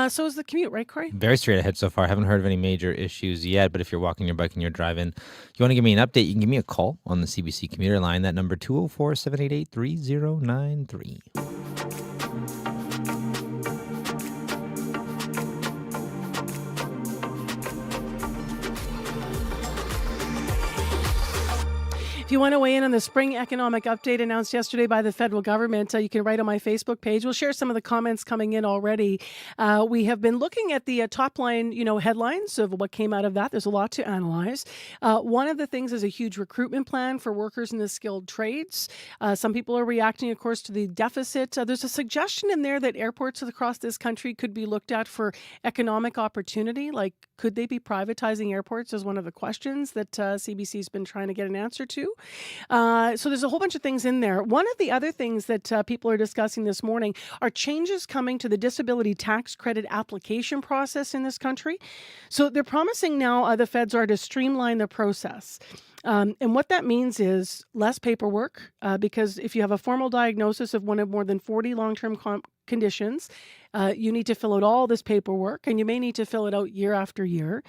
So is the commute, right, Corey? Very straight ahead so far. I haven't heard of any major issues yet, but if you're walking your bike and you're driving, you want to give me an update, you can give me a call on the CBC commuter line. That number 204-788-3093. If you want to weigh in on the spring economic update announced yesterday by the federal government, you can write on my Facebook page. We'll share some of the comments coming in already. We have been looking at the top line, headlines of what came out of that. There's a lot to analyze. One of the things is a huge recruitment plan for workers in the skilled trades. Some people are reacting, of course, to the deficit. There's a suggestion in there that airports across this country could be looked at for economic opportunity. Like, could they be privatizing airports is one of the questions that CBC's been trying to get an answer to. So there's a whole bunch of things in there. One of the other things that people are discussing this morning are changes coming to the disability tax credit application process in this country. So they're promising now the feds are to streamline the process. And what that means is less paperwork, because if you have a formal diagnosis of one of more than 40 long-term conditions, you need to fill out all this paperwork, and you may need to fill it out year after year.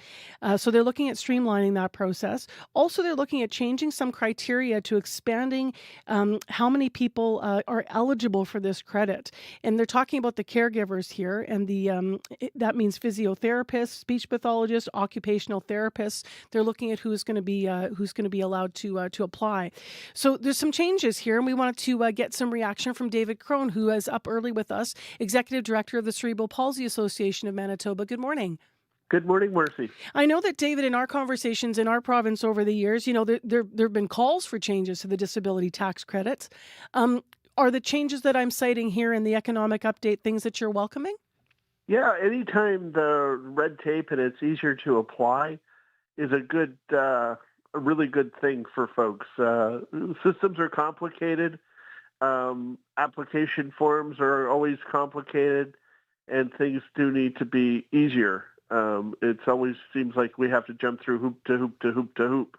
So they're looking at streamlining that process. Also, they're looking at changing some criteria to expanding how many people are eligible for this credit. And they're talking about the caregivers here, and that means physiotherapists, speech pathologists, occupational therapists. They're looking at who's going to be allowed to apply. So there's some changes here, and we wanted to get some reaction from David Crone, who is up early with us, Executive Director of the Cerebral Palsy Association of Manitoba. Good morning. Good morning, Marcy. I know that, David, in our conversations in our province over the years, there have been calls for changes to the disability tax credits. Are the changes that I'm citing here in the economic update things that you're welcoming? Yeah, anytime the red tape and it's easier to apply is a really good thing for folks. Systems are complicated. Application forms are always complicated, and things do need to be easier. It always seems like we have to jump through hoop to hoop to hoop to hoop.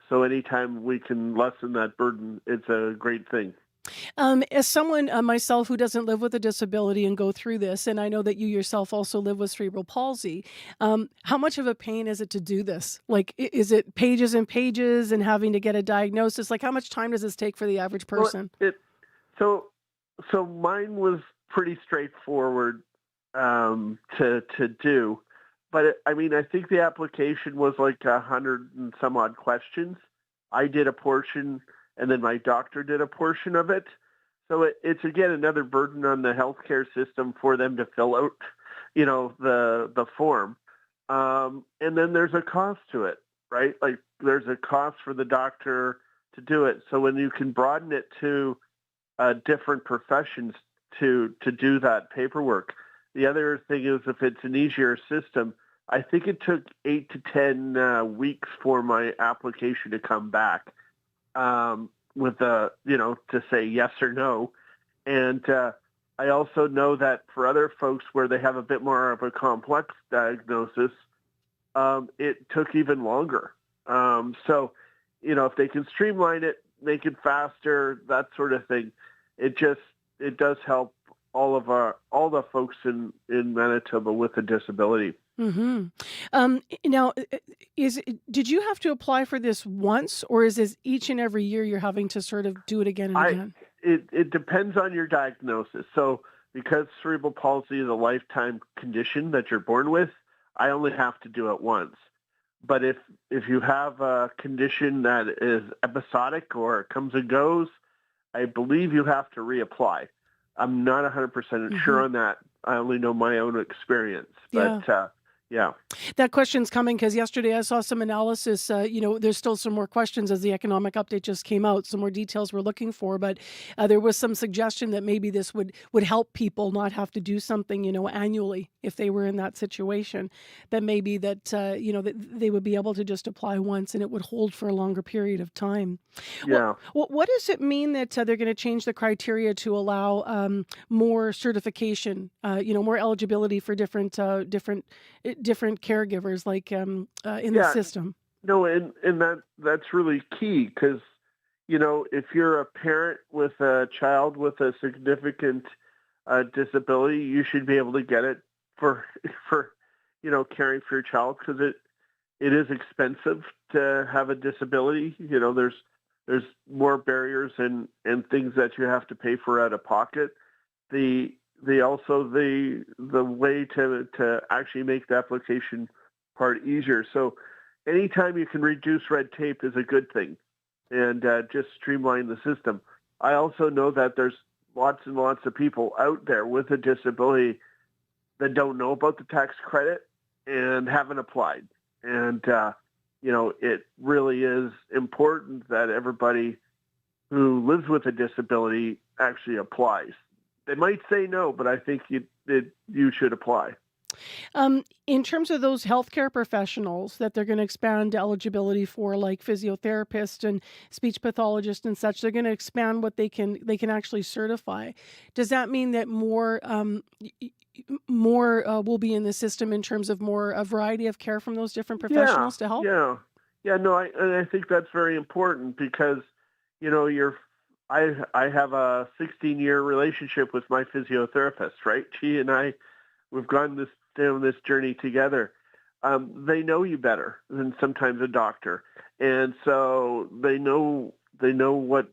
So anytime we can lessen that burden, it's a great thing. As someone myself who doesn't live with a disability and go through this, and I know that you yourself also live with cerebral palsy, how much of a pain is it to do this? Like, is it pages and pages and having to get a diagnosis? Like, how much time does this take for the average person? So mine was pretty straightforward to do, but I think the application was like 100 and some odd questions. I did a portion, and then my doctor did a portion of it. So it's again another burden on the healthcare system for them to fill out, the form. And then there's a cost to it, right? Like there's a cost for the doctor to do it. So when you can broaden it to different professions to do that paperwork. The other thing is if it's an easier system, I think it took 8 to 10 weeks for my application to come back with to say yes or no. And I also know that for other folks where they have a bit more of a complex diagnosis, it took even longer. So, if they can streamline it, make it faster, that sort of thing, it does help all the folks in Manitoba with a disability. Mm-hmm. Now, did you have to apply for this once, or is this each and every year you're having to sort of do it again and again? It depends on your diagnosis. So because cerebral palsy is a lifetime condition that you're born with, I only have to do it once. But if you have a condition that is episodic or comes and goes, I believe you have to reapply. I'm not 100% sure on that. I only know my own experience. But yeah. That question's coming because yesterday I saw some analysis. There's still some more questions as the economic update just came out. Some more details we're looking for, but there was some suggestion that maybe this would help people not have to do something, annually if they were in that situation. That maybe that that they would be able to just apply once and it would hold for a longer period of time. Yeah. What does it mean that they're going to change the criteria to allow more certification? More eligibility for different caregivers, like in the system. No, and that's really key because, if you're a parent with a child with a significant disability, you should be able to get it for caring for your child because it is expensive to have a disability. There's more barriers and things that you have to pay for out of pocket. The way to actually make the application part easier. So anytime you can reduce red tape is a good thing and just streamline the system. I also know that there's lots and lots of people out there with a disability that don't know about the tax credit and haven't applied. And, it really is important that everybody who lives with a disability actually applies. They might say no, but I think you should apply. In terms of those healthcare professionals that they're going to expand eligibility for, like physiotherapists and speech pathologists and such, they're going to expand what they can actually certify. Does that mean that more will be in the system in terms of a variety of care from those different professionals to help? Yeah, no, I think that's very important because, you know, I have a 16-year relationship with my physiotherapist, right? She and I, we've gone down this journey together. They know you better than sometimes a doctor, and so they know what,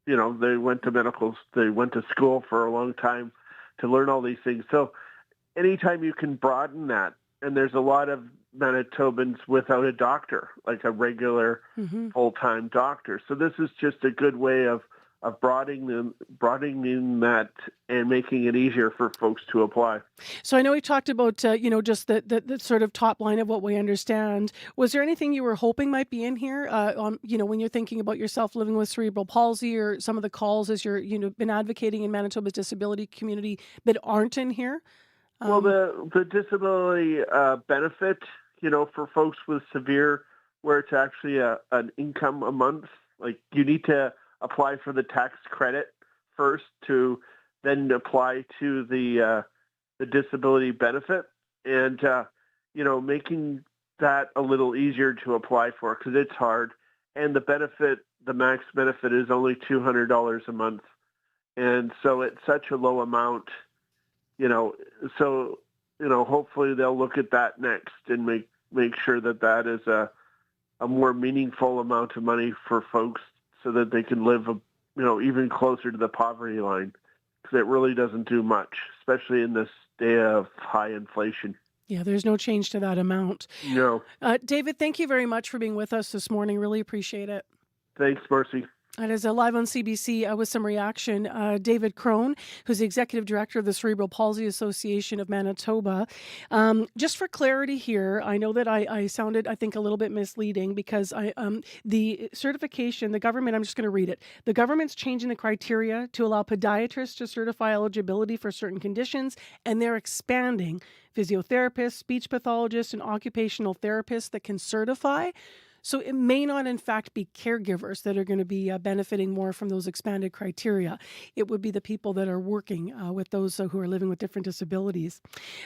you know. They went to school for a long time to learn all these things. So anytime you can broaden that, and there's a lot of Manitobans without a doctor, like a regular full-time doctor. So this is just a good way of broadening that and making it easier for folks to apply. So I know we talked about, just the sort of top line of what we understand. Was there anything you were hoping might be in here, when you're thinking about yourself living with cerebral palsy, or some of the calls as you're, been advocating in Manitoba's disability community that aren't in here? Well, the disability benefit, for folks with severe, where it's actually an income a month, like you need to apply for the tax credit first to then apply to the disability benefit, and making that a little easier to apply for because it's hard. And the max benefit is only $200 a month, and so it's such a low amount. Hopefully they'll look at that next and make sure that is a more meaningful amount of money for folks so that they can live, even closer to the poverty line, because it really doesn't do much, especially in this day of high inflation. Yeah, there's no change to that amount. No. David, thank you very much for being with us this morning. Really appreciate it. Thanks, Marcy. It is live on CBC with some reaction. David Crone, who's the Executive Director of the Cerebral Palsy Association of Manitoba. Just for clarity here, I know that I sounded, I think, a little bit misleading because the certification, the government, I'm just going to read it. The government's changing the criteria to allow podiatrists to certify eligibility for certain conditions, and they're expanding physiotherapists, speech pathologists, and occupational therapists that can certify. So it may not, in fact, be caregivers that are going to be benefiting more from those expanded criteria. It would be the people that are working with those who are living with different disabilities.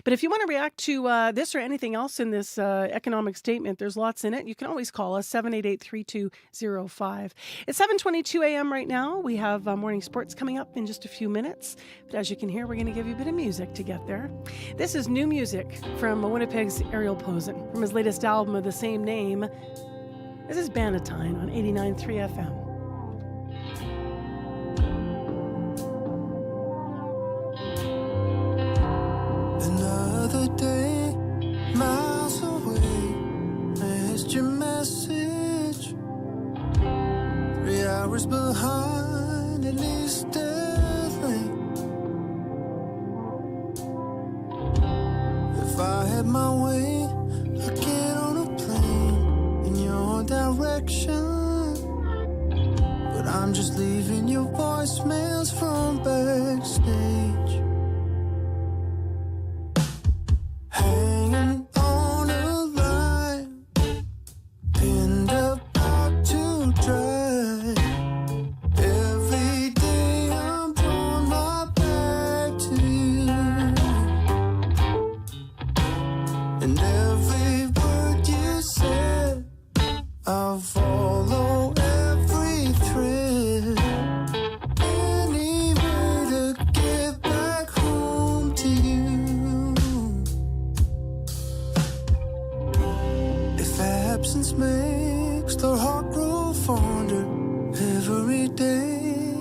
But if you want to react to this or anything else in this economic statement, there's lots in it. You can always call us, 788-3205. It's 7:22 a.m. right now. We have morning sports coming up in just a few minutes. But as you can hear, we're going to give you a bit of music to get there. This is new music from Winnipeg's Ariel Posen from his latest album of the same name. This is Bannatyne on 89.3 FM. Another day, miles away, missed your message. 3 hours behind, at least deadly. If I had my way, I'd get on a plane in your direction, but I'm just leaving your voicemails from backstage, hanging on a line, pinned up out to dry. Every day I'm drawing my back to you, and every word you said I'll follow every thread, any way to get back home to you. If absence makes the heart grow fonder every day,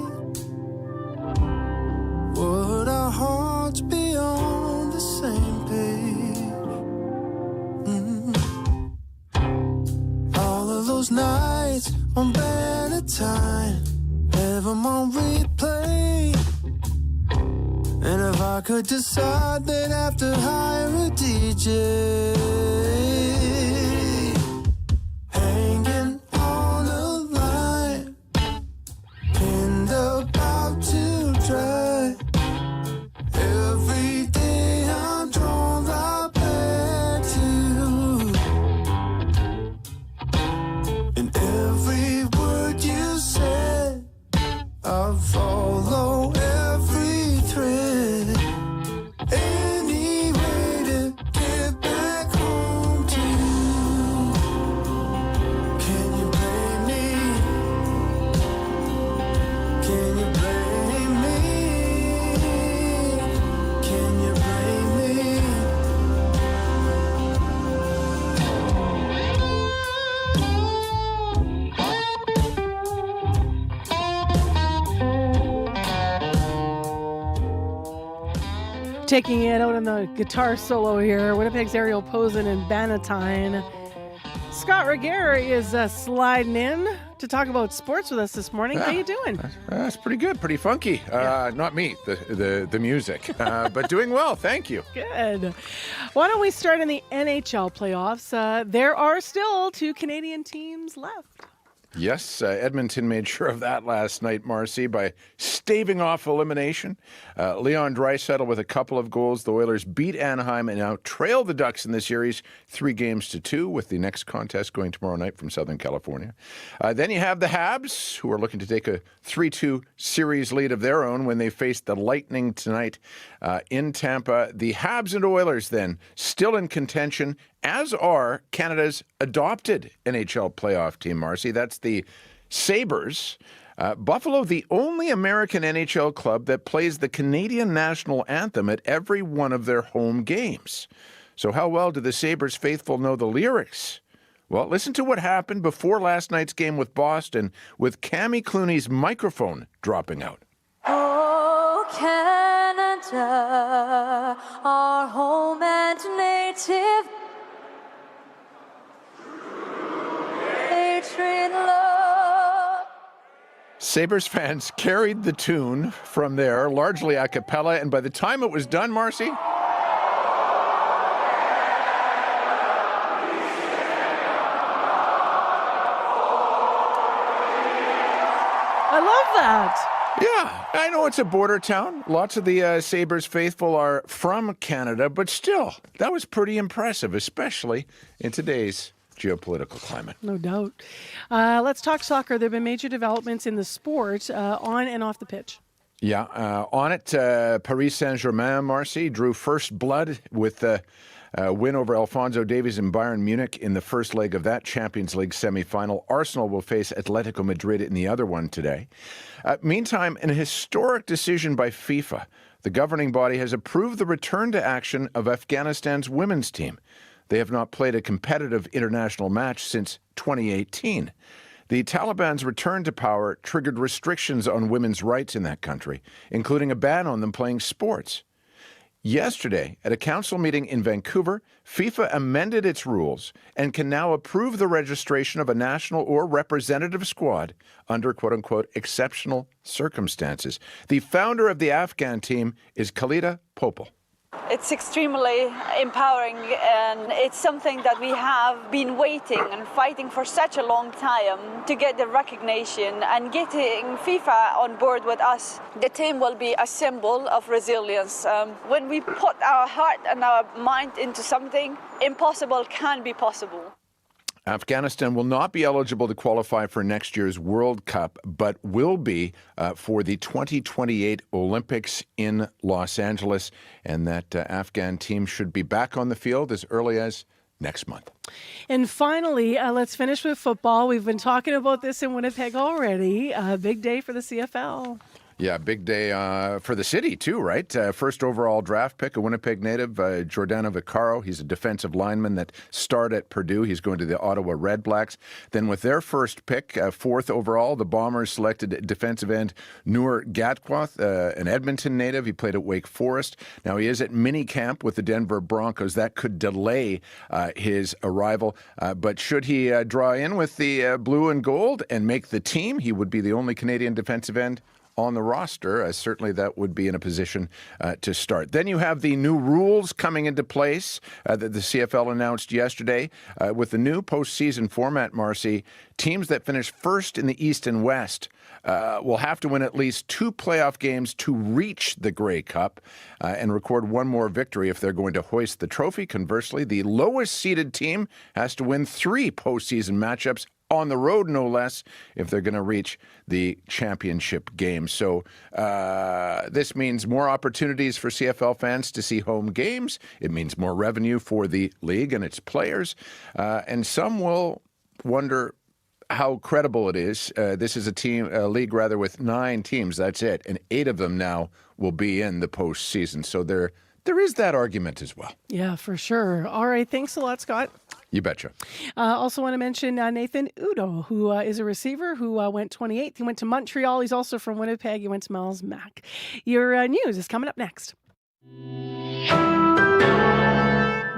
would our hearts be on the same page? Those nights on Bannatyne, have them on replay. And if I could decide, they'd have to hire a DJ. Hanging on a line, pinned up out to dry. Every day I'm drawn right back to you, and every word you said I'll follow every thread, any way to get back home Taking it out on the guitar solo here, Winnipeg's Ariel Posen and Bannatyne. Scott Regehr is sliding in to talk about sports with us this morning. How you doing? That's pretty good, pretty funky. Not me, the music, but doing well, thank you. Good. Why don't we start in the NHL playoffs? There are still 2 Canadian teams left. Yes, Edmonton made sure of that last night, Marcy, by staving off elimination. Leon Draisaitl with a couple of goals. The Oilers beat Anaheim and now trail the Ducks in the series 3-2, with the next contest going tomorrow night from Southern California. Then you have the Habs, who are looking to take a 3-2 series lead of their own when they face the Lightning tonight in Tampa. The Habs and Oilers then still in contention, as are Canada's adopted NHL playoff team, Marcy. That's the Sabres. Buffalo, the only American NHL club that plays the Canadian national anthem at every one of their home games. So how well do the Sabres faithful know the lyrics? Well, listen to what happened before last night's game with Boston, with Cammie Clooney's microphone dropping out. Oh, Canada, our home and native. Sabres fans carried the tune from there, largely a cappella, and by the time it was done, Marcy, I love that. Yeah, I know it's a border town. Lots of the Sabres faithful are from Canada, but still, that was pretty impressive, especially in today's geopolitical climate. No doubt. Let's talk soccer. There have been major developments in the sport on and off the pitch. Yeah, on it, Paris Saint-Germain, Marcy, drew first blood with the win over Alphonso Davies and Bayern Munich in the first leg of that Champions League semi-final. Arsenal will face Atletico Madrid in the other one today. Meantime, an historic decision by FIFA. The governing body has approved the return to action of Afghanistan's women's team. They have not played a competitive international match since 2018. The Taliban's return to power triggered restrictions on women's rights in that country, including a ban on them playing sports. Yesterday, at a council meeting in Vancouver, FIFA amended its rules and can now approve the registration of a national or representative squad under quote-unquote exceptional circumstances. The founder of the Afghan team is Khalida Popel. It's extremely empowering, and it's something that we have been waiting and fighting for such a long time to get the recognition and getting FIFA on board with us. The team will be a symbol of resilience. When we put our heart and our mind into something, impossible can be possible. Afghanistan will not be eligible to qualify for next year's World Cup, but will be for the 2028 Olympics in Los Angeles. And that Afghan team should be back on the field as early as next month. And finally, let's finish with football. We've been talking about this in Winnipeg already. A big day for the CFL. Yeah, big day for the city, too, right? First overall draft pick, a Winnipeg native, Giordano Vaccaro. He's a defensive lineman that starred at Purdue. He's going to the Ottawa Red Blacks. Then with their first pick, fourth overall, the Bombers selected defensive end Noor Gatquath, an Edmonton native. He played at Wake Forest. Now he is at minicamp with the Denver Broncos. That could delay his arrival. But should he draw in with the blue and gold and make the team, he would be the only Canadian defensive end on the roster. Certainly that would be in a position to start. Then you have the new rules coming into place that the CFL announced yesterday. With the new postseason format, Marcy, teams that finish first in the East and West will have to win at least 2 playoff games to reach the Grey Cup and record one more victory if they're going to hoist the trophy. Conversely, the lowest seeded team has to win 3 postseason matchups on the road, no less, if they're going to reach the championship game. So this means more opportunities for CFL fans to see home games. It means more revenue for the league and its players. And some will wonder how credible it is. This is a league with 9 teams. That's it. And 8 of them now will be in the postseason. So there is that argument as well. Yeah, for sure. All right. Thanks a lot, Scott. You betcha. Also want to mention Nathan Udo, who is a receiver who went 28th. He went to Montreal. He's also from Winnipeg. He went to Miles Mack. Your news is coming up next.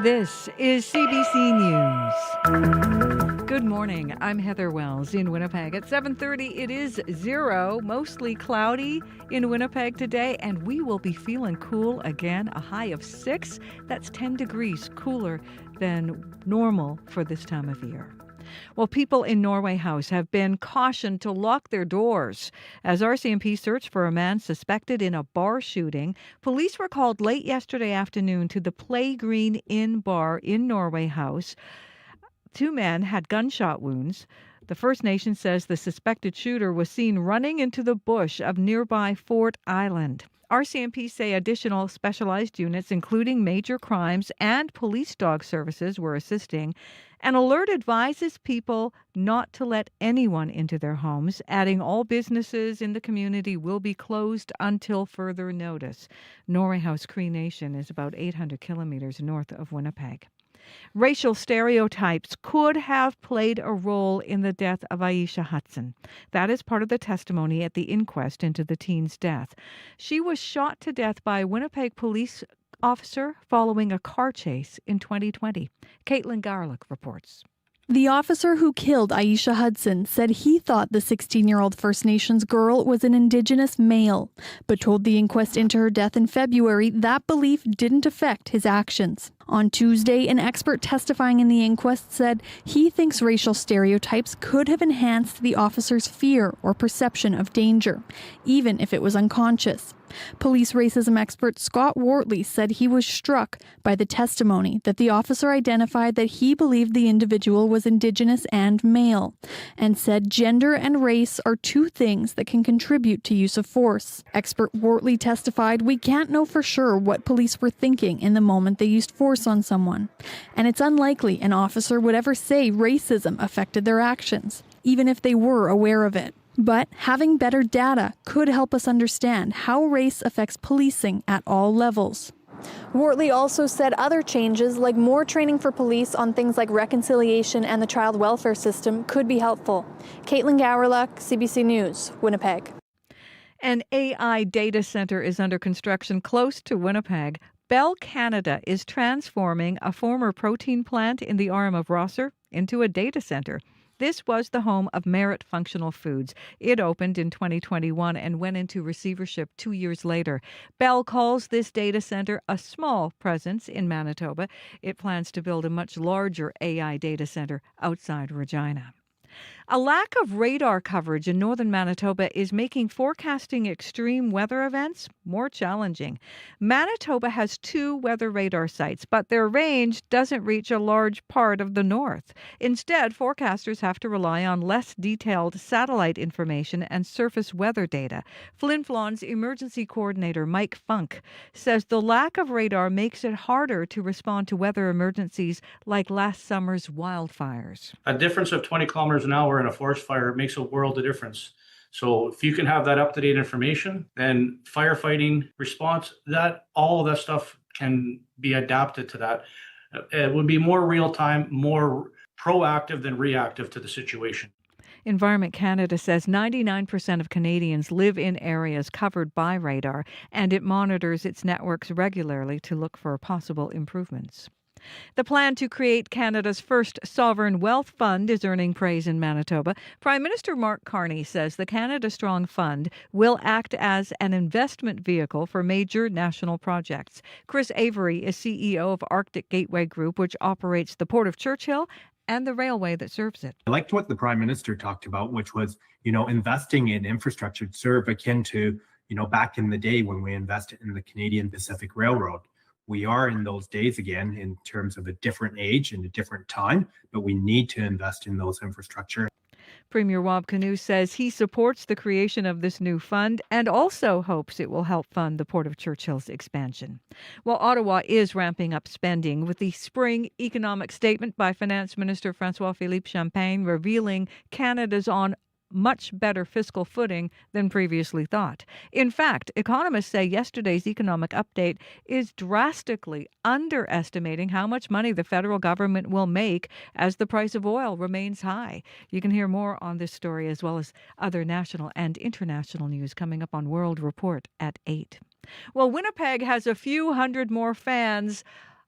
This is CBC News. Good morning. I'm Heather Wells in Winnipeg. At 7:30, it is 0, mostly cloudy in Winnipeg today, and we will be feeling cool again, a high of 6. That's 10 degrees cooler than normal for this time of year. Well, people in Norway House have been cautioned to lock their doors. As RCMP searched for a man suspected in a bar shooting, police were called late yesterday afternoon to the Play Green Inn bar in Norway House. 2 men had gunshot wounds. The First Nation says the suspected shooter was seen running into the bush of nearby Fort Island. RCMP say additional specialized units, including major crimes and police dog services, were assisting. An alert advises people not to let anyone into their homes, adding all businesses in the community will be closed until further notice. Norway House Cree Nation is about 800 kilometers north of Winnipeg. Racial stereotypes could have played a role in the death of Aisha Hudson. That is part of the testimony at the inquest into the teen's death. She was shot to death by a Winnipeg police officer following a car chase in 2020. Caitlin Garlick reports. The officer who killed Aisha Hudson said he thought the 16-year-old First Nations girl was an Indigenous male, but told the inquest into her death in February that belief didn't affect his actions. On Tuesday, an expert testifying in the inquest said he thinks racial stereotypes could have enhanced the officer's fear or perception of danger, even if it was unconscious. Police racism expert Scott Wortley said he was struck by the testimony that the officer identified that he believed the individual was Indigenous and male, and said gender and race are 2 things that can contribute to use of force. Expert Wortley testified, "We can't know for sure what police were thinking in the moment they used force on someone, and it's unlikely an officer would ever say racism affected their actions, even if they were aware of it. But having better data could help us understand how race affects policing at all levels." Wortley also said other changes, like more training for police on things like reconciliation and the child welfare system, could be helpful. Caitlin Gowerluck, CBC News, Winnipeg. An AI data center is under construction close to Winnipeg. Bell Canada is transforming a former protein plant in the arm of Rosser into a data center. This was the home of Merit Functional Foods. It opened in 2021 and went into receivership 2 years later. Bell calls this data center a small presence in Manitoba. It plans to build a much larger AI data center outside Regina. A lack of radar coverage in northern Manitoba is making forecasting extreme weather events more challenging. Manitoba has 2 weather radar sites, but their range doesn't reach a large part of the north. Instead, forecasters have to rely on less detailed satellite information and surface weather data. Flin Flon's emergency coordinator, Mike Funk, says the lack of radar makes it harder to respond to weather emergencies like last summer's wildfires. A difference of 20 kilometers an hour in a forest fire makes a world of difference. So if you can have that up-to-date information, then firefighting response, that all of that stuff can be adapted to that. It would be more real-time, more proactive than reactive to the situation. Environment Canada says 99% of Canadians live in areas covered by radar, and it monitors its networks regularly to look for possible improvements. The plan to create Canada's first sovereign wealth fund is earning praise in Manitoba. Prime Minister Mark Carney says the Canada Strong Fund will act as an investment vehicle for major national projects. Chris Avery is CEO of Arctic Gateway Group, which operates the Port of Churchill and the railway that serves it. I liked what the Prime Minister talked about, which was, investing in infrastructure to serve akin to, back in the day when we invested in the Canadian Pacific Railroad. We are in those days again in terms of a different age and a different time, but we need to invest in those infrastructure. Premier Wab Kinew says he supports the creation of this new fund and also hopes it will help fund the Port of Churchill's expansion. Well, Ottawa is ramping up spending with the spring economic statement by Finance Minister François-Philippe Champagne revealing Canada's on much better fiscal footing than previously thought. In fact, economists say yesterday's economic update is drastically underestimating how much money the federal government will make as the price of oil remains high. You can hear more on this story as well as other national and international news coming up on World Report at 8. Well, Winnipeg has a few hundred more fans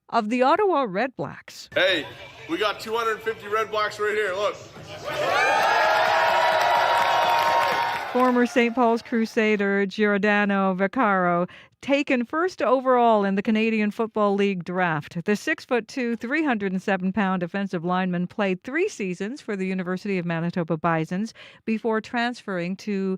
of the Ottawa Red Blacks. Hey, we got 250 Red Blacks right here, look. Former St. Paul's Crusader Giordano Vaccaro taken first overall in the Canadian Football League draft. The 6'2", 307-pound offensive lineman played 3 seasons for the University of Manitoba Bisons before transferring to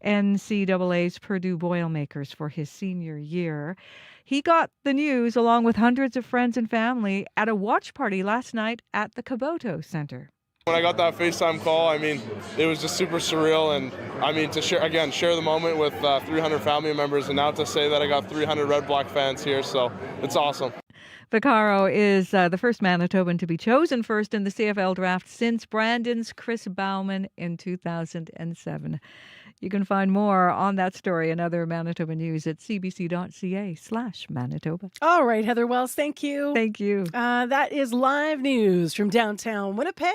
NCAA's Purdue Boilermakers for his senior year. He got the news along with hundreds of friends and family at a watch party last night at the Commute Center. When I got that FaceTime call, I mean, it was just super surreal, and I mean, to share the moment with 300 family members, and now to say that I got 300 Red Black fans here, so it's awesome. Vaccaro is the first Manitoban to be chosen first in the CFL draft since Brandon's Chris Bauman in 2007. You can find more on that story and other Manitoba news at cbc.ca/Manitoba. All right, Heather Wells, thank you. Thank you. That is live news from downtown Winnipeg.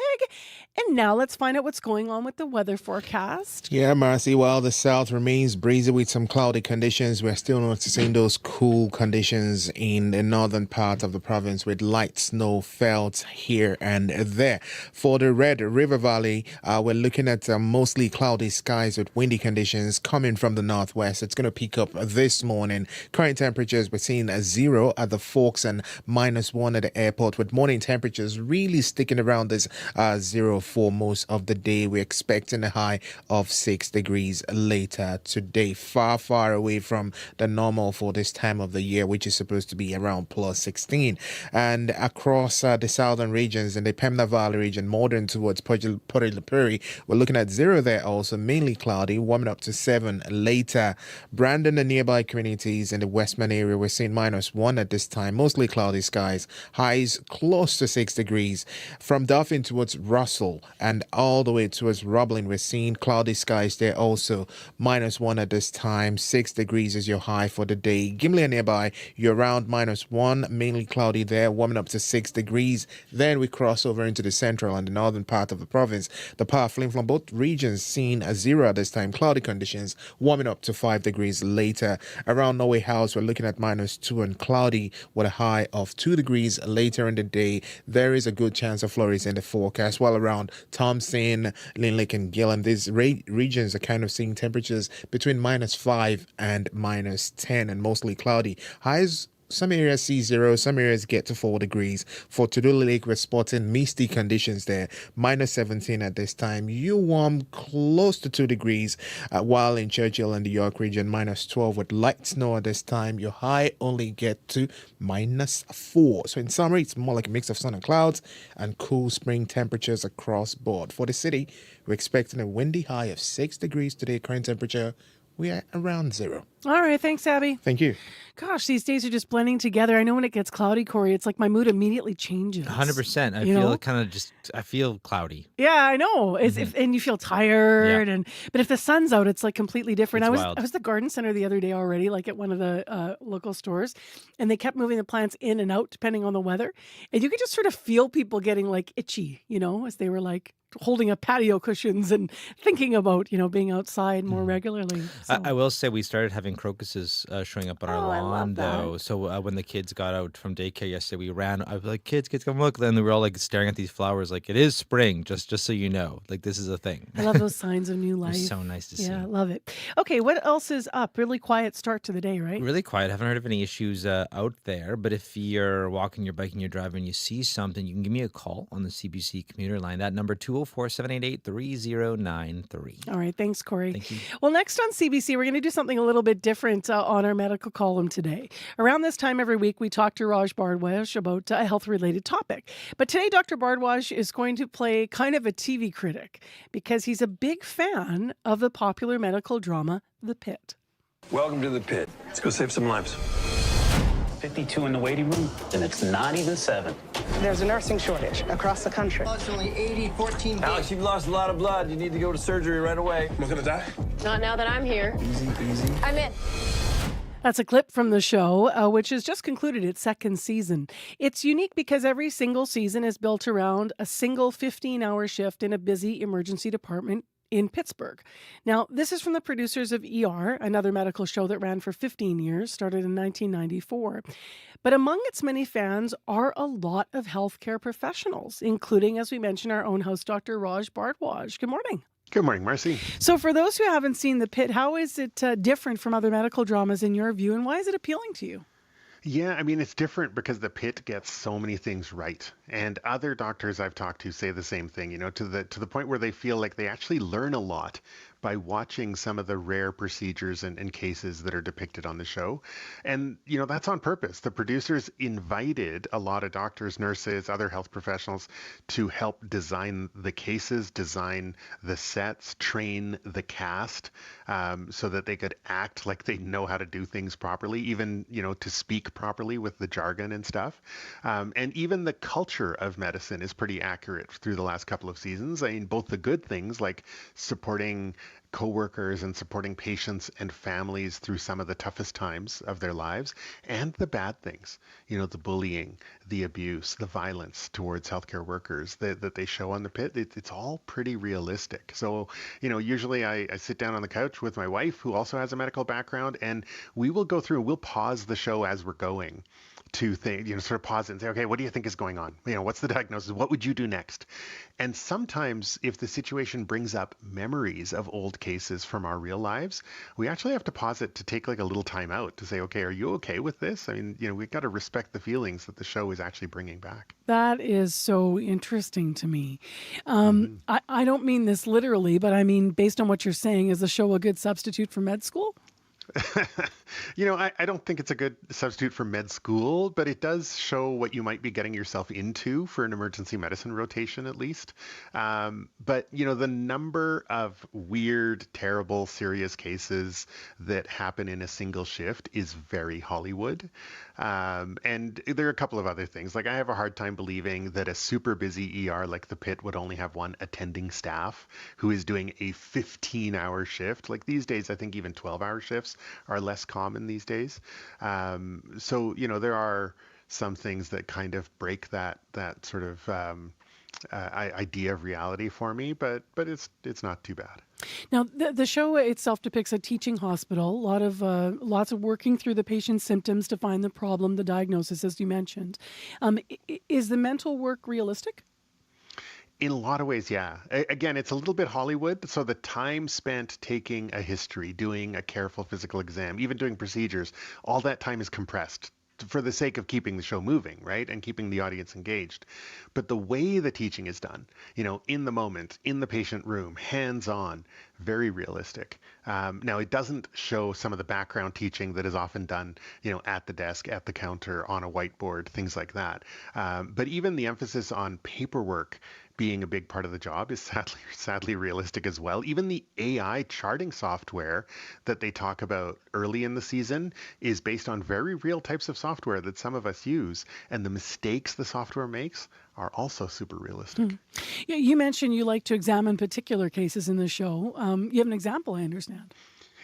And now let's find out what's going on with the weather forecast. Yeah, Marcy, while the south remains breezy with some cloudy conditions, we're still noticing those cool conditions in the northern part of the province with light snow felt here and there. For the Red River Valley, we're looking at mostly cloudy skies with windy conditions coming from the northwest. It's going to peak up this morning. Current temperatures, we're seeing a 0 at the Forks and -1 at the airport, with morning temperatures really sticking around this 0 for most of the day. We're expecting a high of 6 degrees later today. Far away from the normal for this time of the year, which is supposed to be around +16. And across the southern regions in the Pembina Valley region, modern towards Puri, we're looking at 0 there also, mainly cloudy, warming up to 7 later. Brandon and nearby communities in the Westman area, we're seeing -1 at this time, mostly cloudy skies, highs close to 6 degrees. From Dauphin towards Russell and all the way towards Roblin, we're seeing cloudy skies there also, -1 at this time, 6 degrees is your high for the day. Gimli and nearby, you're around -1, mainly cloudy there, warming up to 6 degrees. Then we cross over into the central and the northern part of the province. The path from both regions seeing a 0 at this time, cloudy conditions, warming up to 5 degrees later. Around Norway House, we're looking at -2 and cloudy with a high of 2 degrees later in the day. There is a good chance of flurries in the forecast, while around Thompson, Linlake and Gillam, these regions are kind of seeing temperatures between -5 and -10 and mostly cloudy. Highs, some areas see 0, some areas get to 4 degrees. For Tuduli Lake, we're spotting misty conditions there, -17 at this time. Warm close to 2 degrees, while in Churchill and the York region, -12 with light snow at this time. Your high only get to -4. So in summary, it's more like a mix of sun and clouds and cool spring temperatures across board. For the city, we're expecting a windy high of 6 degrees today. Current temperature, we are around 0. All right. Thanks, Abby. Thank you. Gosh, these days are just blending together. I know when it gets cloudy, Corey, it's like my mood immediately changes. 100%. I feel cloudy. Yeah, I know. And you feel tired. But if the sun's out, it's like completely different. It's I wild. was at the garden center the other day already, like at one of the local stores, and they kept moving the plants in and out depending on the weather. And you could just sort of feel people getting like itchy, as they were like holding up patio cushions and thinking about, being outside more regularly. So. I will say we started having crocuses showing up on our lawn, though. So when the kids got out from daycare yesterday, we ran. I was like, kids, come look. Then we were all like staring at these flowers like, it is spring, just so you know. Like, this is a thing. I love those signs of new life. It's so nice to see. Yeah, I love it. Okay, what else is up? Really quiet start to the day, right? Really quiet. Haven't heard of any issues out there. But if you're walking, you're biking, you're driving, you see something, you can give me a call on the CBC commuter line. That number 204-788-3093. All right, thanks, Corey. Thank you. Well, next on CBC, we're going to do something a little bit different on our medical column today. Around this time every week, we talk to Raj Bardwaj about a health-related topic. But today, Dr. Bardwaj is going to play kind of a TV critic because he's a big fan of the popular medical drama, The Pit. Welcome to The Pit. Let's go save some lives. 52 in the waiting room, and it's not even 7. There's a nursing shortage across the country. Approximately 80-14. Alex, you've lost a lot of blood. You need to go to surgery right away. Am I gonna die? Not now that I'm here. Easy. I'm in. That's a clip from the show, which has just concluded its second season. It's unique because every single season is built around a single 15-hour shift in a busy emergency department in Pittsburgh. Now, this is from the producers of ER, another medical show that ran for 15 years, started in 1994. But among its many fans are a lot of healthcare professionals, including, as we mentioned, our own host, Dr. Raj Bhardwaj. Good morning. Good morning, Marcy. So for those who haven't seen The Pit, how is it different from other medical dramas in your view, and why is it appealing to you? Yeah, I mean, it's different because The Pit gets so many things right. And other doctors I've talked to say the same thing, to the point where they feel like they actually learn a lot by watching some of the rare procedures and cases that are depicted on the show. And, that's on purpose. The producers invited a lot of doctors, nurses, other health professionals to help design the cases, design the sets, train the cast, so that they could act like they know how to do things properly, even, to speak properly with the jargon and stuff. And even the culture of medicine is pretty accurate through the last couple of seasons. I mean, both the good things like supporting coworkers and supporting patients and families through some of the toughest times of their lives, and the bad things, the bullying, the abuse, the violence towards healthcare workers that they show on The Pit. It's all pretty realistic. So, usually I sit down on the couch with my wife, who also has a medical background, and we'll pause the show as we're going to think, sort of pause it and say, okay, what do you think is going on? What's the diagnosis? What would you do next? And sometimes if the situation brings up memories of old cases from our real lives, we actually have to pause it to take like a little time out to say, okay, are you okay with this? I mean, we've got to respect the feelings that the show is actually bringing back. That is so interesting to me. I don't mean this literally, but I mean, based on what you're saying, is the show a good substitute for med school? I don't think it's a good substitute for med school, but it does show what you might be getting yourself into for an emergency medicine rotation, at least. But, the number of weird, terrible, serious cases that happen in a single shift is very Hollywood. And there are a couple of other things. Like, I have a hard time believing that a super busy ER like The Pit would only have one attending staff who is doing a 15-hour shift. Like, these days, I think even 12-hour shifts are less common these days. So, there are some things that kind of break that sort of idea of reality for me, but it's not too bad. Now, the show itself depicts a teaching hospital, lots of working through the patient's symptoms to find the problem, the diagnosis, as you mentioned. Is the mental work realistic? In a lot of ways, yeah. Again, it's a little bit Hollywood. So the time spent taking a history, doing a careful physical exam, even doing procedures, all that time is compressed for the sake of keeping the show moving, right? And keeping the audience engaged. But the way the teaching is done, in the moment, in the patient room, hands-on, very realistic. Now, it doesn't show some of the background teaching that is often done, at the desk, at the counter, on a whiteboard, things like that. But even the emphasis on paperwork being a big part of the job is sadly realistic as well. Even the AI charting software that they talk about early in the season is based on very real types of software that some of us use, and the mistakes the software makes are also super realistic. You mentioned you like to examine particular cases in the show. You have an example, I understand.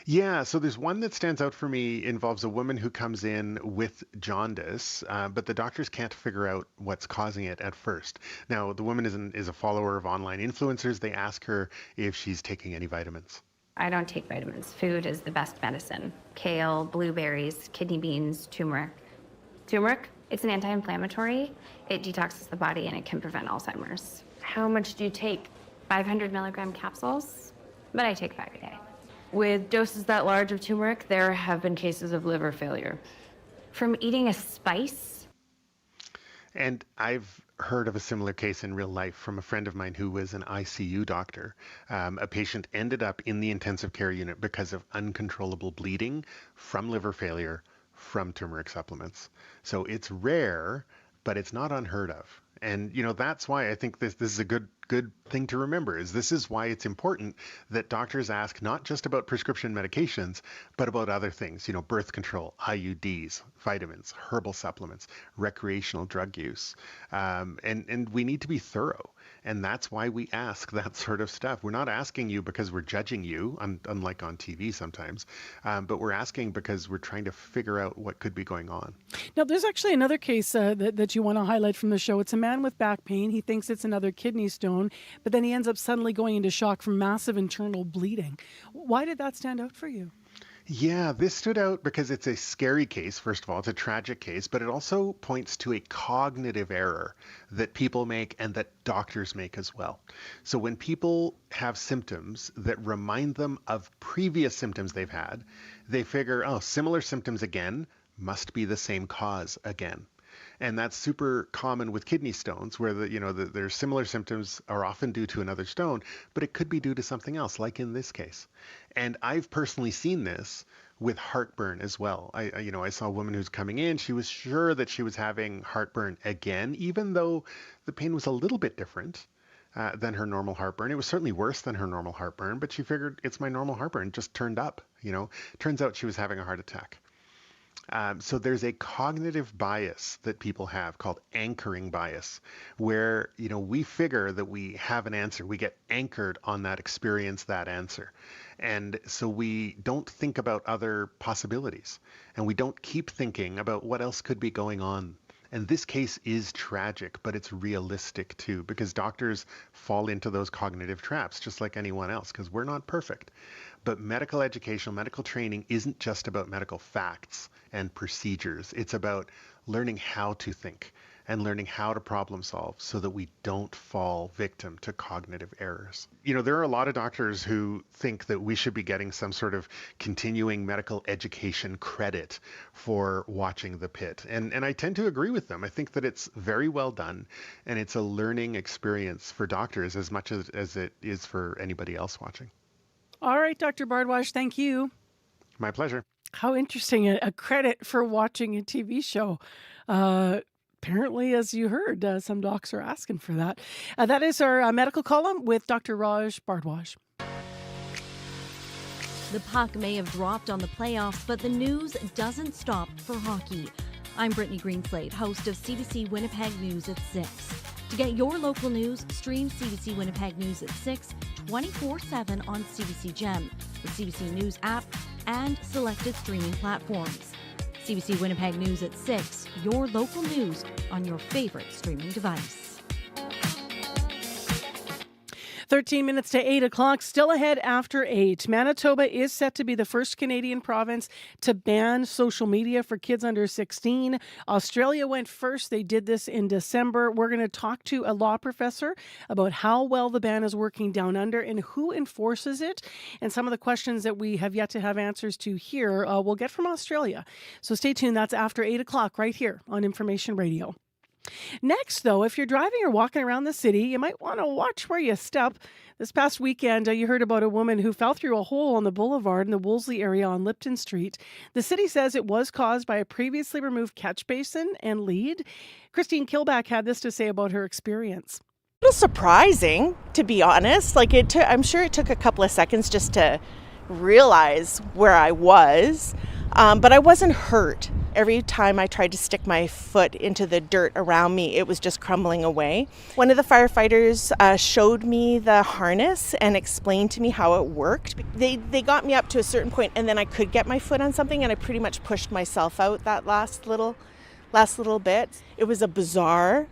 Yeah, so there's one that stands out for me, involves a woman who comes in with jaundice, but the doctors can't figure out what's causing it at first. Now, the woman is a follower of online influencers. They ask her if she's taking any vitamins. I don't take vitamins. Food is the best medicine. Kale, blueberries, kidney beans, turmeric. Turmeric, it's an anti-inflammatory. It detoxes the body and it can prevent Alzheimer's. How much do you take? 500 milligram capsules, but I take 5 a day. With doses that large of turmeric, there have been cases of liver failure. From eating a spice? And I've heard of a similar case in real life from a friend of mine who was an ICU doctor. A patient ended up in the intensive care unit because of uncontrollable bleeding from liver failure from turmeric supplements. So it's rare, but it's not unheard of. And, that's why I think this is a good thing to remember. This is why it's important that doctors ask not just about prescription medications, but about other things, birth control, IUDs, vitamins, herbal supplements, recreational drug use. And we need to be thorough. And that's why we ask that sort of stuff. We're not asking you because we're judging you, unlike on TV sometimes, but we're asking because we're trying to figure out what could be going on. Now, there's actually another case that you want to highlight from the show. It's a man with back pain. He thinks it's another kidney stone. stone, but then he ends up suddenly going into shock from massive internal bleeding. Why did that stand out for you? Yeah, this stood out because it's a scary case, first of all. It's a tragic case, but it also points to a cognitive error that people make and that doctors make as well. So when people have symptoms that remind them of previous symptoms they've had, they figure, oh, similar symptoms again must be the same cause again. And that's super common with kidney stones, where there's similar symptoms are often due to another stone, but it could be due to something else, like in this case. And I've personally seen this with heartburn as well. I saw a woman who's coming in. She was sure that she was having heartburn again, even though the pain was a little bit different than her normal heartburn. It was certainly worse than her normal heartburn, but she figured it's my normal heartburn, just turned up. Turns out she was having a heart attack. So there's a cognitive bias that people have called anchoring bias, where, we figure that we have an answer. We get anchored on that experience, that answer. And so we don't think about other possibilities, and we don't keep thinking about what else could be going on. And this case is tragic, but it's realistic too, because doctors fall into those cognitive traps just like anyone else, because we're not perfect. But medical education, medical training isn't just about medical facts and procedures. It's about learning how to think and learning how to problem solve so that we don't fall victim to cognitive errors. There are a lot of doctors who think that we should be getting some sort of continuing medical education credit for watching The Pit. And I tend to agree with them. I think that it's very well done, and it's a learning experience for doctors as much as it is for anybody else watching. All right, Dr. Bardwaj, thank you. My pleasure. How interesting, a credit for watching a TV show. Apparently, as you heard, some docs are asking for that. That is our medical column with Dr. Raj Bardwaj. The puck may have dropped on the playoffs, but the news doesn't stop for hockey. I'm Brittany Greenslade, host of CBC Winnipeg News at 6. To get your local news, stream CBC Winnipeg News at 6 24/7 on CBC Gem, the CBC News app, and selected streaming platforms. CBC Winnipeg News at 6, your local news on your favorite streaming device. 13 minutes to 8 o'clock, still ahead after 8. Manitoba is set to be the first Canadian province to ban social media for kids under 16. Australia went first. They did this in December. We're going to talk to a law professor about how well the ban is working down under and who enforces it. And some of the questions that we have yet to have answers to here, we'll get from Australia. So stay tuned. That's after 8 o'clock right here on Information Radio. Next, though, if you're driving or walking around the city, you might want to watch where you step. This past weekend, you heard about a woman who fell through a hole on the boulevard in the Wolseley area on Lipton Street. The city says it was caused by a previously removed catch basin and lead. Christine Kilback had this to say about her experience. A little surprising, to be honest. I'm sure it took a couple of seconds just to realize where I was, but I wasn't hurt. Every time I tried to stick my foot into the dirt around me, it was just crumbling away. One of the firefighters showed me the harness and explained to me how it worked. They got me up to a certain point, and then I could get my foot on something, and I pretty much pushed myself out that last little bit. It was a bizarre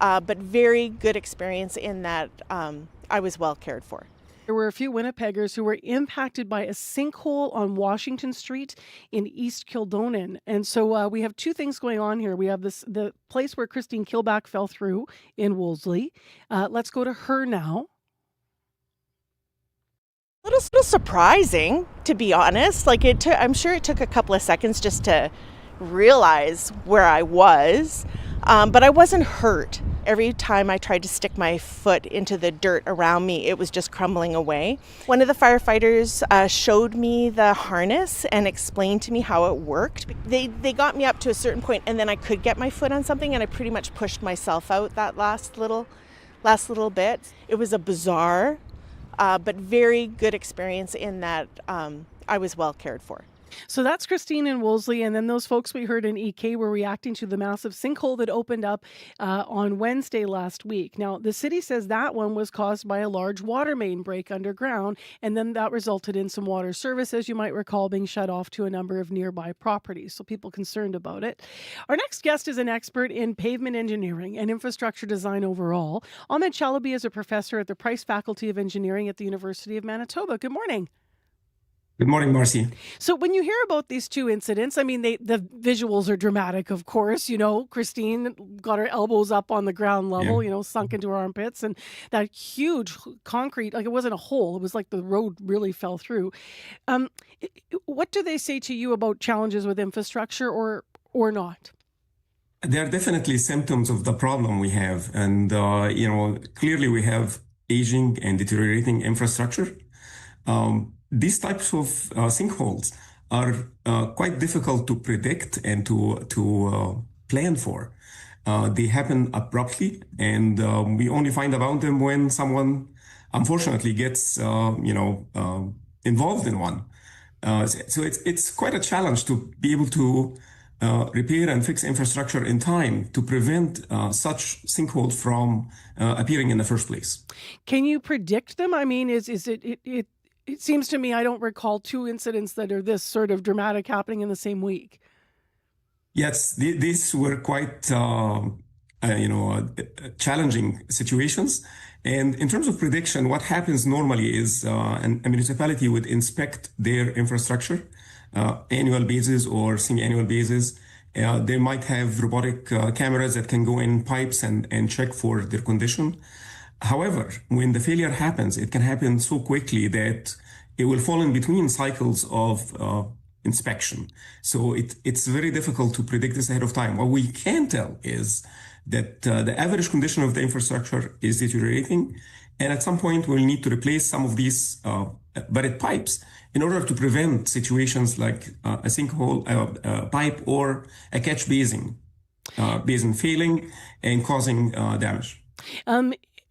but very good experience in that I was well cared for. There were a few Winnipeggers who were impacted by a sinkhole on Washington Street in East Kildonan. And so we have two things going on here. We have the place where Christine Kilback fell through in Wolseley. Let's go to her now. A little surprising, to be honest. I'm sure it took a couple of seconds just to realize where I was, but I wasn't hurt. Every time I tried to stick my foot into the dirt around me, it was just crumbling away. One of the firefighters showed me the harness and explained to me how it worked. They got me up to a certain point, and then I could get my foot on something, and I pretty much pushed myself out that last little bit. It was a bizarre but very good experience in that I was well cared for. So that's Christine and Wolseley. And then those folks we heard in EK were reacting to the massive sinkhole that opened up on Wednesday last week. Now, the city says that one was caused by a large water main break underground. And then that resulted in some water service, as you might recall, being shut off to a number of nearby properties. So people concerned about it. Our next guest is an expert in pavement engineering and infrastructure design overall. Ahmed Chalabi is a professor at the Price Faculty of Engineering at the University of Manitoba. Good morning. Good morning, Marcy. So when you hear about these two incidents, I mean, the visuals are dramatic, of course. You know, Christine got her elbows up on the ground level, sunk into her armpits, and that huge concrete, like it wasn't a hole, it was like the road really fell through. What do they say to you about challenges with infrastructure or not? There are definitely symptoms of the problem we have. And, clearly we have aging and deteriorating infrastructure. These types of sinkholes are quite difficult to predict and to plan for. They happen abruptly, and we only find about them when someone, unfortunately, gets involved in one. So it's quite a challenge to be able to repair and fix infrastructure in time to prevent such sinkholes from appearing in the first place. Can you predict them? I mean, it seems to me I don't recall two incidents that are this sort of dramatic happening in the same week. Yes, these were quite, challenging situations. And in terms of prediction, what happens normally is a municipality would inspect their infrastructure annual basis or semi-annual basis. They might have robotic cameras that can go in pipes and check for their condition. However, when the failure happens, it can happen so quickly that it will fall in between cycles of inspection. So it's very difficult to predict this ahead of time. What we can tell is that the average condition of the infrastructure is deteriorating. And at some point, we'll need to replace some of these buried pipes in order to prevent situations like a sinkhole pipe or a catch basin failing and causing damage.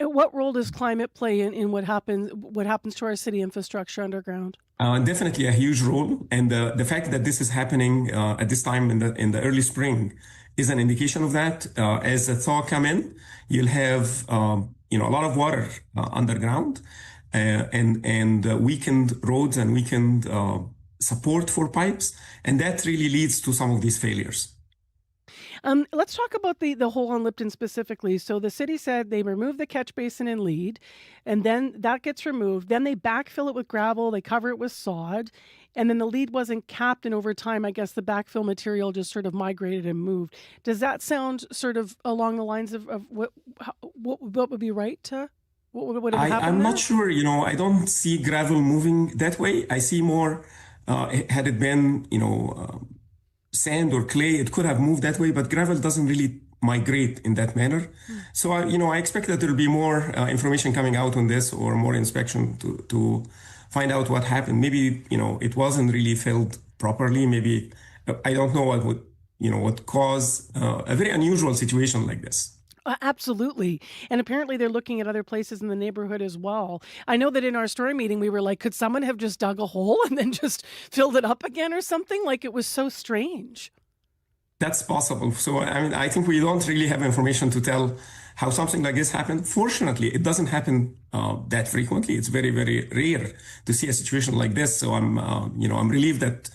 What role does climate play in what happens to our city infrastructure underground? Definitely a huge role, and the fact that this is happening at this time in the early spring is an indication of that. As the thaw come in, you'll have a lot of water underground, and weakened roads and weakened support for pipes, and that really leads to some of these failures. Let's talk about the hole on Lipton specifically. So the city said they removed the catch basin and lead, and then that gets removed. Then they backfill it with gravel, they cover it with sod, and then the lead wasn't capped, and over time, I guess the backfill material just sort of migrated and moved. Does that sound sort of along the lines of what would be right to? What would have happened? I'm not sure. I don't see gravel moving that way. I see more, had it been, sand or clay, it could have moved that way, but gravel doesn't really migrate in that manner. So, I expect that there'll be more information coming out on this or more inspection to find out what happened. Maybe, it wasn't really filled properly. Maybe, I don't know what caused a very unusual situation like this. Absolutely. And apparently they're looking at other places in the neighborhood as well. I know that in our story meeting, we were like, could someone have just dug a hole and then just filled it up again or something? Like, it was so strange. That's possible. So, I think we don't really have information to tell how something like this happened. Fortunately, it doesn't happen that frequently. It's very, very rare to see a situation like this. So I'm relieved that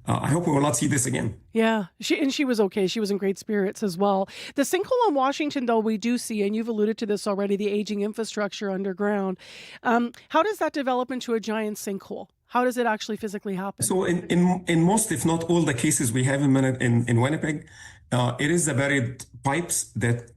I hope we will not see this again. Yeah, she was okay. She was in great spirits as well. The sinkhole on Washington, though, we do see, and you've alluded to this already, the aging infrastructure underground. How does that develop into a giant sinkhole? How does it actually physically happen? So in most, if not all the cases we have in Winnipeg, it is the buried pipes that,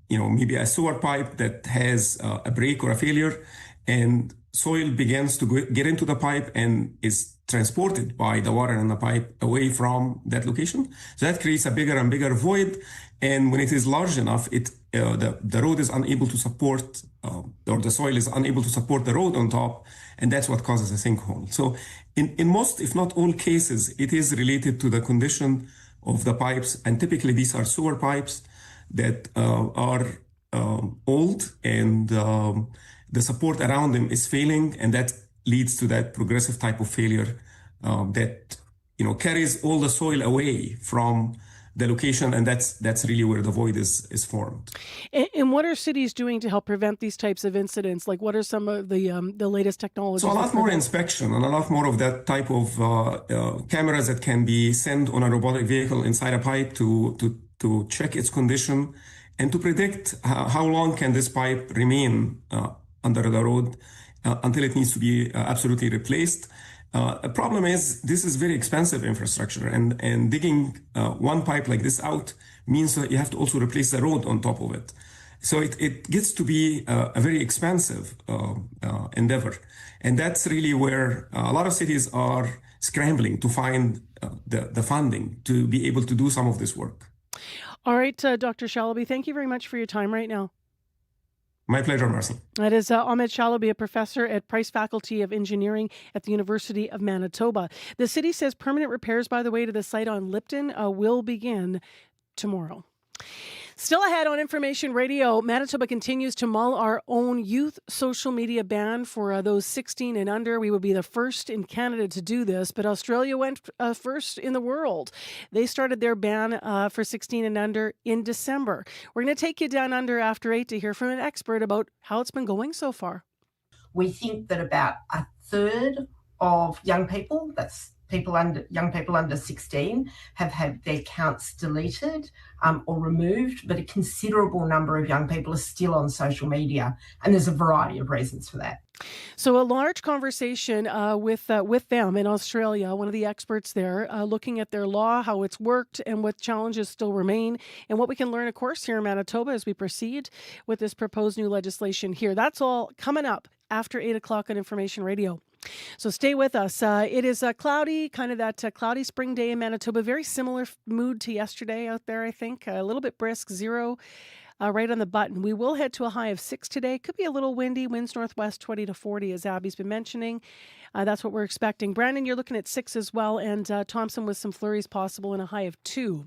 maybe a sewer pipe that has a break or a failure, and soil begins to get into the pipe and is transported by the water in the pipe away from that location. So that creates a bigger and bigger void. And when it is large enough, the road is unable to support, or the soil is unable to support the road on top. And that's what causes a sinkhole. So in most, if not all cases, it is related to the condition of the pipes. And typically these are sewer pipes that are old, and the support around them is failing, and that leads to that progressive type of failure that carries all the soil away from the location, and that's really where the void is formed. And what are cities doing to help prevent these types of incidents? Like, what are some of the latest technologies? So a lot more inspection and a lot more of that type of cameras that can be sent on a robotic vehicle inside a pipe to check its condition and to predict how long can this pipe remain under the road until it needs to be absolutely replaced. The problem is this is very expensive infrastructure, and digging one pipe like this out means that you have to also replace the road on top of it. So it gets to be a very expensive endeavor. And that's really where a lot of cities are scrambling to find the funding to be able to do some of this work. All right, Dr. Shalaby, thank you very much for your time right now. My pleasure, Marcel. That is Ahmed Shalaby, a professor at Price Faculty of Engineering at the University of Manitoba. The city says permanent repairs, by the way, to the site on Lipton will begin tomorrow. Still ahead on Information Radio, Manitoba continues to mull our own youth social media ban for those 16 and under. We would be the first in Canada to do this, but Australia went first in the world. They started their ban for 16 and under in December. We're going to take you down under after 8 to hear from an expert about how it's been going so far. We think that about a third of young people, that's young people under 16, have had their accounts deleted or removed, but a considerable number of young people are still on social media, and there's a variety of reasons for that. So a large conversation with them in Australia, one of the experts there, looking at their law, how it's worked, and what challenges still remain, and what we can learn, of course, here in Manitoba as we proceed with this proposed new legislation here. That's all coming up after 8 o'clock on Information Radio. So stay with us. It is cloudy, kind of that cloudy spring day in Manitoba. Very similar mood to yesterday out there, I think. A little bit brisk, 0 right on the button. We will head to a high of 6 today. Could be a little windy. Winds northwest 20 to 40, as Abby's been mentioning. That's what we're expecting. Brandon, you're looking at 6 as well, and Thompson with some flurries possible and a high of 2.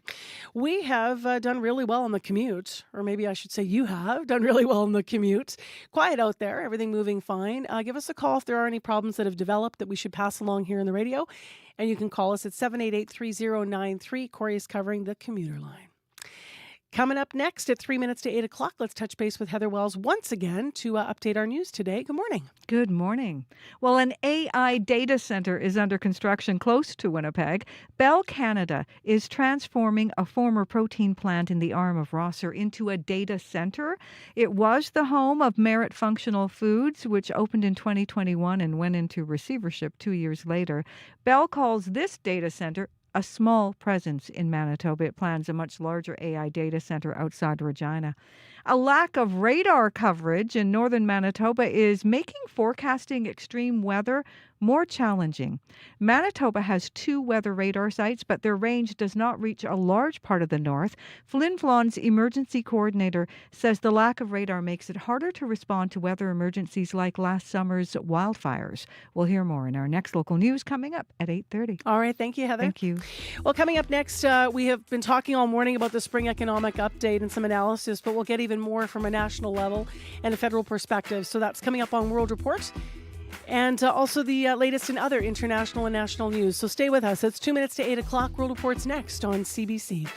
We have done really well on the commute, or maybe I should say you have done really well on the commute. Quiet out there, everything moving fine. Give us a call if there are any problems that have developed that we should pass along here on the radio, and you can call us at 788-3093. Corey is covering the commuter line. Coming up next at 3 minutes to 8 o'clock, let's touch base with Heather Wells once again to update our news today. Good morning. Good morning. Well, an AI data center is under construction close to Winnipeg. Bell Canada is transforming a former protein plant in the arm of Rosser into a data center. It was the home of Merit Functional Foods, which opened in 2021 and went into receivership 2 years later. Bell calls this data center a small presence in Manitoba. It plans a much larger AI data center outside Regina. A lack of radar coverage in northern Manitoba is making forecasting extreme weather more challenging. Manitoba has 2 weather radar sites, but their range does not reach a large part of the north. Flin Flon's emergency coordinator says the lack of radar makes it harder to respond to weather emergencies like last summer's wildfires. We'll hear more in our next local news coming up at 8:30. All right. Thank you, Heather. Thank you. Well, coming up next, we have been talking all morning about the spring economic update and some analysis, but we'll get even more from a national level and a federal perspective. So that's coming up on World Report. And also the latest in other international and national news. So stay with us. It's 2 minutes to 8 o'clock. World Report's next on CBC.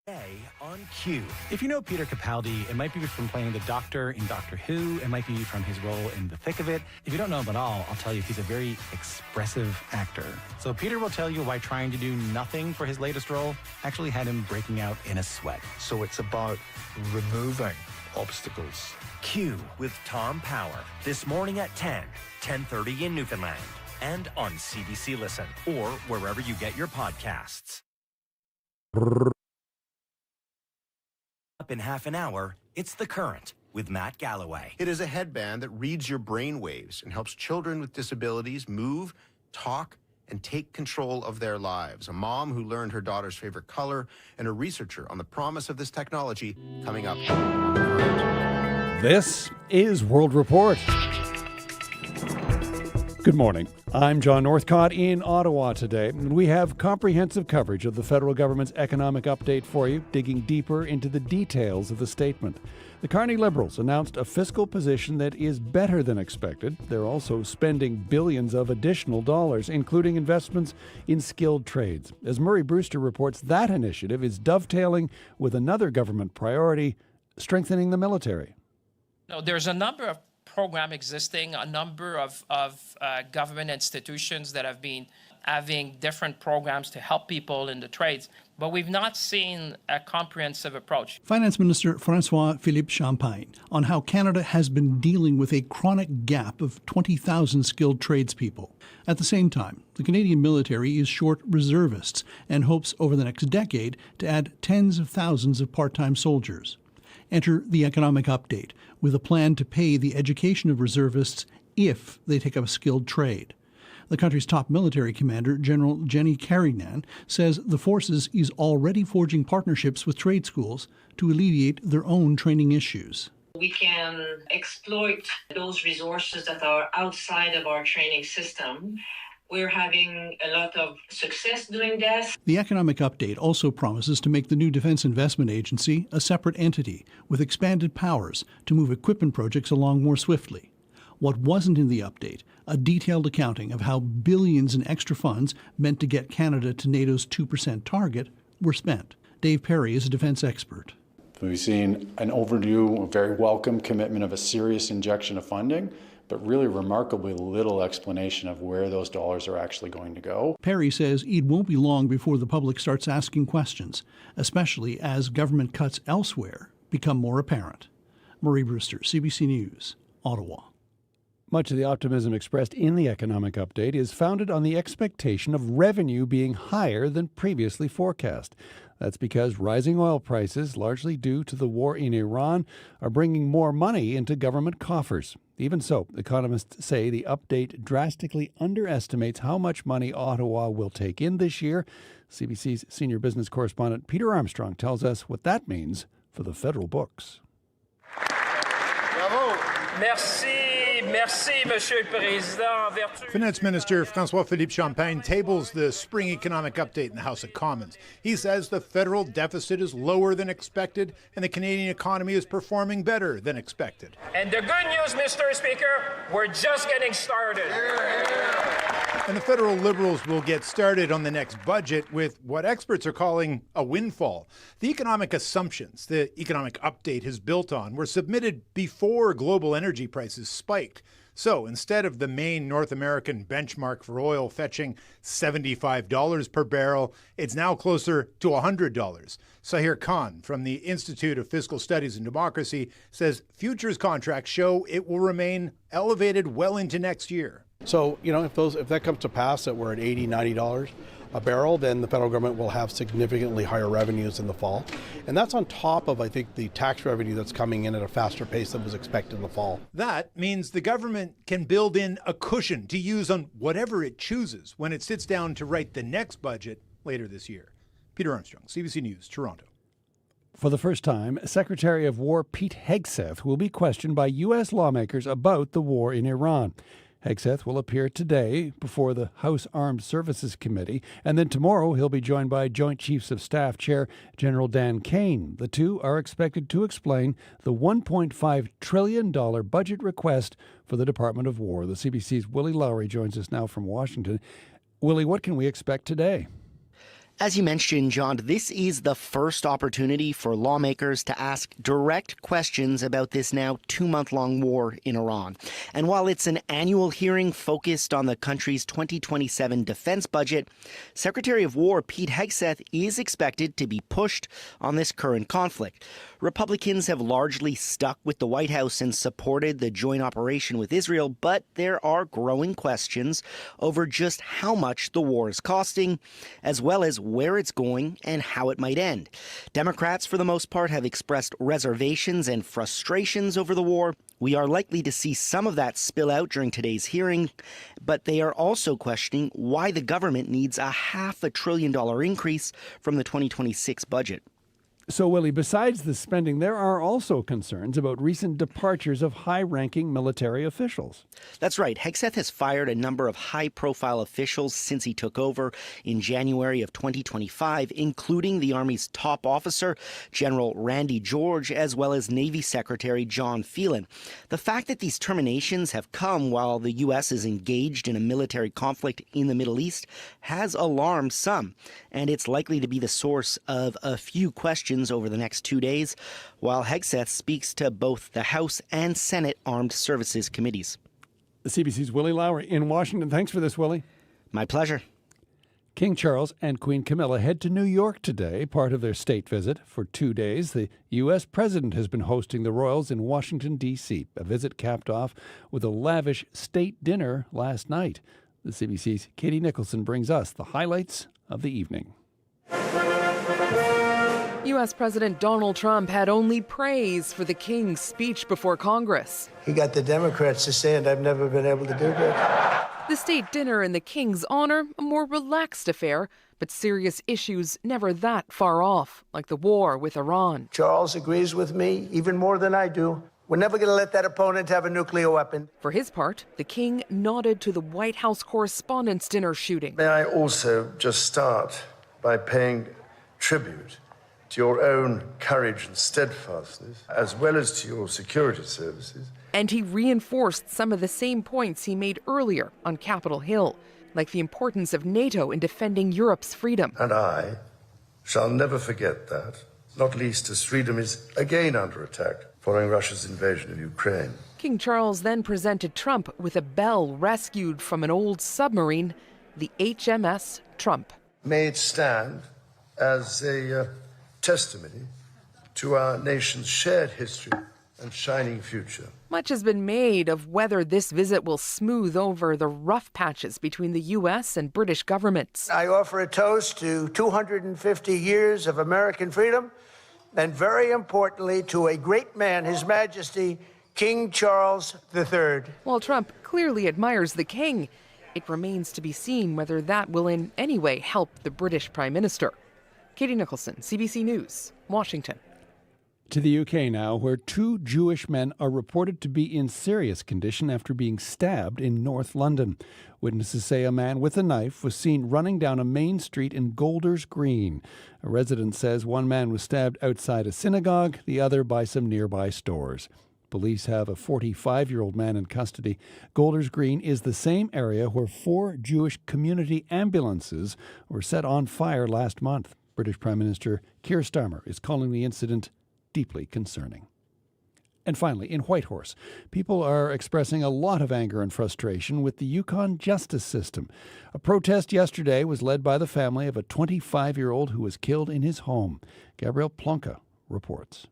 On Q. If you know Peter Capaldi, it might be from playing the Doctor in Doctor Who. It might be from his role in The Thick of It. If you don't know him at all, I'll tell you he's a very expressive actor. So Peter will tell you why trying to do nothing for his latest role actually had him breaking out in a sweat. So it's about removing obstacles. Q with Tom Power. This morning at 10:30 in Newfoundland. And on CBC Listen or wherever you get your podcasts. Up in half an hour, it's The Current with Matt Galloway. It is a headband that reads your brain waves and helps children with disabilities move, talk, and take control of their lives. A mom who learned her daughter's favorite color and a researcher on the promise of this technology coming up on The Current. This is World Report. Good morning. I'm John Northcott in Ottawa today, and we have comprehensive coverage of the federal government's economic update for you, digging deeper into the details of the statement. The Carney Liberals announced a fiscal position that is better than expected. They're also spending billions of additional dollars, including investments in skilled trades. As Murray Brewster reports, that initiative is dovetailing with another government priority, strengthening the military. No, there's a number of program existing, a number of government institutions that have been having different programs to help people in the trades, but we've not seen a comprehensive approach. Finance Minister François-Philippe Champagne on how Canada has been dealing with a chronic gap of 20,000 skilled tradespeople. At the same time, the Canadian military is short reservists and hopes over the next decade to add tens of thousands of part-time soldiers. Enter the economic update with a plan to pay the education of reservists if they take up a skilled trade. The country's top military commander, General Jenny Carignan, says the forces is already forging partnerships with trade schools to alleviate their own training issues. We can exploit those resources that are outside of our training system. We're having a lot of success doing this. The economic update also promises to make the new Defence Investment Agency a separate entity with expanded powers to move equipment projects along more swiftly. What wasn't in the update, a detailed accounting of how billions in extra funds meant to get Canada to NATO's 2% target were spent. Dave Perry is a defence expert. We've seen an overdue, very welcome commitment of a serious injection of funding, but really remarkably little explanation of where those dollars are actually going to go. Perry says it won't be long before the public starts asking questions, especially as government cuts elsewhere become more apparent. Murray Brewster, CBC News, Ottawa. Much of the optimism expressed in the economic update is founded on the expectation of revenue being higher than previously forecast. That's because rising oil prices, largely due to the war in Iran, are bringing more money into government coffers. Even so, economists say the update drastically underestimates how much money Ottawa will take in this year. CBC's senior business correspondent Peter Armstrong tells us what that means for the federal books. Bravo! Merci. Merci, Monsieur le Président. Finance Minister François-Philippe Champagne tables the spring economic update in the House of Commons. He says the federal deficit is lower than expected and the Canadian economy is performing better than expected. And the good news, Mr. Speaker, we're just getting started. And the federal Liberals will get started on the next budget with what experts are calling a windfall. The economic assumptions the economic update has built on were submitted before global energy prices spiked. So instead of the main North American benchmark for oil fetching $75 per barrel, it's now closer to $100. Sahir Khan from the Institute of Fiscal Studies and Democracy says futures contracts show it will remain elevated well into next year. So, if that comes to pass, that we're at $80, $90 a barrel, then the federal government will have significantly higher revenues in the fall. And that's on top of, I think, the tax revenue that's coming in at a faster pace than was expected in the fall. That means the government can build in a cushion to use on whatever it chooses when it sits down to write the next budget later this year. Peter Armstrong, CBC News, Toronto. For the first time, Secretary of War Pete Hegseth will be questioned by U.S. lawmakers about the war in Iran. Hegseth will appear today before the House Armed Services Committee, and then tomorrow he'll be joined by Joint Chiefs of Staff Chair General Dan Kane. The two are expected to explain the $1.5 trillion budget request for the Department of War. The CBC's Willie Lowry joins us now from Washington. Willie, what can we expect today? As you mentioned, John, this is the first opportunity for lawmakers to ask direct questions about this now 2-month-long war in Iran. And while it's an annual hearing focused on the country's 2027 defense budget, Secretary of War Pete Hegseth is expected to be pushed on this current conflict. Republicans have largely stuck with the White House and supported the joint operation with Israel, but there are growing questions over just how much the war is costing, as well as where it's going and how it might end. Democrats, for the most part, have expressed reservations and frustrations over the war. We are likely to see some of that spill out during today's hearing, but they are also questioning why the government needs a $500 billion increase from the 2026 budget. So, Willie, besides the spending, there are also concerns about recent departures of high-ranking military officials. That's right. Hegseth has fired a number of high-profile officials since he took over in January of 2025, including the Army's top officer, General Randy George, as well as Navy Secretary John Phelan. The fact that these terminations have come while the U.S. is engaged in a military conflict in the Middle East has alarmed some, and it's likely to be the source of a few questions over the next 2 days, while Hegseth speaks to both the House and Senate Armed Services Committees. The CBC's Willie Lowry in Washington. Thanks for this, Willie. My pleasure. King Charles and Queen Camilla head to New York today, part of their state visit. For 2 days, the U.S. president has been hosting the royals in Washington, D.C., a visit capped off with a lavish state dinner last night. The CBC's Katie Nicholson brings us the highlights of the evening. U.S. President Donald Trump had only praise for the King's speech before Congress. He got the Democrats to say it. I've never been able to do that. The state dinner in the King's honor, a more relaxed affair, but serious issues never that far off, like the war with Iran. Charles agrees with me even more than I do. We're never going to let that opponent have a nuclear weapon. For his part, the King nodded to the White House Correspondents' Dinner shooting. May I also just start by paying tribute to your own courage and steadfastness, as well as to your security services. And he reinforced some of the same points he made earlier on Capitol Hill, like the importance of NATO in defending Europe's freedom. And I shall never forget that, not least as freedom is again under attack following Russia's invasion of Ukraine. King Charles then presented Trump with a bell rescued from an old submarine, the HMS Trump. May it stand as a testimony to our nation's shared history and shining future. Much has been made of whether this visit will smooth over the rough patches between the U.S. and British governments. I offer a toast to 250 years of American freedom, and very importantly, to a great man, His Majesty King Charles III. While Trump clearly admires the King, it remains to be seen whether that will in any way help the British Prime Minister. Katie Nicholson, CBC News, Washington. To the UK now, where 2 Jewish men are reported to be in serious condition after being stabbed in North London. Witnesses say a man with a knife was seen running down a main street in Golders Green. A resident says one man was stabbed outside a synagogue, the other by some nearby stores. Police have a 45-year-old man in custody. Golders Green is the same area where 4 Jewish community ambulances were set on fire last month. British Prime Minister Keir Starmer is calling the incident deeply concerning. And finally, in Whitehorse, people are expressing a lot of anger and frustration with the Yukon justice system. A protest yesterday was led by the family of a 25-year-old who was killed in his home. Gabrielle Plonka reports.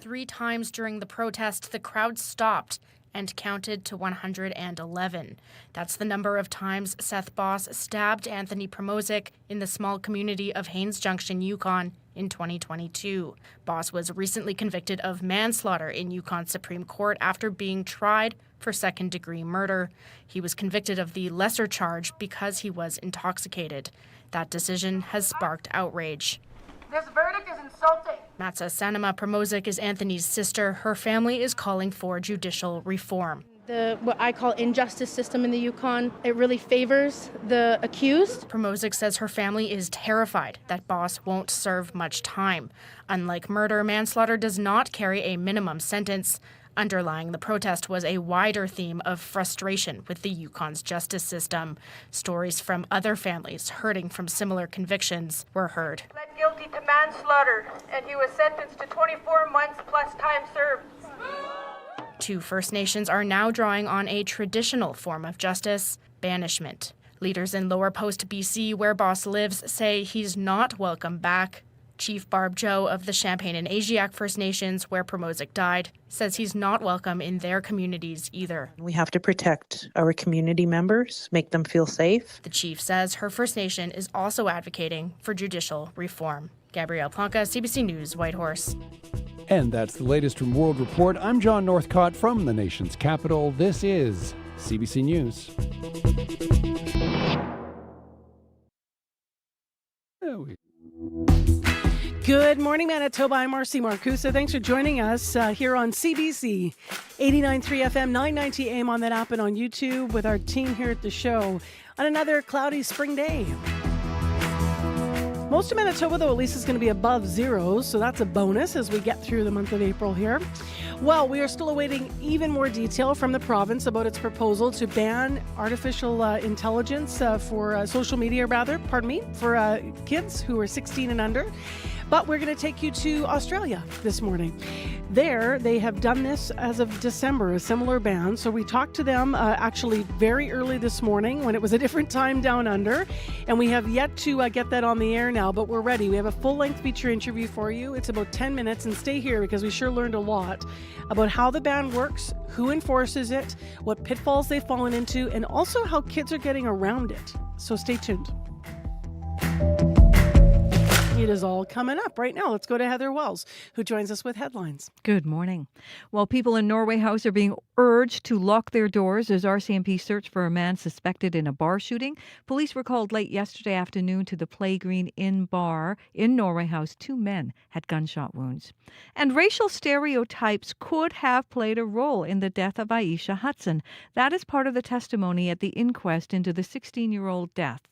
3 times during the protest, the crowd stopped and counted to 111. That's the number of times Seth Boss stabbed Anthony Promozic in the small community of Haines Junction, Yukon, in 2022. Boss was recently convicted of manslaughter in Yukon Supreme Court after being tried for second-degree murder. He was convicted of the lesser charge because he was intoxicated. That decision has sparked outrage. This verdict is insulting. Matsa Sanama Promozic is Anthony's sister. Her family is calling for judicial reform. What I call injustice system in the Yukon, it really favors the accused. Promozic says her family is terrified that Boss won't serve much time. Unlike murder, manslaughter does not carry a minimum sentence. Underlying the protest was a wider theme of frustration with the Yukon's justice system. Stories from other families hurting from similar convictions were heard. Pled guilty to manslaughter, and he was sentenced to 24 months plus time served. 2 First Nations are now drawing on a traditional form of justice, banishment. Leaders in Lower Post, BC, where Boss lives, say he's not welcome back. Chief Barb Joe of the Champagne and Asiac First Nations, where Promozic died, says he's not welcome in their communities either. We have to protect our community members, make them feel safe. The chief says her First Nation is also advocating for judicial reform. Gabrielle Planca, CBC News, Whitehorse. And that's the latest from World Report. I'm John Northcott from the nation's capital. This is CBC News. Good morning, Manitoba. I'm Marcy Marcusa. Thanks for joining us here on CBC 89.3 FM, 990 AM on that app and on YouTube with our team here at the show on another cloudy spring day. Most of Manitoba, though, at least is going to be above zero, so that's a bonus as we get through the month of April here. Well, we are still awaiting even more detail from the province about its proposal to ban artificial intelligence for social media, for kids who are 16 and under. But we're going to take you to Australia this morning. There, they have done this as of December, a similar ban. So we talked to them actually very early this morning when it was a different time down under. And we have yet to get that on the air now, but we're ready. We have a full-length feature interview for you. It's about 10 minutes, and stay here because we sure learned a lot about how the ban works, who enforces it, what pitfalls they've fallen into, and also how kids are getting around it. So stay tuned. It is all coming up right now. Let's go to Heather Wells, who joins us with headlines. Good morning. While people in Norway House are being urged to lock their doors as RCMP search for a man suspected in a bar shooting, police were called late yesterday afternoon to the Play Green Inn bar in Norway House. 2 men had gunshot wounds. And racial stereotypes could have played a role in the death of Aisha Hudson. That is part of the testimony at the inquest into the 16-year-old death.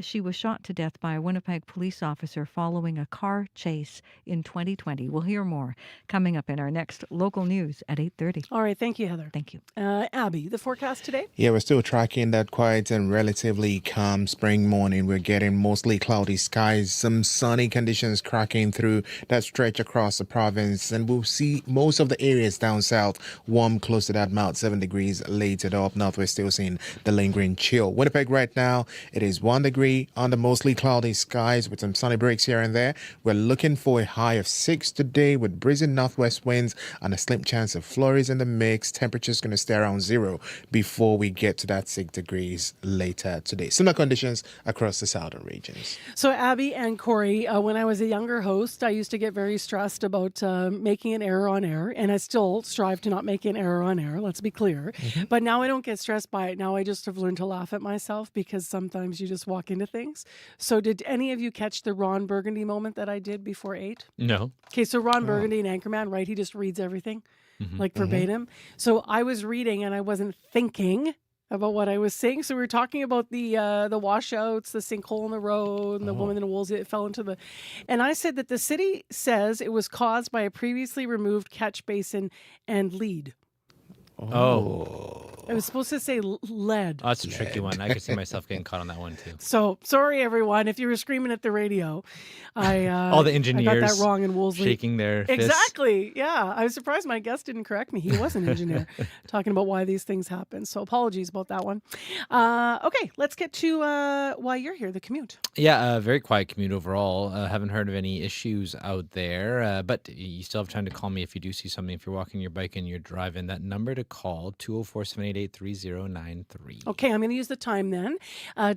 She was shot to death by a Winnipeg police officer following a car chase in 2020. We'll hear more coming up in our next local news at 8:30. All right. Thank you, Heather. Thank you. Abby, the forecast today? Yeah, we're still tracking that quiet and relatively calm spring morning. We're getting mostly cloudy skies, some sunny conditions cracking through that stretch across the province. And we'll see most of the areas down south warm close to that Mount 7 degrees later. Up north, we're still seeing the lingering chill. Winnipeg right now, it is 1 degree under mostly cloudy skies with some sunny breaks here and there. We're looking for a high of 6 today with breezy northwest winds and a slim chance of flurries in the mix. Temperature's going to stay around 0 before we get to that 6 degrees later today. Similar conditions across the southern regions. So Abby and Corey, when I was a younger host, I used to get very stressed about making an error on air, and I still strive to not make an error on air, let's be clear. But now I don't get stressed by it. Now I just have learned to laugh at myself because sometimes you just walk into things. So did any of you catch the Ron Burgundy moment that I did before 8? No. Okay, so Ron Burgundy, an anchorman, right? He just reads everything, like verbatim. So I was reading and I wasn't thinking about what I was saying. So we were talking about the washouts, the sinkhole in the road, and the woman in the wolves that fell into the... And I said that the city says it was caused by a previously removed catch basin and lead. Oh. I was supposed to say lead. Oh, that's a tricky one. I could see myself getting caught on that one too. So sorry, everyone, if you were screaming at the radio. All the engineers I got that wrong in Wolseley. shaking their fists. Exactly. Yeah. I was surprised my guest didn't correct me. He was an engineer talking about why these things happen. So apologies about that one. Okay, let's get to why you're here, the commute. Yeah, very quiet commute overall. Haven't heard of any issues out there, but you still have time to call me if you do see something. If you're walking your bike and you're driving, that number to call, 204-788-3093. Okay, I'm going to use the time then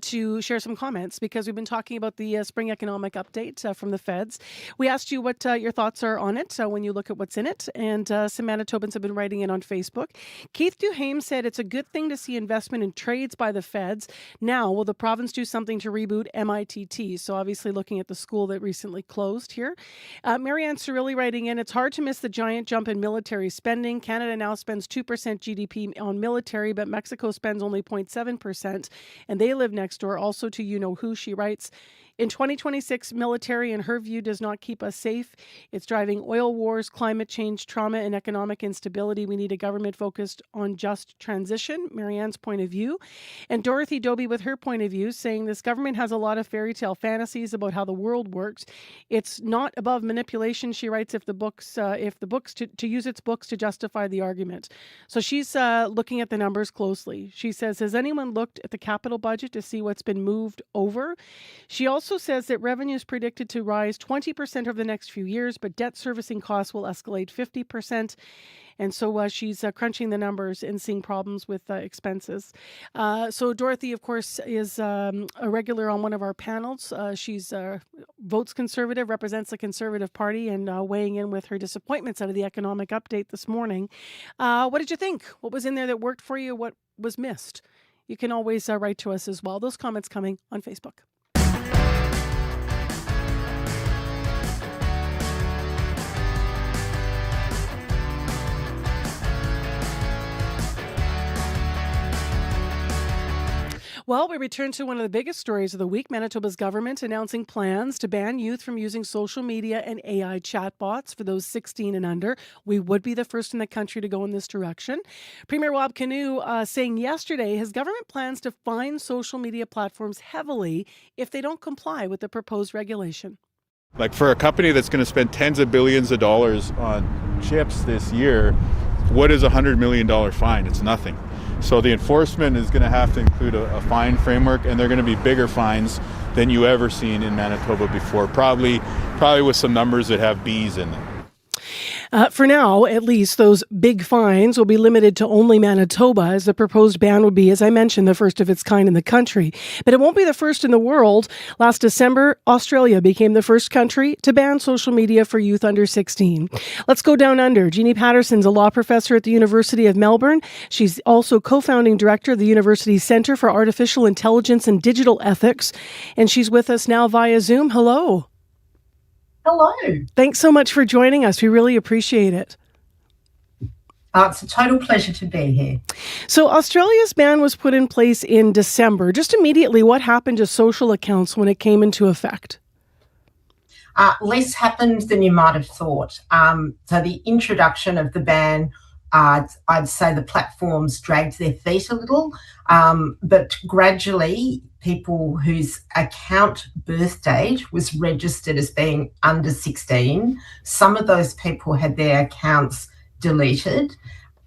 to share some comments because we've been talking about the spring economic update from the feds. We asked you what your thoughts are on it when you look at what's in it, and some Manitobans have been writing in on Facebook. Keith Duhame said it's a good thing to see investment in trades by the feds. Now, will the province do something to reboot MITT? So obviously looking at the school that recently closed here. Marianne Cirilli writing in, it's hard to miss the giant jump in military spending. Canada now spends 2% GDP on military, but Mexico spends only 0.7%, and they live next door also to you-know-who. She writes, In 2026, military, in her view, does not keep us safe. It's driving oil wars, climate change, trauma, and economic instability. We need a government focused on just transition, Marianne's point of view. And Dorothy Doby with her point of view, saying this government has a lot of fairy tale fantasies about how the world works. It's not above manipulation, she writes, if the books to use its books to justify the argument. So she's looking at the numbers closely. She says, has anyone looked at the capital budget to see what's been moved over? She also says that revenue is predicted to rise 20% over the next few years, but debt servicing costs will escalate 50%. And so she's crunching the numbers and seeing problems with expenses. So Dorothy, of course, is a regular on one of our panels. She's votes Conservative, represents the Conservative Party, and weighing in with her disappointments out of the economic update this morning. What did you think? What was in there that worked for you? What was missed? You can always write to us as well. Those comments coming on Facebook. Well, we return to one of the biggest stories of the week. Manitoba's government announcing plans to ban youth from using social media and AI chatbots for those 16 and under. We would be the first in the country to go in this direction. Premier Rob Canoe saying yesterday his government plans to fine social media platforms heavily if they don't comply with the proposed regulation. Like for a company that's going to spend tens of billions of dollars on chips this year, what is a $100 million fine? It's nothing. So the enforcement is going to have to include a fine framework, and they're going to be bigger fines than you ever seen in Manitoba before, probably with some numbers that have B's in them. For now, at least, those big fines will be limited to only Manitoba, as the proposed ban would be, as I mentioned, the first of its kind in the country. But it won't be the first in the world. Last December, Australia became the first country to ban social media for youth under 16. Let's go down under. Jeannie Patterson's a law professor at the University of Melbourne. She's also co-founding director of the university's Centre for Artificial Intelligence and Digital Ethics. And she's with us now via Zoom. Hello. Hello. Thanks so much for joining us. We really appreciate it. It's a total pleasure to be here. So Australia's ban was put in place in December. Just immediately, what happened to social accounts when it came into effect? Less happened than you might have thought. So the introduction of the ban, I'd say the platforms dragged their feet a little, but gradually people whose account birth date was registered as being under 16, some of those people had their accounts deleted,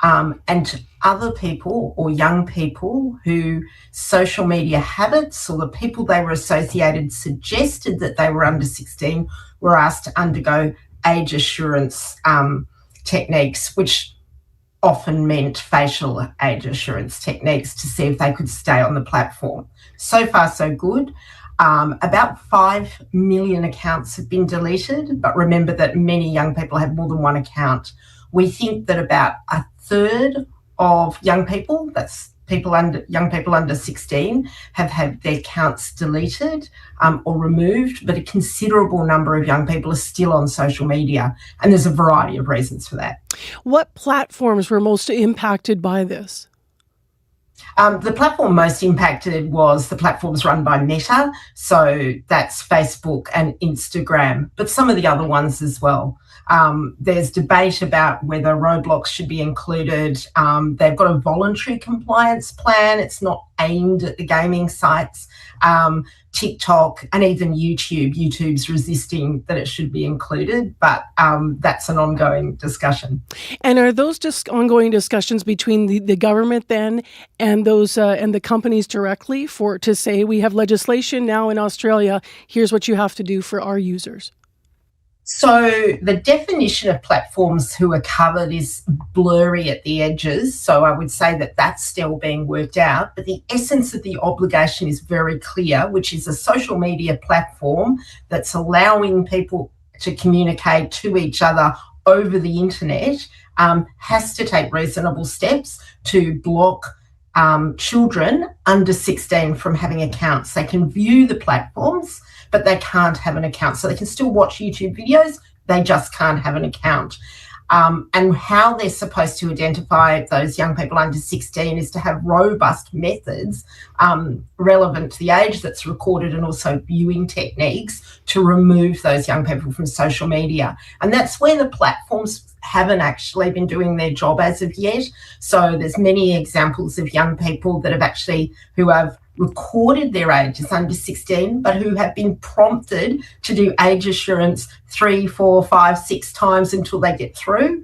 and other people or young people who social media habits or the people they were associated suggested that they were under 16 were asked to undergo age assurance techniques, which often meant facial age assurance techniques to see if they could stay on the platform. So far, so good. About 5 million accounts have been deleted, but remember that many young people have more than one account. We think that about a third of young people, that's young people under 16, have had their accounts deleted or removed, but a considerable number of young people are still on social media, and there's a variety of reasons for that. What platforms were most impacted by this? The platform most impacted was the platforms run by Meta, so that's Facebook and Instagram, but some of the other ones as well. There's debate about whether Roblox should be included. They've got a voluntary compliance plan. It's not aimed at the gaming sites. TikTok and even YouTube. YouTube's resisting that it should be included, but that's an ongoing discussion. And are those just ongoing discussions between the government then and those and the companies directly to say we have legislation now in Australia, here's what you have to do for our users? So the definition of platforms who are covered is blurry at the edges. So I would say that that's still being worked out. But the essence of the obligation is very clear, which is a social media platform that's allowing people to communicate to each other over the internet, has to take reasonable steps to block children under 16 from having accounts. They can view the platforms, but they can't have an account. So they can still watch YouTube videos, they just can't have an account. And how they're supposed to identify those young people under 16 is to have robust methods relevant to the age that's recorded, and also viewing techniques to remove those young people from social media. And that's where the platforms haven't actually been doing their job as of yet. So there's many examples of young people that who have recorded their age as under 16, but who have been prompted to do age assurance 3, 4, 5, 6 times until they get through.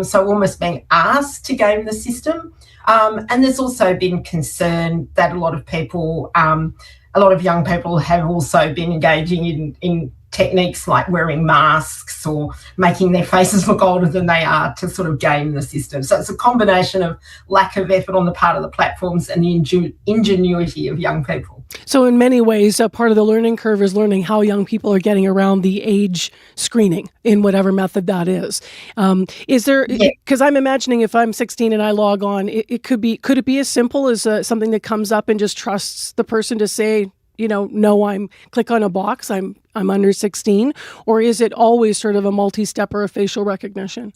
So almost being asked to game the system. And there's also been concern that a lot of young people have also been engaging in techniques like wearing masks or making their faces look older than they are to sort of game the system. So it's a combination of lack of effort on the part of the platforms and the ingenuity of young people. So in many ways, part of the learning curve is learning how young people are getting around the age screening in whatever method that is. Is there, because I'm imagining if I'm 16 and I log on, could it be as simple as something that comes up and just trusts the person to say, no, click on a box, I'm under 16, or is it always sort of a multi-step or a facial recognition?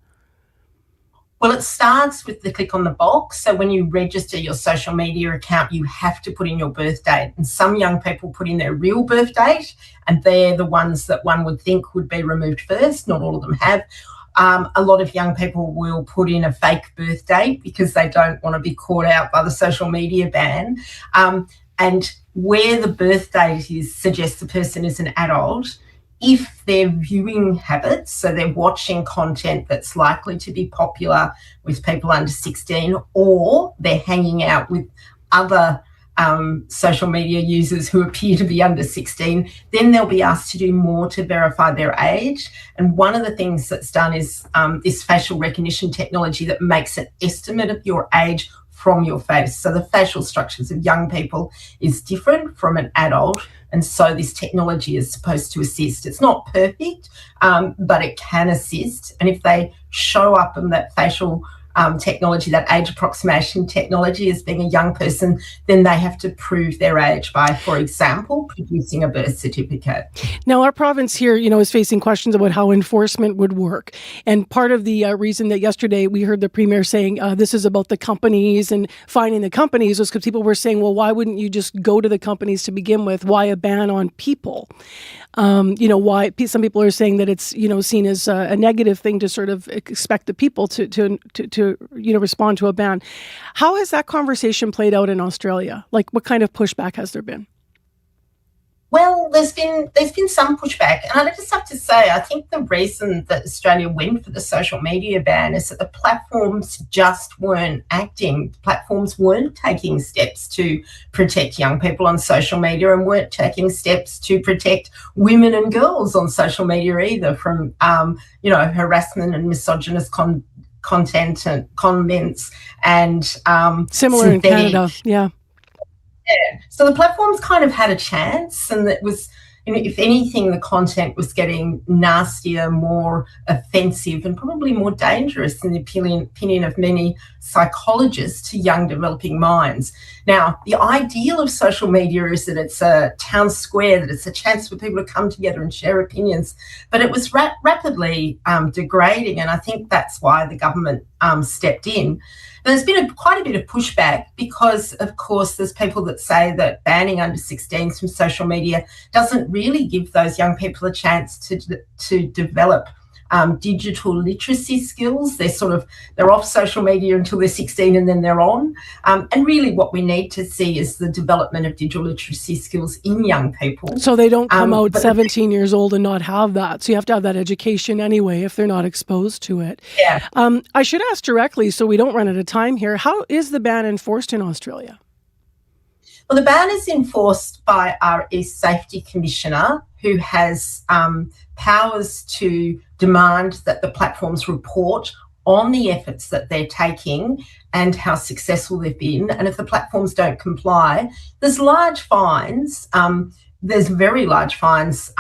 Well, it starts with the click on the box. So when you register your social media account, you have to put in your birth date. And some young people put in their real birth date, and they're the ones that one would think would be removed first. Not all of them have. A lot of young people will put in a fake birth date because they don't want to be caught out by the social media ban. And where the birth date suggests the person is an adult, if their viewing habits, so they're watching content that's likely to be popular with people under 16, or they're hanging out with other social media users who appear to be under 16, then they'll be asked to do more to verify their age. And one of the things that's done is this facial recognition technology that makes an estimate of your age from your face. So the facial structures of young people is different from an adult. And so this technology is supposed to assist. It's not perfect, but it can assist. And if they show up in that facial technology, that age approximation technology, as being a young person, then they have to prove their age by, for example, producing a birth certificate. Now, our province here, is facing questions about how enforcement would work. And part of the reason that yesterday we heard the Premier saying this is about the companies and finding the companies was because people were saying, well, why wouldn't you just go to the companies to begin with? Why a ban on people? Why some people are saying that it's, seen as a negative thing to sort of expect the people to respond to a ban. How has that conversation played out in Australia? Like, what kind of pushback has there been? Well, there's been some pushback, and I just have to say, I think the reason that Australia went for the social media ban is that the platforms just weren't acting. The platforms weren't taking steps to protect young people on social media, and weren't taking steps to protect women and girls on social media either from, harassment and misogynist content and comments and similar in Canada, yeah. Yeah. So the platforms kind of had a chance, and it was, if anything, the content was getting nastier, more offensive, and probably more dangerous in the opinion of many psychologists to young developing minds. Now, the ideal of social media is that it's a town square, that it's a chance for people to come together and share opinions, but it was rapidly degrading, and I think that's why the government stepped in. There's been quite a bit of pushback because, of course, there's people that say that banning under 16s from social media doesn't really give those young people a chance to develop digital literacy skills. They're off social media until they're 16 and then they're on. And really what we need to see is the development of digital literacy skills in young people. So they don't come out 17 years old and not have that. So you have to have that education anyway if they're not exposed to it. Yeah. I should ask directly so we don't run out of time here. How is the ban enforced in Australia? Well, the ban is enforced by our East Safety Commissioner, who has powers to demand that the platforms report on the efforts that they're taking and how successful they've been. And if the platforms don't comply, there's large fines. There's very large fines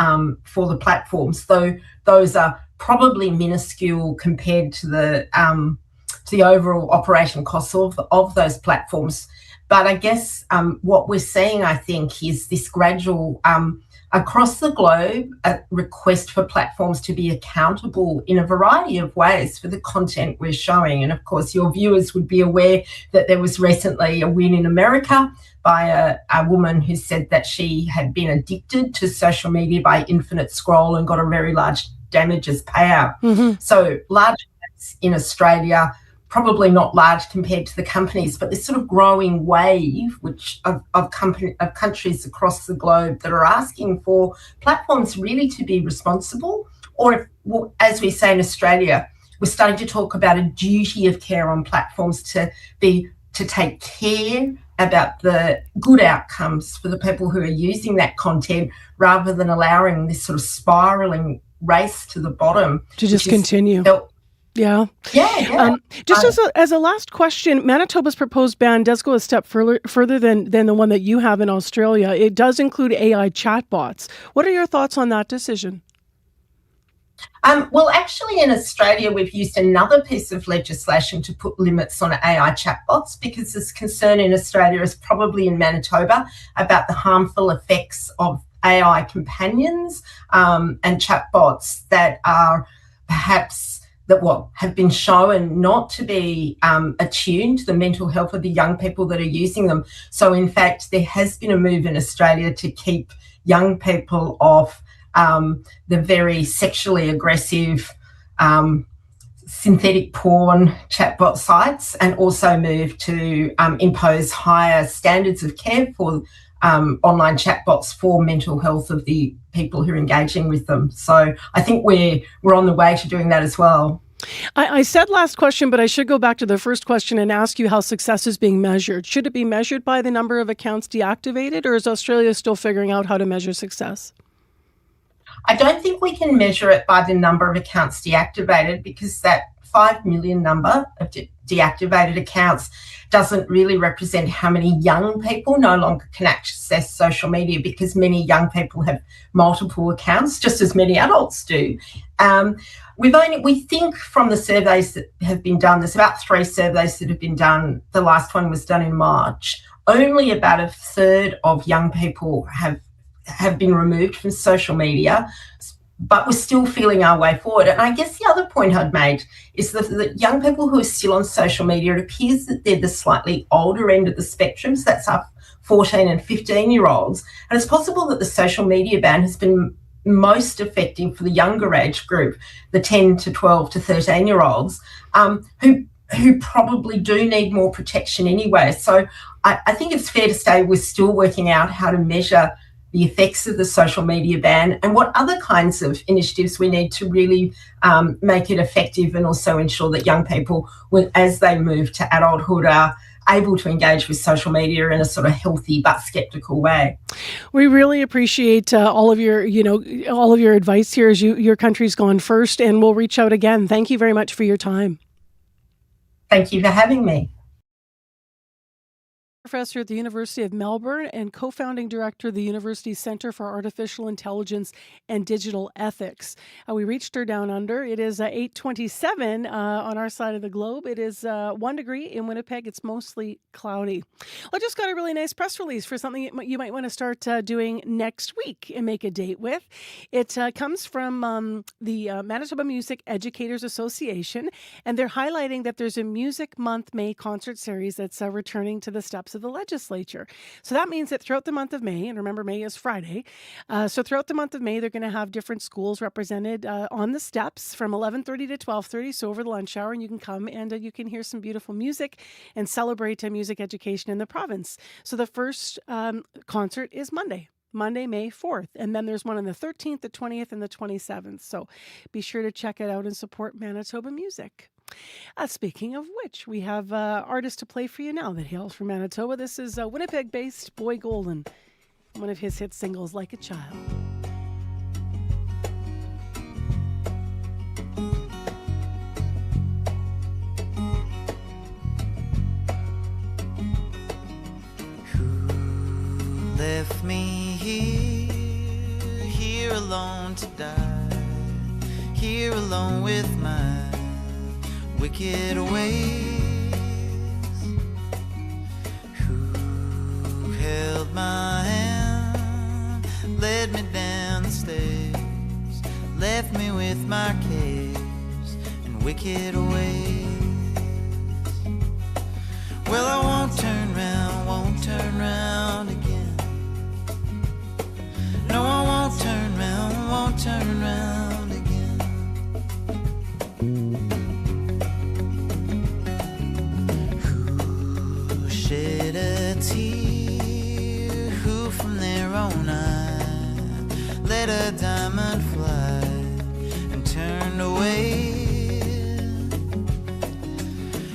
for the platforms, though those are probably minuscule compared to the overall operation costs of those platforms. But I guess what we're seeing, I think, is this gradual, across the globe, a request for platforms to be accountable in a variety of ways for the content we're showing. And of course, your viewers would be aware that there was recently a win in America by a woman who said that she had been addicted to social media by infinite scroll and got a very large damages payout. So large in Australia, probably not large compared to the companies, but this sort of growing wave of countries across the globe that are asking for platforms really to be responsible, or as we say in Australia, we're starting to talk about a duty of care on platforms to take care about the good outcomes for the people who are using that content, rather than allowing this sort of spiraling race to the bottom to just continue. Yeah. Just as a last question, Manitoba's proposed ban does go a step further than the one that you have in Australia. It does include AI chatbots. What are your thoughts on that decision? Well, actually, in Australia, we've used another piece of legislation to put limits on AI chatbots, because there's concern in Australia, as probably in Manitoba, about the harmful effects of AI companions and chatbots that are perhaps have been shown not to be attuned to the mental health of the young people that are using them. So, in fact, there has been a move in Australia to keep young people off the very sexually aggressive synthetic porn chatbot sites, and also move to impose higher standards of care for online chatbots for mental health of the people who are engaging with them. So I think we're on the way to doing that as well. I said last question, but I should go back to the first question and ask you how success is being measured. Should it be measured by the number of accounts deactivated, or is Australia still figuring out how to measure success? I don't think we can measure it by the number of accounts deactivated, because that 5 million number of deactivated accounts doesn't really represent how many young people no longer can access social media, because many young people have multiple accounts, just as many adults do. We think from the surveys that have been done, there's about 3 surveys that have been done. The last one was done in March. Only about a third of young people have been removed from social media, but we're still feeling our way forward. And I guess the other point I'd made is that the young people who are still on social media, it appears that they're the slightly older end of the spectrum. So that's our 14 and 15-year-olds. And it's possible that the social media ban has been most effective for the younger age group, the 10 to 12 to 13-year-olds, who probably do need more protection anyway. So I think it's fair to say we're still working out how to measure the effects of the social media ban and what other kinds of initiatives we need to really make it effective, and also ensure that young people, as they move to adulthood, are able to engage with social media in a sort of healthy but skeptical way. We really appreciate all of your advice here as your country's gone first, and we'll reach out again. Thank you very much for your time. Thank you for having me. Professor at the University of Melbourne and co-founding director of the university's Centre for Artificial Intelligence and Digital Ethics. We reached her down under. It is 8:27 on our side of the globe. It is 1 degree in Winnipeg. It's mostly cloudy. I just got a really nice press release for something you might want to start doing next week and make a date with. It comes from the Manitoba Music Educators Association, and they're highlighting that there's a Music Month May concert series that's returning to the steps of the legislature. So that means that throughout the month of May, and remember May is Friday, so throughout the month of May, they're going to have different schools represented on the steps from 11:30 to 12:30, so over the lunch hour, and you can come and you can hear some beautiful music and celebrate music education in the province. So the first concert is Monday, May 4th. And then there's one on the 13th, the 20th, and the 27th. So be sure to check it out and support Manitoba music. Speaking of which, we have artist to play for you now that hails from Manitoba. This is Winnipeg-based Boy Golden, one of his hit singles, Like a Child. Left me here alone to die, here alone with my wicked ways. Who with my hand, led me down the stairs, left me with my cares and wicked ways. Well, I won't turn round again. No, I won't turn round again. Who shed a tear? Who from their own eye let a diamond fly and turned away?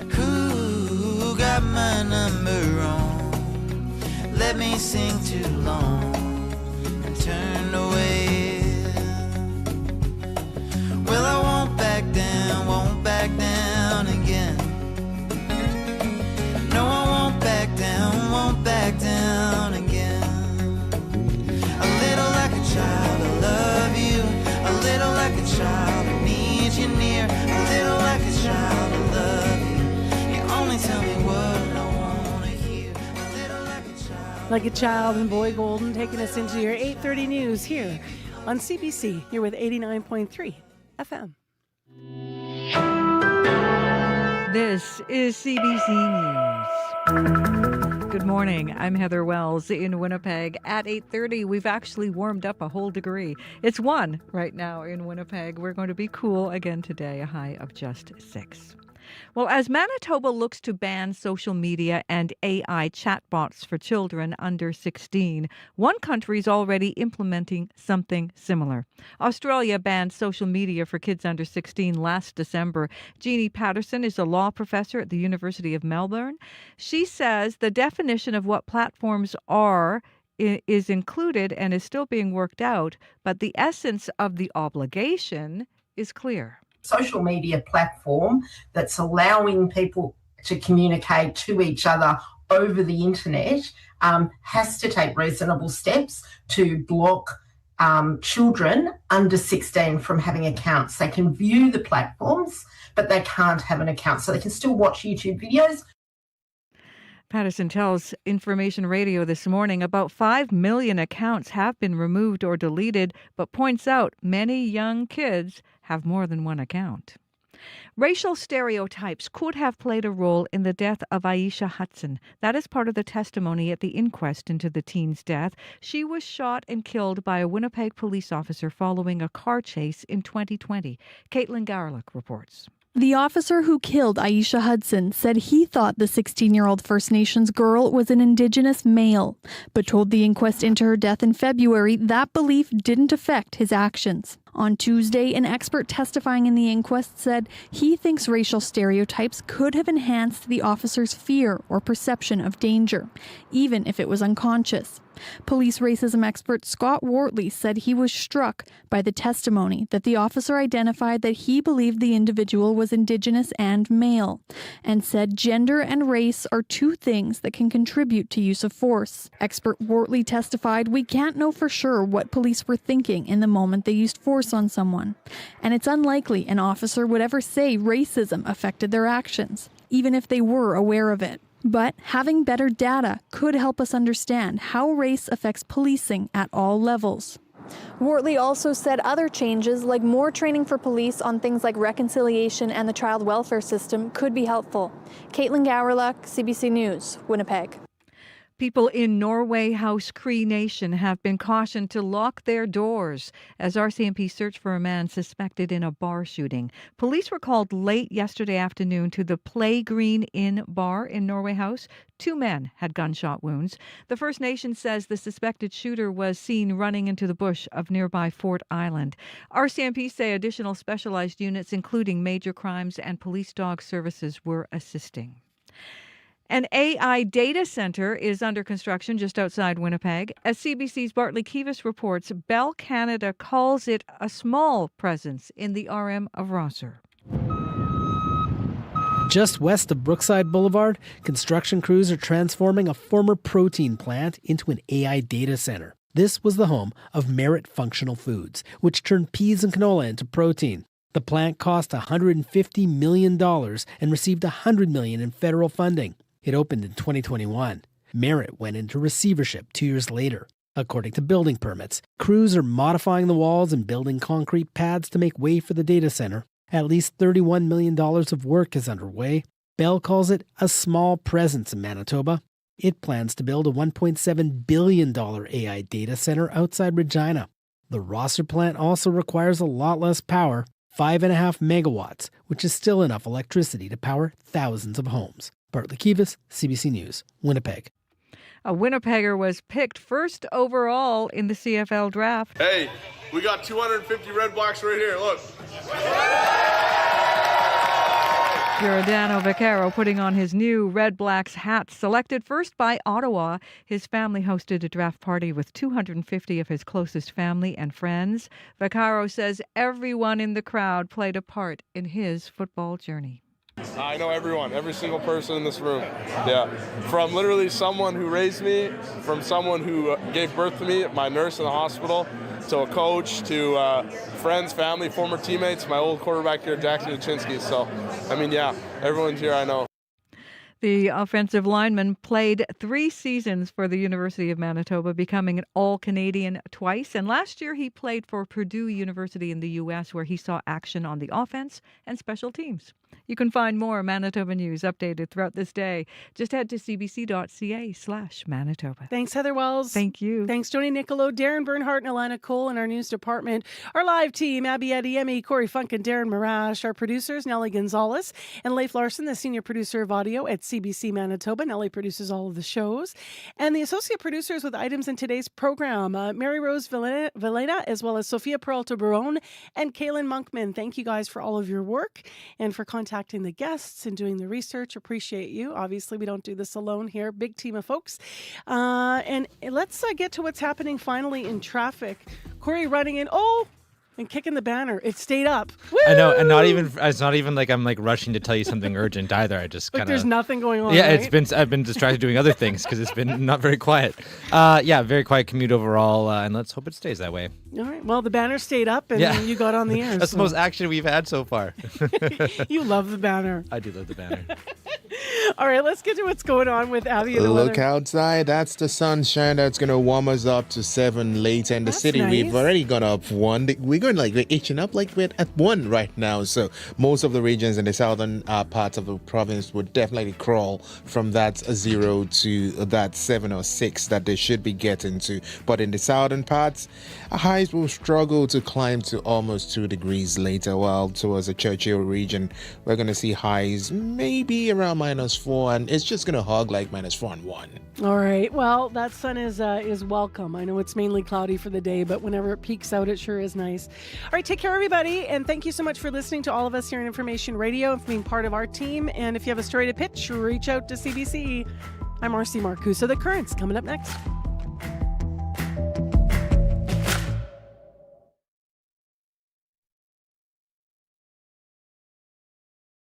Who got my number wrong? Let me sing too long and turned away. Well, I won't back down again. No, I won't back down again. A little like a child, I love you. A little like a child, I need you near. A little like a child, I love you. You only tell me what I want to hear. A little like a child. Like a Child and Boy Golden taking us into your 8:30 news here on CBC. You're with 89.3 FM. This is CBC News. Good morning. I'm Heather Wells in Winnipeg. At 8:30, we've actually warmed up a whole degree. It's 1 right now in Winnipeg. We're going to be cool again today, a high of just 6. Well, as Manitoba looks to ban social media and AI chatbots for children under 16, one country's already implementing something similar. Australia banned social media for kids under 16 last December. Jeannie Patterson is a law professor at the University of Melbourne. She says the definition of what platforms are is included and is still being worked out, but the essence of the obligation is clear. Social media platform that's allowing people to communicate to each other over the internet has to take reasonable steps to block children under 16 from having accounts. They can view the platforms, but they can't have an account. So they can still watch YouTube videos. Patterson tells Information Radio this morning about 5 million accounts have been removed or deleted, but points out many young kids have more than one account. Racial stereotypes could have played a role in the death of Aisha Hudson. That is part of the testimony at the inquest into the teen's death. She was shot and killed by a Winnipeg police officer following a car chase in 2020. Caitlin Garlick reports. The officer who killed Aisha Hudson said he thought the 16-year-old First Nations girl was an Indigenous male, but told the inquest into her death in February that belief didn't affect his actions. On Tuesday, an expert testifying in the inquest said he thinks racial stereotypes could have enhanced the officer's fear or perception of danger, even if it was unconscious. Police racism expert Scott Wortley said he was struck by the testimony that the officer identified that he believed the individual was Indigenous and male, and said gender and race are two things that can contribute to use of force. Expert Wortley testified, "We can't know for sure what police were thinking in the moment they used force on someone, and it's unlikely an officer would ever say racism affected their actions, even if they were aware of it. But having better data could help us understand how race affects policing at all levels." Wortley also said other changes, like more training for police on things like reconciliation and the child welfare system, could be helpful. Caitlin Gowerluck, CBC News, Winnipeg. People in Norway House Cree Nation have been cautioned to lock their doors as RCMP search for a man suspected in a bar shooting. Police were called late yesterday afternoon to the Play Green Inn bar in Norway House. 2 men had gunshot wounds. The First Nation says the suspected shooter was seen running into the bush of nearby Fort Island. RCMP say additional specialized units, including major crimes and police dog services, were assisting. An AI data center is under construction just outside Winnipeg. As CBC's Bartley Kivas reports, Bell Canada calls it a small presence in the RM of Rosser. Just west of Brookside Boulevard, construction crews are transforming a former protein plant into an AI data center. This was the home of Merit Functional Foods, which turned peas and canola into protein. The plant cost $150 million and received $100 million in federal funding. It opened in 2021. Merritt went into receivership 2 years later. According to building permits, crews are modifying the walls and building concrete pads to make way for the data center. At least $31 million of work is underway. Bell calls it a small presence in Manitoba. It plans to build a $1.7 billion AI data center outside Regina. The Rosser plant also requires a lot less power, 5.5 megawatts, which is still enough electricity to power thousands of homes. Bartley Kivas, CBC News, Winnipeg. A Winnipegger was picked first overall in the CFL draft. Hey, we got 250 Red Blacks right here, look. Giordano Vaccaro putting on his new Red Blacks hat. Selected first by Ottawa, his family hosted a draft party with 250 of his closest family and friends. Vaccaro says everyone in the crowd played a part in his football journey. I know everyone, every single person in this room. Yeah, from literally someone who raised me, from someone who gave birth to me, my nurse in the hospital, to a coach, to friends, family, former teammates, my old quarterback here, Jackson Jaczynski. So, I mean, yeah, everyone's here, I know. The offensive lineman played 3 seasons for the University of Manitoba, becoming an All-Canadian twice. And last year he played for Purdue University in the U.S., where he saw action on the offense and special teams. You can find more Manitoba news updated throughout this day. Just head to cbc.ca/Manitoba. Thanks, Heather Wells. Thank you. Thanks, Joni Nicolo, Darren Bernhardt, and Alana Cole in our news department. Our live team, Abby Adiemi, Corey Funk, and Darren Marash. Our producers, Nellie Gonzalez and Leif Larson, the senior producer of audio at CBC Manitoba. Nellie produces all of the shows. And the associate producers with items in today's program, Mary Rose Villena, as well as Sophia Peralta-Barone and Kaylin Monkman. Thank you guys for all of your work and for contacting the guests and doing the research. Appreciate you. Obviously, we don't do this alone here. Big team of folks. And let's get to what's happening finally in traffic. Corey running in. And kicking the banner. It stayed up. Woo! I know, and it's not even like I'm like rushing to tell you something urgent either. I just kind of. There's nothing going on. Yeah, right? I've been distracted doing other things because it's been not very quiet. Very quiet commute overall, and let's hope it stays that way. All right. Well, the banner stayed up, and you got on the air. That's the most action we've had so far. You love the banner. I do love the banner. All right, let's get to what's going on with Abby and the Look weather. outside. That's the sunshine that's going to warm us up to 7 later in the city. Nice. We've already gone up 1. We're going we're itching up like we're at 1 right now. So most of the regions in the southern parts of the province would definitely crawl from that 0 to that 7 or 6 that they should be getting to. But in the southern parts, highs will struggle to climb to almost 2 degrees later, while towards the Churchill region, we're going to see highs maybe around -4, and it's just going to hug like -4 and 1. All right. Well, that sun is welcome. I know it's mainly cloudy for the day, but whenever it peaks out, it sure is nice. All right. Take care, everybody. And thank you so much for listening to all of us here in Information Radio and for being part of our team. And if you have a story to pitch, reach out to CBC. I'm Marcy Marcusa. The Currents coming up next.